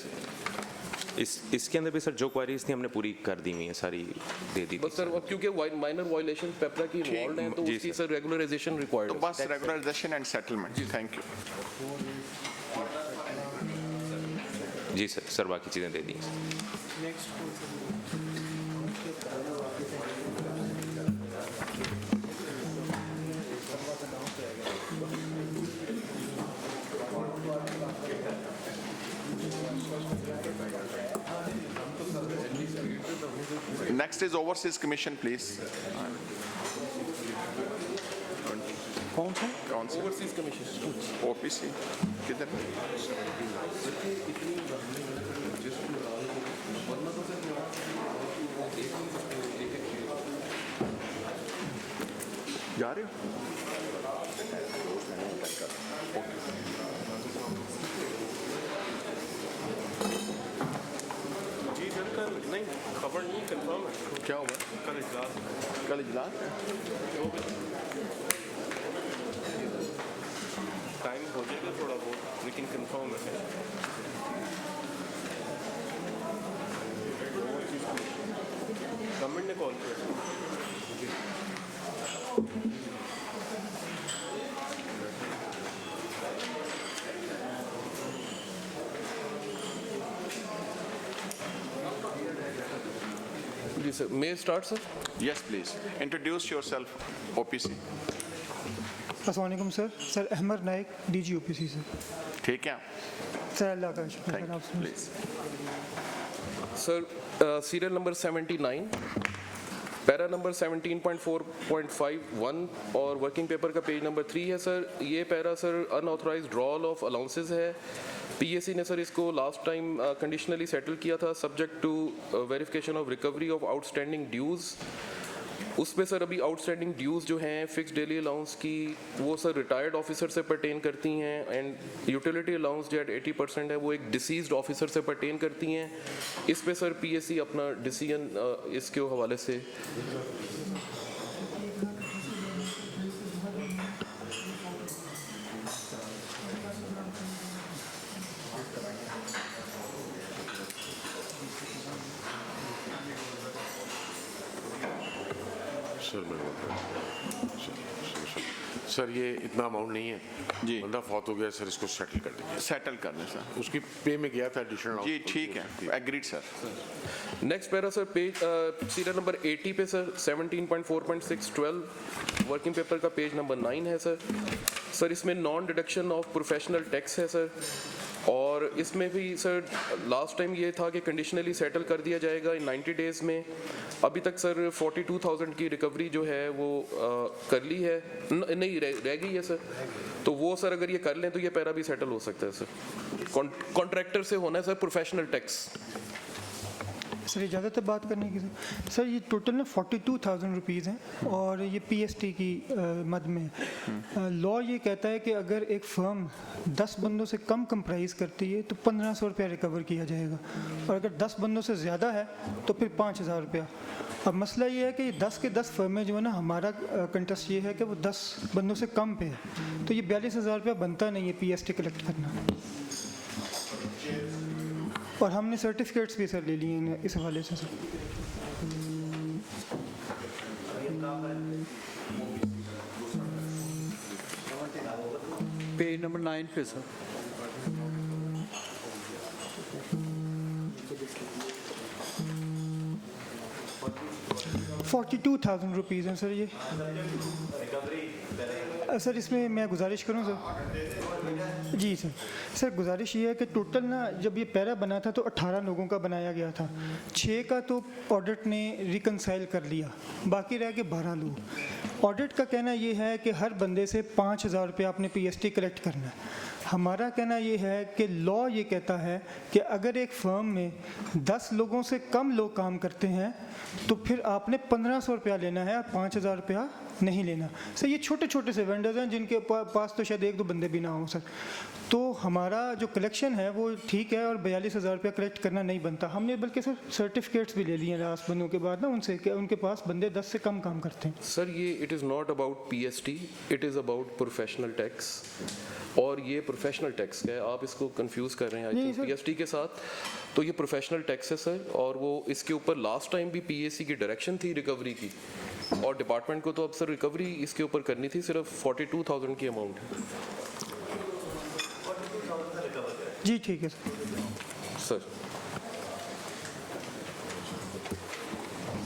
इसके अंदर भी सर जो क्वारीज थी हमने पूरी कर दी हुई है, सारी दे दी थी। बस सर क्योंकि माइनर वायलेशन पेपरा की इन्वॉल्व हैं तो उसकी सर रेगुलराइजेशन रिक्वायर्ड है। तो बस regularization and settlement. Thank you. जी सर बाकी चीज़ें दे दी। Next is Overseas Commission, please. कौन सा? ओवरसीज कमीशन OPC किधर? जा रहे हो? जी सर नहीं खबर नहीं कंफर्म है। क्या हुआ? कल इजलास है। टाइम हो जाएगा थोड़ा बहुत लेकिन कंफर्म है। गवर्नमेंट ने कॉल किया। जी sir, may I start sir? Yes, please. Introduce yourself, OPC. अस्सलाम वालेकुम sir. Sir Ahmad Naik, DG OPC sir. ठीक है। सर अल्लाह का शुक्र है आप please. Sir serial number 79, para number 17.4.51 और वर्किंग पेपर का पेज नंबर 3 है सर। ये para sir unauthorised drawal of allowances है। PAC ने सर इसको लास्ट टाइम कंडीशनली सेटल किया था subject to verification of recovery of outstanding dues. उस पे सर अभी आउटस्टैंडिंग ड्यूज़ जो हैं फिक्स डेली अलाउंस की, वो सर रिटायर्ड ऑफिसर से पर्टेन करती हैं, एंड यूटिलिटी अलाउंस जो एट 80% है वो एक डिसीज्ड ऑफिसर से पर्टेन करती हैं। इस पे सर PAC अपना डिसीजन इसके हवाले से सर ये इतना अमाउंट नहीं है जी, बंदा फौत हो गया सर, इसको सेटल कर दीजिए। सेटल करने सर, उसकी पे में गया था एडिशनल। जी ठीक है, agreed sir. Next para sir page serial number 80 पे सर 17.4.612 वर्किंग पेपर का पेज नंबर 9 है सर। सर इसमें non deduction of professional tax है सर, और इसमें भी सर लास्ट टाइम ये था कि कंडीशनली सेटल कर दिया जाएगा इन 90 डेज़ में। अभी तक सर 42,000 की रिकवरी जो है वो कर ली है, नहीं रह गई है सर। तो वो सर अगर ये कर लें तो ये पैरा भी सेटल हो सकता है सर। कॉन्ट्रैक्टर से होना है सर प्रोफेशनल टैक्स। सर इजाज़त है बात करने की सर। ये टोटल ना 42,000 रुपीज़ हैं और ये PST की मद में है। लॉ ये कहता है कि अगर एक फ़र्म 10 बंदों से कम कंप्राइज करती है तो 1,500 रुपया रिकवर किया जाएगा, और अगर 10 बंदों से ज़्यादा है तो फिर 5,000 रुपया। अब मसला ये है कि 10 के 10 फर्में जो है ना, हमारा कंटेस्ट ये है कि वो 10 बंदों से कम पे है, तो ये 42,000 रुपया बनता नहीं है PST कलेक्ट करना। और हमने सर्टिफिकेट्स भी सर ले लिए हैं इस हवाले से सर। पेज नंबर 9 पे सर। ₹42,000 हैं सर ये। सर इसमें मैं गुजारिश करूं सर। जी सर। सर गुजारिश ये है कि टोटल ना जब ये पैरा बना था तो 18 लोगों का बनाया गया था, 6 का तो ऑडिट ने रिकंसाइल कर लिया, बाकी रह गए 12 लोग। ऑडिट का कहना ये है कि हर बंदे से 5,000 रुपया आपने PST कलेक्ट करना है। हमारा कहना ये है कि लॉ ये कहता है कि अगर एक फर्म में 10 लोगों से कम लोग काम करते हैं तो फिर आपने 1,500 रुपया लेना है, 5,000 रुपया नहीं लेना। सर ये छोटे छोटे से वेंडर्स हैं जिनके पास तो शायद 1-2 बंदे भी ना हों सर। तो हमारा जो कलेक्शन है वो ठीक है, और 42,000 रुपया कलेक्ट करना नहीं बनता। हमने बल्कि सर सर्टिफिकेट्स भी ले लिए हैं लास्ट बंदों के बाद ना उनसे कि उनके पास बंदे 10 से कम काम करते हैं। सर ये it is not about PST, it is about professional tax, और ये प्रोफेशनल टैक्स है, आप इसको कंफ्यूज कर रहे हैं आई थिंक PST के साथ। तो ये प्रोफेशनल टैक्स है सर, और वो इसके ऊपर लास्ट टाइम भी PAC की डायरेक्शन थी रिकवरी की, और डिपार्टमेंट को तो अब सर रिकवरी इसके ऊपर करनी थी, सिर्फ 42,000 की अमाउंट है। जी ठीक है सर।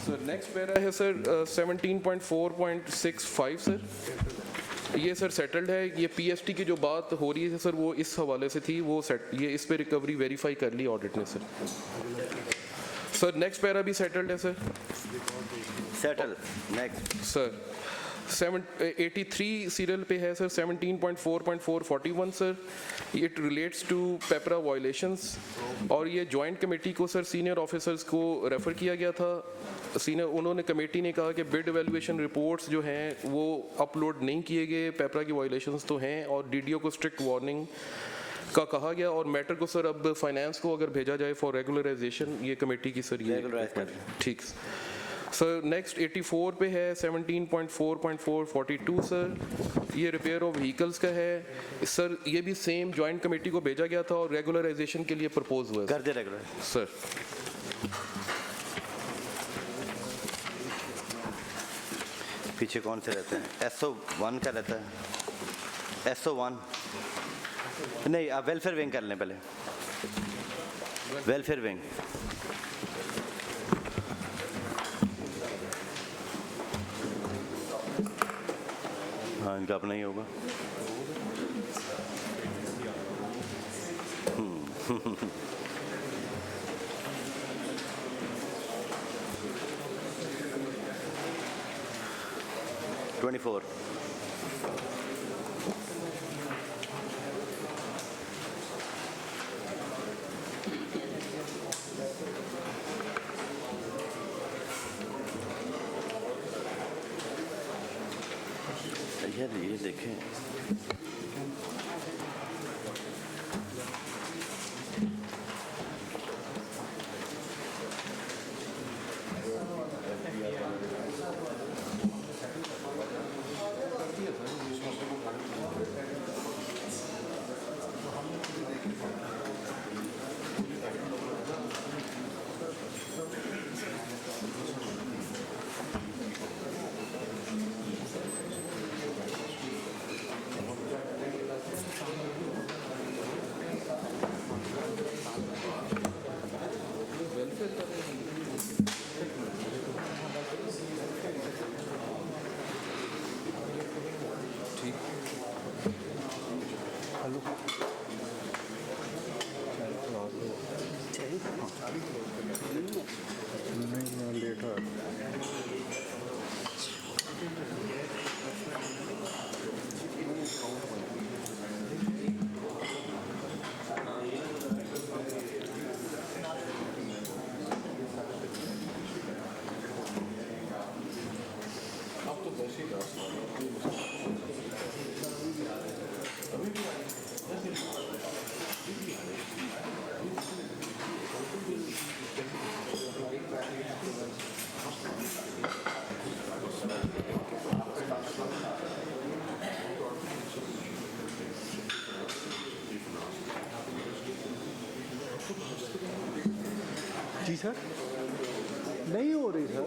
सर नेक्स्ट पैरा है सर 17.4.65 सर। ये सर सेटल्ड है। ये PST की जो बात हो रही है सर वो इस हवाले से थी, वो ये इस पे रिकवरी वेरीफाई कर ली ऑडिट ने सर। सर नेक्स्ट पैरा भी सेटल्ड है sir. Settle next sir 83 serial पे है sir 17.4.441 sir. It relates to PEPRA violations, और ये जॉइंट कमेटी को सर सीनियर ऑफिसर्स को रेफ़र किया गया था। उन्होंने कमेटी ने कहा कि बिड एवेल्युएशन रिपोर्ट्स जो हैं वो अपलोड नहीं किए गए, पेपरा की वायलेशंस तो हैं, और DDO को स्ट्रिक्ट वार्निंग का कहा गया, और मैटर को सर अब फाइनेंस को अगर भेजा जाए फॉर रेगुलराइजेशन, ये कमेटी की सर ये ठीक। सर नेक्स्ट 84 पे है 17.4.442 सर। ये रिपेयर ऑफ व्हीकल्स का है सर। ये भी सेम जॉइंट कमेटी को भेजा गया था और रेगुलराइजेशन के लिए प्रपोज हुआ कर दे रेगुलर सर। पीछे कौन से रहते हैं? SO1 का रहता है, SO1 नहीं, आप वेलफेयर विंग कर लें पहले। वेलफेयर विंग हाँ इनका अपना ही होगा। $24. यार ये देखें, जी सर नहीं हो रही सर,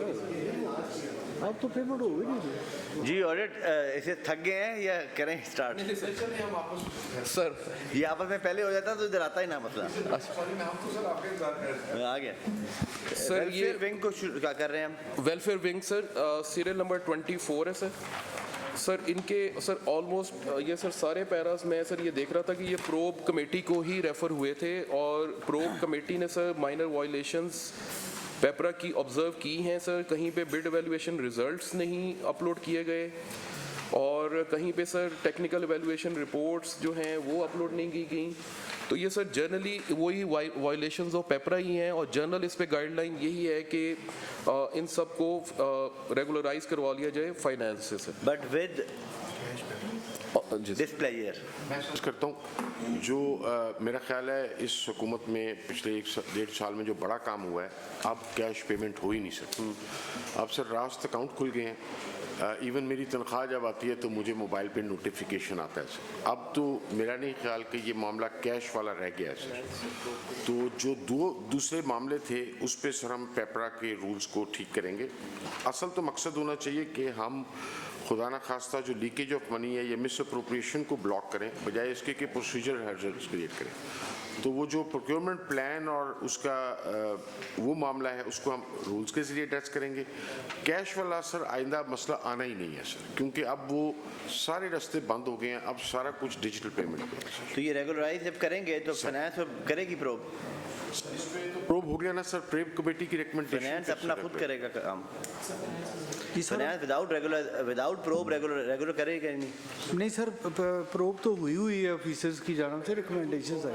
अब तो पेमेंट हो ही नहीं रही। जी ऑडिट इसे थक गए हैं या करें स्टार्ट? सर ये आपस में पहले हो जाता तो इधर आता ही ना मसला। आ गया सर, ये विंग को क्या कर रहे हैं हम? Welfare wing sir, serial number 24 है सर। सर इनके सर ऑलमोस्ट ये सर सारे पैरास में सर ये देख रहा था कि ये प्रोब कमेटी को ही रेफ़र हुए थे और प्रोब कमेटी ने सर माइनर वायलेशंस पेपरा की ऑब्जर्व की हैं सर। कहीं पे बिड एवेल्युएशन रिजल्ट्स नहीं अपलोड किए गए और कहीं पे सर टेक्निकल एवेल्युएशन रिपोर्ट्स जो हैं वो अपलोड नहीं की गई। तो ये सर जनरली वही वायलेशंस ऑफ पेपरा ही हैं और जनरल इस पे गाइडलाइन यही है कि इन सब को रेगुलराइज करवा लिया जाए फाइनेंस से सर। बट विद डिस्प्लेयर मैं महसूस करता हूँ जो मेरा ख्याल है इस हुकूमत में पिछले 1.5 साल में जो बड़ा काम हुआ है, अब कैश पेमेंट हो ही नहीं सकती। अब सर रास्त अकाउंट खुल गए हैं, इवन मेरी तनख्वाह जब आती है तो मुझे मोबाइल पे नोटिफिकेशन आता है सर। अब तो मेरा नहीं ख्याल कि ये मामला कैश वाला रह गया है सर। तो जो दूसरे मामले थे उस पे सर हम पेपरा के रूल्स को ठीक करेंगे। असल तो मकसद होना चाहिए कि हम खुदा न खास्ता जो लीकेज ऑफ मनी है या मिस अप्रोप्रिएशन को ब्लॉक करें, बजाय इसके कि प्रोसीजर हैजर्ड्स क्रिएट करें। तो वो जो प्रोक्योरमेंट प्लान और उसका वो मामला है उसको हम रूल्स के ज़रिए एड्रेस करेंगे। कैश वाला सर आइंदा मसला आना ही नहीं है सर, क्योंकि अब वो सारे रास्ते बंद हो गए हैं, अब सारा कुछ डिजिटल पेमेंट पे है। तो ये रेगुलराइज जब करेंगे तो फाइनेंस करेगी प्रोब? प्रोब हो गया ना सर, प्रेब कमेटी की रिकमेंडेशन फाइनेंस अपना खुद करेगा काम। फाइनेंस विदाउट प्रोब रेगुलर करेगा नहीं? नहीं सर, प्रोब तो हुई है ऑफिसर्स की जानब से, रिकमेंडेशंस आई।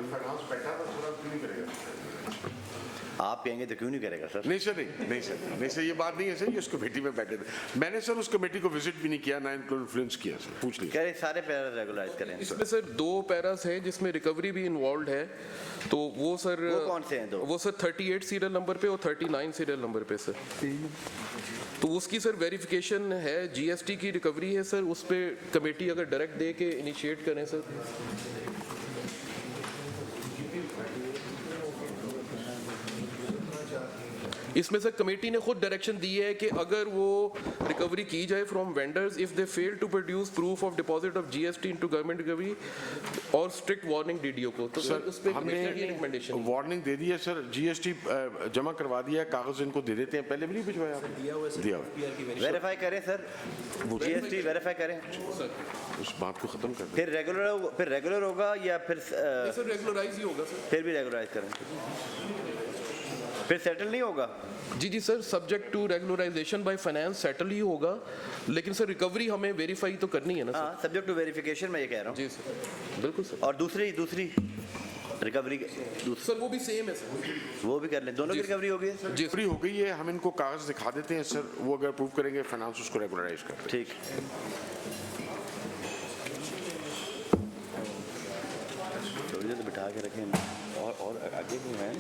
आप कहेंगे तो क्यों नहीं करेगा सर? नहीं सर, नहीं सर ये बात नहीं है सर। ये उस कमेटी में बैठे थे, मैंने सर उस कमेटी को विजिट भी नहीं किया, ना इनको इन्फ्लुएंस किया सर। पूछ लीजिए। कह रहे सारे पैरास रेगुलराइज करें। इसमें सर 2 पैरास हैं जिसमें रिकवरी भी इन्वॉल्व है। तो वो सर वो कौन से हैं दो? वो सर 38 सीरियल नंबर पे और 39 सीरियल नंबर पे सर। तो उसकी सर वेरिफिकेशन है, जीएसटी की रिकवरी है सर, उस पे कमेटी अगर डायरेक्ट दे के इनिशिएट करें सर। इसमें से कमेटी ने खुद डायरेक्शन दी है कि अगर वो रिकवरी की जाए from vendors if they fail to produce proof of deposit of GST into government recovery और स्ट्रिक्ट वार्निंग डीडीओ को। तो सर उस पे हमने रिकमेंडेशन वार्निंग दे दी है सर, जीएसटी जमा करवा दिया है, कागज इनको दे देते हैं, पहले भी नहीं भिजवाया आपने? दिया हुआ है, दिया हुआ। वेरीफाई करें सर, जीएसटी वेरीफाई करें, उस बात को खत्म कर दें। फिर रेगुलर होगा या फिर सर रेगुलराइज ही होगा सर, फिर भी रेगुलराइज करें, फिर सेटल नहीं होगा? जी sir, subject to regularisation by finance settle ही होगा, लेकिन सर रिकवरी हमें वेरीफाई तो करनी है ना सर। सब्जेक्ट टू वेरिफिकेशन मैं ये कह रहा हूँ। जी सर, बिल्कुल सर। और दूसरी रिकवरी सर वो भी सेम है सर, वो भी कर लें, दोनों की रिकवरी होगी सर? जी फ्री हो गई है, हम इनको कागज दिखा देते हैं सर, वो अगर अप्रूव करेंगे फाइनेंस उसको रेगुलराइज करते हैं। ठीक, थोड़ी देर बिठा के रखें और आगे भी हैं?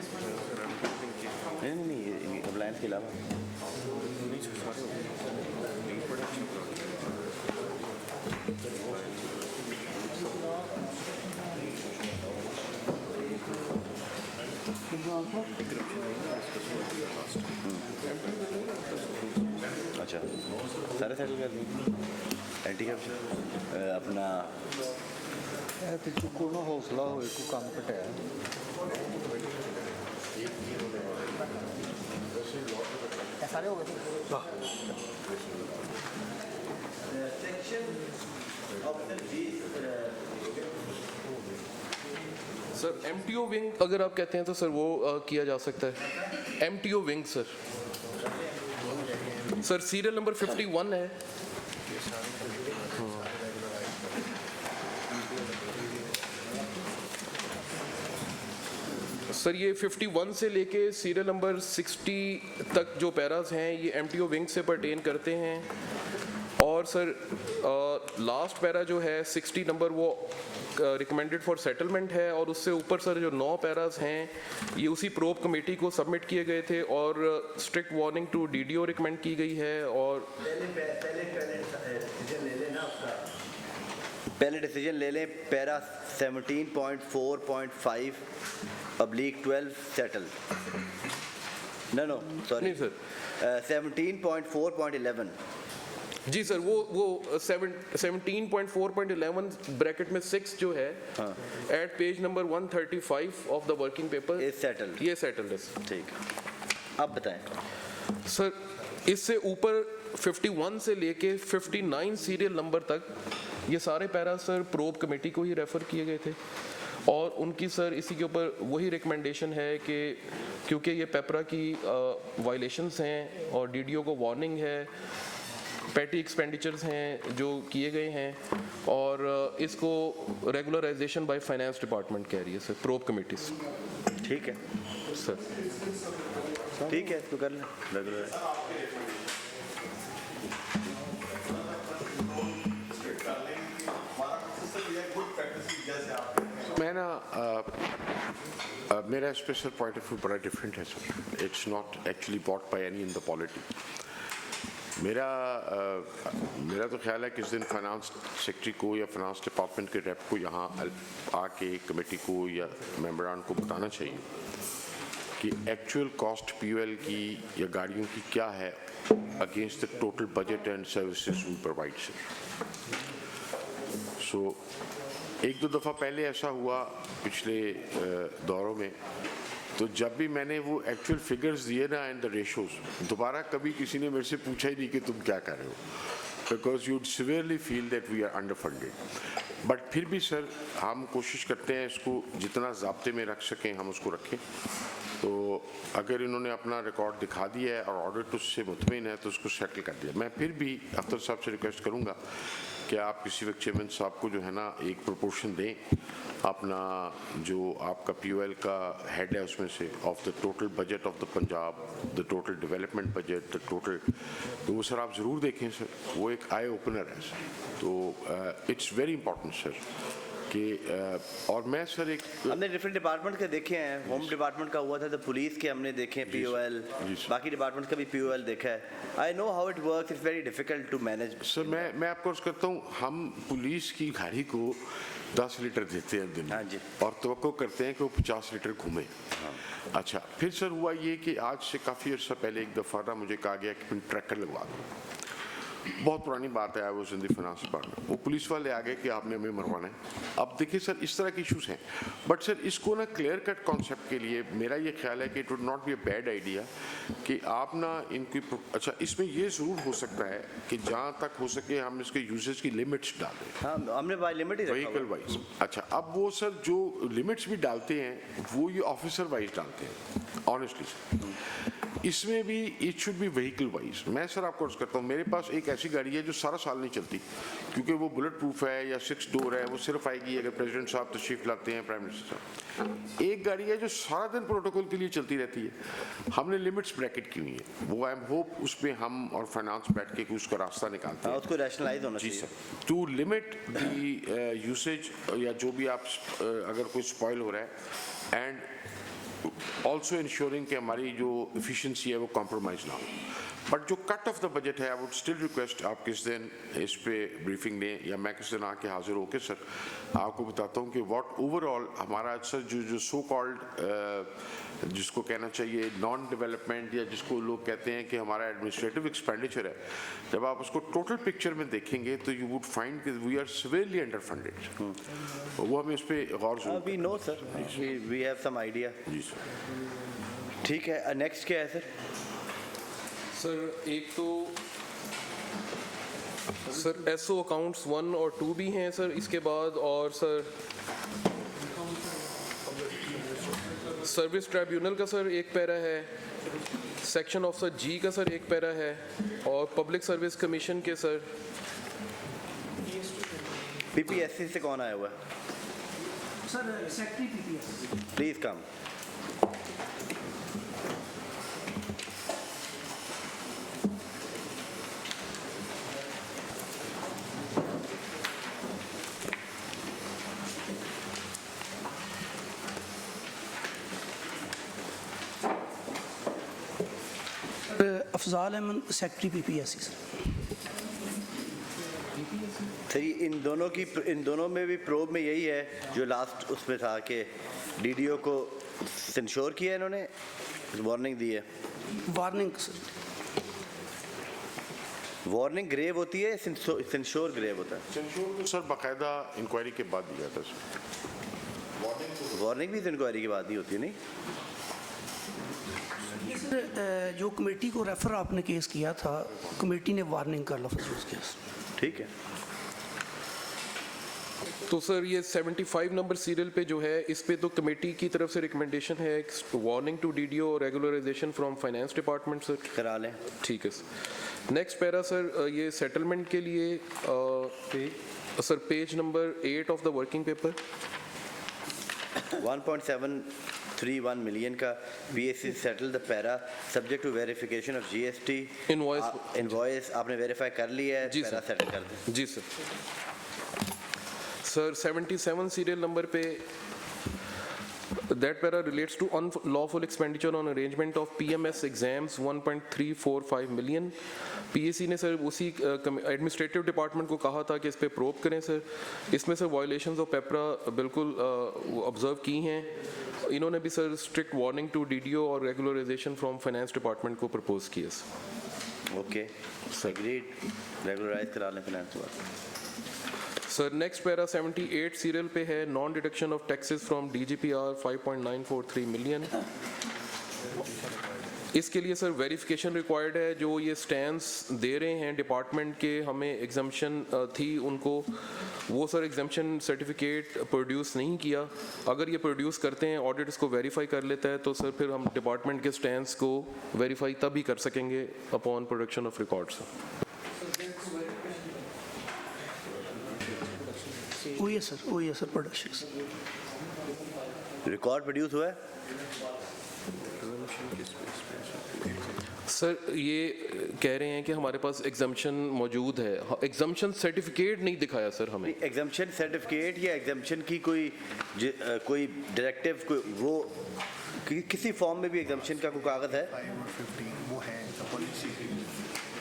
नहीं अप्लायंस के अलावा अच्छा सारे सेटल कर दिए एंटी करप्शन अपना को ना हौसला हो को काम घटाया सारे हो गए सर एमटीओ विंग अगर आप कहते हैं तो सर वो किया जा सकता है। MTO wing sir serial number 51 है। सर ये 51 से लेके सीरियल नंबर 60 तक जो पैरास हैं ये एमटीओ विंग से परटेन करते हैं। और सर लास्ट पैरा जो है 60 नंबर वो रिकमेंडेड फॉर सेटलमेंट है, और उससे ऊपर सर जो 9 पैरास हैं ये उसी प्रोब कमेटी को सबमिट किए गए थे और strict warning to DDO recommend की गई है। और पहले डिसीजन ले लें, पैरा 17.4.5 /12 सेटल नो सॉरी नहीं सर 17.4.11 जी सर वो 17.4.11 ब्रैकेट में 6 जो है at page number 135 of the working paper is settled, ये सेटल्ड है। ठीक, अब बताएं सर। इससे ऊपर 51 से लेके 59 सीरियल नंबर तक ये सारे पैरा सर प्रोब कमेटी को ही रेफर किए गए थे, और उनकी सर इसी के ऊपर वही रिकमेंडेशन है कि क्योंकि ये पेपरा की वायलेशंस हैं और डीडीओ को वार्निंग है, पैटी एक्सपेंडिचर्स हैं जो किए गए हैं, और इसको रेगुलराइजेशन बाय फाइनेंस डिपार्टमेंट कह रही है सर प्रोब कमेटीज। ठीक है सर, ठीक है, इसको कर लें रेगुलर। मैं ना मेरा स्पेशल पॉइंट ऑफ व्यू बड़ा डिफरेंट है sir. It's not actually bought by any in the polity. मेरा तो ख्याल है कि इस दिन फाइनेंस सेक्रेटरी को या फाइनेंस डिपार्टमेंट के रेप को यहाँ आके कमेटी को या मेंबरान को बताना चाहिए कि एक्चुअल कॉस्ट पीयूएल की या गाड़ियों की क्या है against the total budget and services we provide sir. So एक दो दफ़ा पहले ऐसा हुआ पिछले दौरों में, तो जब भी मैंने वो एक्चुअल फिगर्स दिए ना एंड द रेशोज, दोबारा कभी किसी ने मेरे से पूछा ही नहीं कि तुम क्या कर रहे हो, because you'd severely feel that we are underfunded. But फिर भी सर हम कोशिश करते हैं इसको जितना ज़ाब्ते में रख सकें हम उसको रखें। तो अगर इन्होंने अपना रिकॉर्ड दिखा दिया है और ऑडिट उससे मुतमिन है तो उसको सेटल कर दिया। मैं फिर भी अख्तर साहब से रिक्वेस्ट करूँगा कि आप किसी वक्त चेयरमैन साहब को जो है ना एक प्रोपोर्शन दें अपना जो आपका पीयूएल का हेड है उसमें से of the total budget of the Punjab, the total development budget, the total, तो वो सर आप ज़रूर देखें सर, वो एक आई ओपनर है सर। तो इट्स वेरी इंपॉर्टेंट सर कि और मैं सर एक हमने डिफरेंट डिपार्टमेंट के देखे हैं, होम डिपार्टमेंट का हुआ था तो पुलिस के हमने देखे हैं POL, बाकी डिपार्टमेंट का भी POL देखा है। I know how it works, it's very difficult to manage. Sir मैं आपको अर्ज करता हूँ, हम पुलिस की गाड़ी को 10 लीटर देते हैं दिन में और तवक्को करते हैं कि वो 50 लीटर घूमे। अच्छा, फिर सर हुआ ये कि आज से काफ़ी अर्सा पहले एक दफ़ा ना मुझे कहा गया कि ट्रैकर लगवा दो। बहुत पुरानी बात है, वो सिंधी फाइनेंस डिपार्टमेंट, वो पुलिस वाले आ गए कि आपने हमें मरवाना है। अब देखिए सर, इस तरह के इश्यूज हैं, बट सर इसको ना क्लियर कट कॉन्सेप्ट के लिए मेरा ये ख्याल है कि it would not be a bad idea कि आप ना इनकी अच्छा इसमें ये ज़रूर हो सकता है कि जहाँ तक हो सके हम इसके यूजेज की लिमिट्स डालें। हाँ, हमने बाय लिमिट ही रखा व्हीकल वाइज। अच्छा, अब वो सर जो लिमिट्स भी डालते हैं वो ये ऑफिसर वाइज डालते हैं ऑनेस्टली। इसमें भी it should be vehicle wise. मैं सर आपको अर्ज करता हूँ, मेरे पास एक ऐसी गाड़ी है जो सारा साल नहीं चलती क्योंकि वो बुलेट प्रूफ है या 6 डोर है, वो सिर्फ आएगी अगर प्रेसिडेंट साहब तशरीफ लाते हैं, प्राइम मिनिस्टर साहब। एक गाड़ी है जो सारा दिन प्रोटोकॉल के लिए चलती रहती है, हमने लिमिट्स ब्रैकेट की हुई है, वो आई एम होप उस पर हम और फाइनेंस बैठ के उसका रास्ता निकालते हैं, उसको रैशनलाइज होना चाहिए। जी sir, to limit the usage या जो भी आप अगर कोई स्पॉइल हो रहा है एंड ऑल्सो इंश्योरिंग कि हमारी जो एफिशिएंसी है वो कॉम्प्रोमाइज़ ना हो। बट जो कट ऑफ द बजट है, आई वुड स्टिल रिक्वेस्ट आप किस दिन इस पे ब्रीफिंग दें या मैं किस दिन आके हाजिर होकर सर आपको बताता हूँ कि व्हाट ओवरऑल हमारा सर जो सो कॉल्ड जिसको कहना चाहिए नॉन डेवलपमेंट या जिसको लोग कहते हैं कि हमारा एडमिनिस्ट्रेटिव एक्सपेंडिचर है, जब आप उसको टोटल पिक्चर में देखेंगे तो यू वुड फाइंड कि we are severely underfunded. वो हमें इस पर गौर जरूर we know sir, we have some idea. जी सर, ठीक है। नेक्स्ट क्या है सर? सर एक तो सर SO अकाउंट्स 1 और 2 भी हैं सर, इसके बाद और सर सर्विस ट्राइब्यूनल का सर एक पैरा है, सेक्शन ऑफिसर G का सर एक पैरा है और पब्लिक सर्विस कमीशन के सर PPSC से कौन आया हुआ है? Sir secretary PPSC। Please come. Afzal Ahmed secretary PPSC sir. इन दोनों में भी प्रोब में यही है जो लास्ट उसमें था कि DDO को सेंश्योर किया, इन्होंने वार्निंग दी है। वार्निंग सर, वार्निंग ग्रेव होती है, सेंश्योर ग्रेव होता है। सेंश्योर सर बाकायदा इंक्वायरी के बाद दिया था सर। वार्निंग भी इंक्वायरी के बाद ही होती है नहीं? सर जो कमेटी को रेफर आपने केस किया था, कमेटी ने वार्निंग का लफ्ज़ यूज़ किया। ठीक है। तो सर ये 75 नंबर सीरियल पे जो है, इस पे तो कमेटी की तरफ से रिकमेंडेशन है वार्निंग टू DDO और regularization from finance department sir. करा लें। ठीक है सर। नेक्स्ट पैरा सर ये सेटलमेंट के लिए sir page number 8 of the working paper 1.731 million का PSC settle the para subject to verification of GST invoice आपने वेरीफाई कर लिया है, पैरा सेटल कर दें। जी सर। सर 77 सीरियल नंबर पे that para relates to unlawful expenditure on arrangement of PMS exams 1.345 million। PSC ने sir उसी administrative department को कहा था कि इस पे प्रोब करें सर। इसमें सर वायलेशंस ऑफ पेपरा बिल्कुल ऑब्जर्व की हैं। इन्होंने भी sir strict warning to DDO और रेगुलराइजेशन फ्रॉम फाइनेंस डिपार्टमेंट को प्रपोज किया सर। ओके, एग्रीड, रेगुलराइज करा लें finance department. Sir next para 78 serial पे है non deduction of taxes from DGPR 5.943 million. इसके लिए सर वेरिफिकेशन रिक्वायर्ड है, जो ये स्टैंड्स दे रहे हैं डिपार्टमेंट के हमें एग्जम्पशन थी उनको, वो सर एग्जम्पशन सर्टिफिकेट प्रोड्यूस नहीं किया। अगर ये प्रोड्यूस करते हैं, ऑडिट इसको वेरीफाई कर लेता है, तो सर फिर हम डिपार्टमेंट के स्टैंड्स को वेरीफाई तभी कर सकेंगे अपॉन प्रोडक्शन ऑफ रिकॉर्ड्स। वही है सर प्रोडक्शन। रिकॉर्ड प्रोड्यूस हुआ है सर ये कह रहे हैं कि हमारे पास एग्जाम्पशन मौजूद है, एग्जाम्पशन सर्टिफिकेट नहीं दिखाया सर हमें। एग्जाम्पशन सर्टिफिकेट या एग्जाम्पशन की कोई डायरेक्टिव कोई वो किसी फॉर्म में भी एग्जाम्पशन का कोई कागज़ है?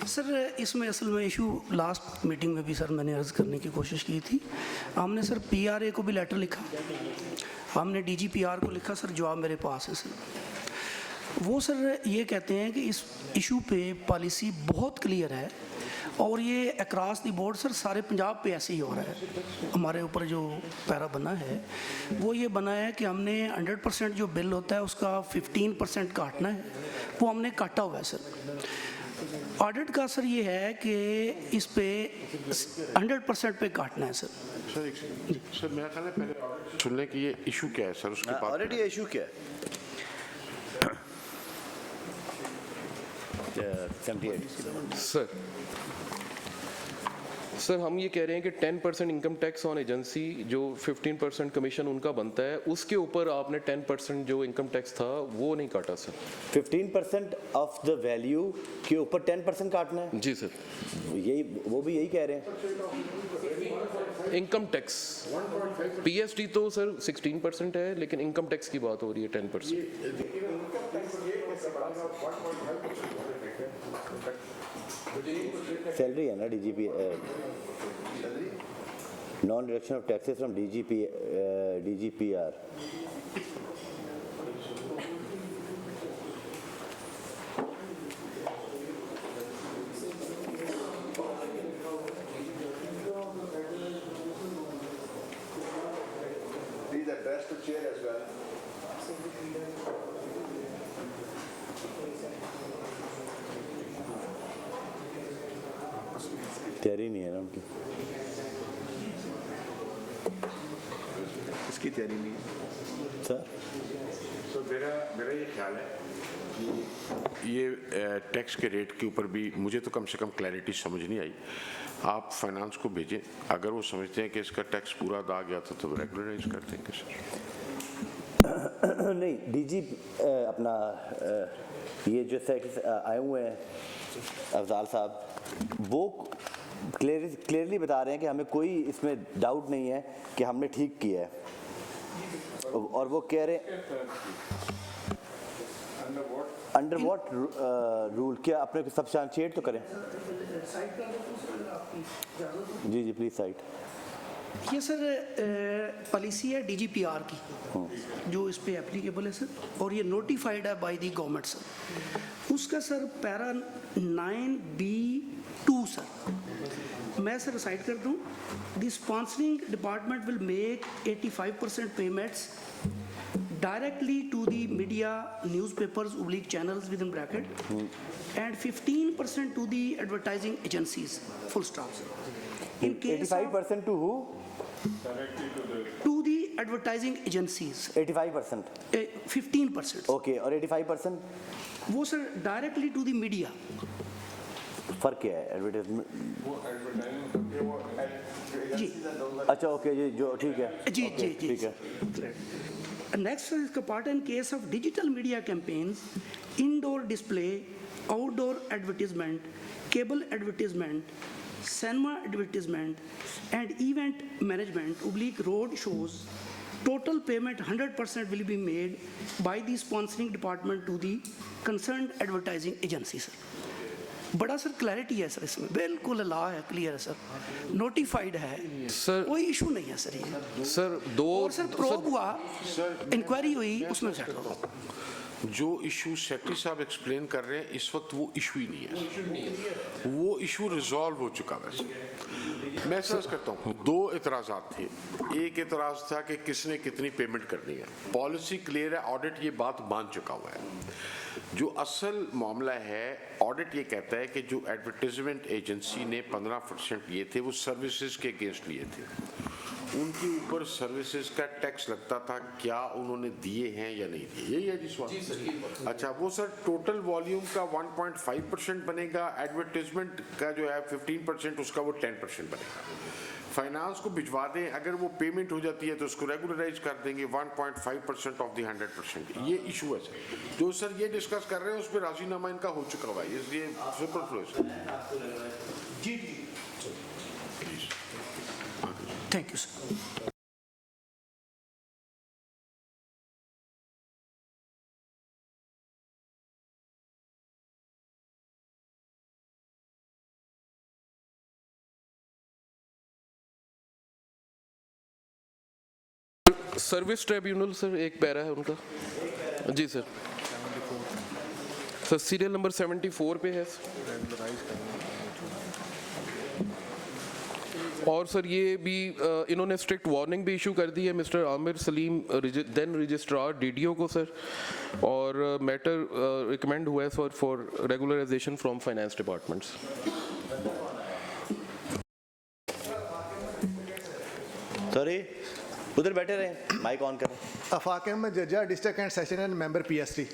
सर इसमें असल में इशू लास्ट मीटिंग में भी सर मैंने अर्ज़ करने की कोशिश की थी। हमने सर पीआरए को भी लेटर लिखा, हमने डीजीपीआर को लिखा, सर जवाब मेरे पास है सर। वो सर ये कहते हैं कि इस इशू पे पॉलिसी बहुत क्लियर है और ये अक्रॉस द बोर्ड सर सारे पंजाब पे ऐसे ही हो रहा है। हमारे ऊपर जो पैरा बना है वो ये बना है कि हमने 100% जो बिल होता है उसका 15% काटना है, वो हमने काटा हुआ है सर। ऑडिट का सर ये है कि इस पे 100% पे काटना है सर। सर मेरा ख्याल है पहले सुन लें कि ये इशू क्या है सर, उसके बाद ऑलरेडी इशू क्या है? 78 सर हम ये कह रहे हैं कि 10% इनकम टैक्स ऑन एजेंसी जो 15% कमीशन उनका बनता है, उसके ऊपर आपने 10% जो इनकम टैक्स था वो नहीं काटा सर। 15% ऑफ द वैल्यू के ऊपर 10% काटना है? जी सर, यही वो भी यही कह रहे हैं। इनकम टैक्स पीएसटी तो सर 16% है, लेकिन इनकम टैक्स की बात हो रही है 10%। सैलरी है ना DGP, non deduction of taxes from DGPR. Please address the chair as well. तैयारी नहीं है ना उनकी, इसकी तैयारी नहीं है सर। तो मेरा ये ख्याल है कि ये टैक्स के रेट के ऊपर भी मुझे तो कम से कम क्लैरिटी समझ नहीं आई। आप फाइनेंस को भेजें, अगर वो समझते हैं कि इसका टैक्स पूरा अदा गया था तो रेगुलराइज कर देंगे सर। नहीं डीजी अपना ये जो आए हुए हैं अफजाल साहब, वो क्लियरली बता रहे हैं कि हमें कोई इसमें डाउट नहीं है कि हमने ठीक किया है, और वो कह रहे हैं अंडर व्हाट रूल, क्या अपने सब्सटेंशिएट तो करें। जी जी प्लीज साइट। ये सर पॉलिसी है डीजीपीआर की जो इस पे एप्लीकेबल है सर, और ये नोटिफाइड है बाय द गवर्नमेंट सर। उसका सर पैरा 9B2 सर मैं सर रिसाइट कर दूं। The sponsoring department will make 85% payments directly to the media newspapers oblique channels within bracket and 15% to the advertising agencies, full stop sir. In case 85% to who? To the advertising agencies. 85%? 15%. Okay, और 85%? वो sir directly to the media. फर्क क्या है advertisement? जी अच्छा okay जी, जो ठीक है जी जी जी ठीक है। Next is the part in case of digital media campaigns, indoor display, outdoor advertisement, cable advertisement, cinema advertisement, and event management, oblique road shows, total payment 100% will be made by the sponsoring department to the concerned advertising agency, sir. बड़ा sir clarity है sir, इसमें बिल्कुल law है, clear है sir, notified है sir, कोई issue नहीं है सर। ये सर दो और सर प्रोब हुआ, इंक्वायरी हुई, उसमें सेटल हो। जो इशू सेक्रेटरी साहब एक्सप्लेन कर रहे हैं इस वक्त वो इशू ही नहीं है, वो इशू रिजॉल्व हो चुका है। मैं समझ करता हूँ दो एतराज़ात थे। एक एतराज़ था कि किसने कितनी पेमेंट करनी है, पॉलिसी क्लियर है, ऑडिट ये बात मान चुका हुआ है। जो असल मामला है, ऑडिट ये कहता है कि जो एडवर्टाइजमेंट एजेंसी ने 15% लिए थे वो सर्विसेज के अगेंस्ट लिए थे, उनके ऊपर सर्विसेज का टैक्स लगता था, क्या उन्होंने दिए हैं या नहीं दिए, यही है जी सवाल। अच्छा वो सर टोटल वॉल्यूम का 1.5% बनेगा, एडवर्टाइजमेंट का जो है 15% उसका वो 10% बनेगा। फाइनेंस को भिजवा दें, अगर वो पेमेंट हो जाती है तो उसको रेगुलराइज कर देंगे 1.5% ऑफ द 100%। ये इशू है सर, जो सर ये डिस्कस कर रहे हैं उस पर राजीनामा इनका हो चुका हुआ है, इसलिए सुपर फ्लो जी। Thank you sir. Service tribunal sir एक पैरा है उनका। जी सर, सर सीरियल नंबर 74 पे है और सर ये भी इन्होंने स्ट्रिक्ट वार्निंग भी इशू कर दी है mister Amir Salim then registrar DDO को सर, और मैटर रिकमेंड हुआ है for regularisation from finance departments. Sorry, उधर बैठे रहे, माइक ऑन करें। Afaq Ahmed Jajja, district and session and member PS3।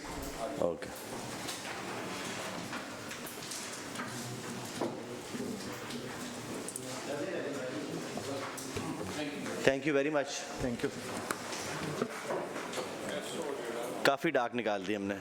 Okay, thank you very much. Thank you. काफ़ी डार्क निकाल दी हमने।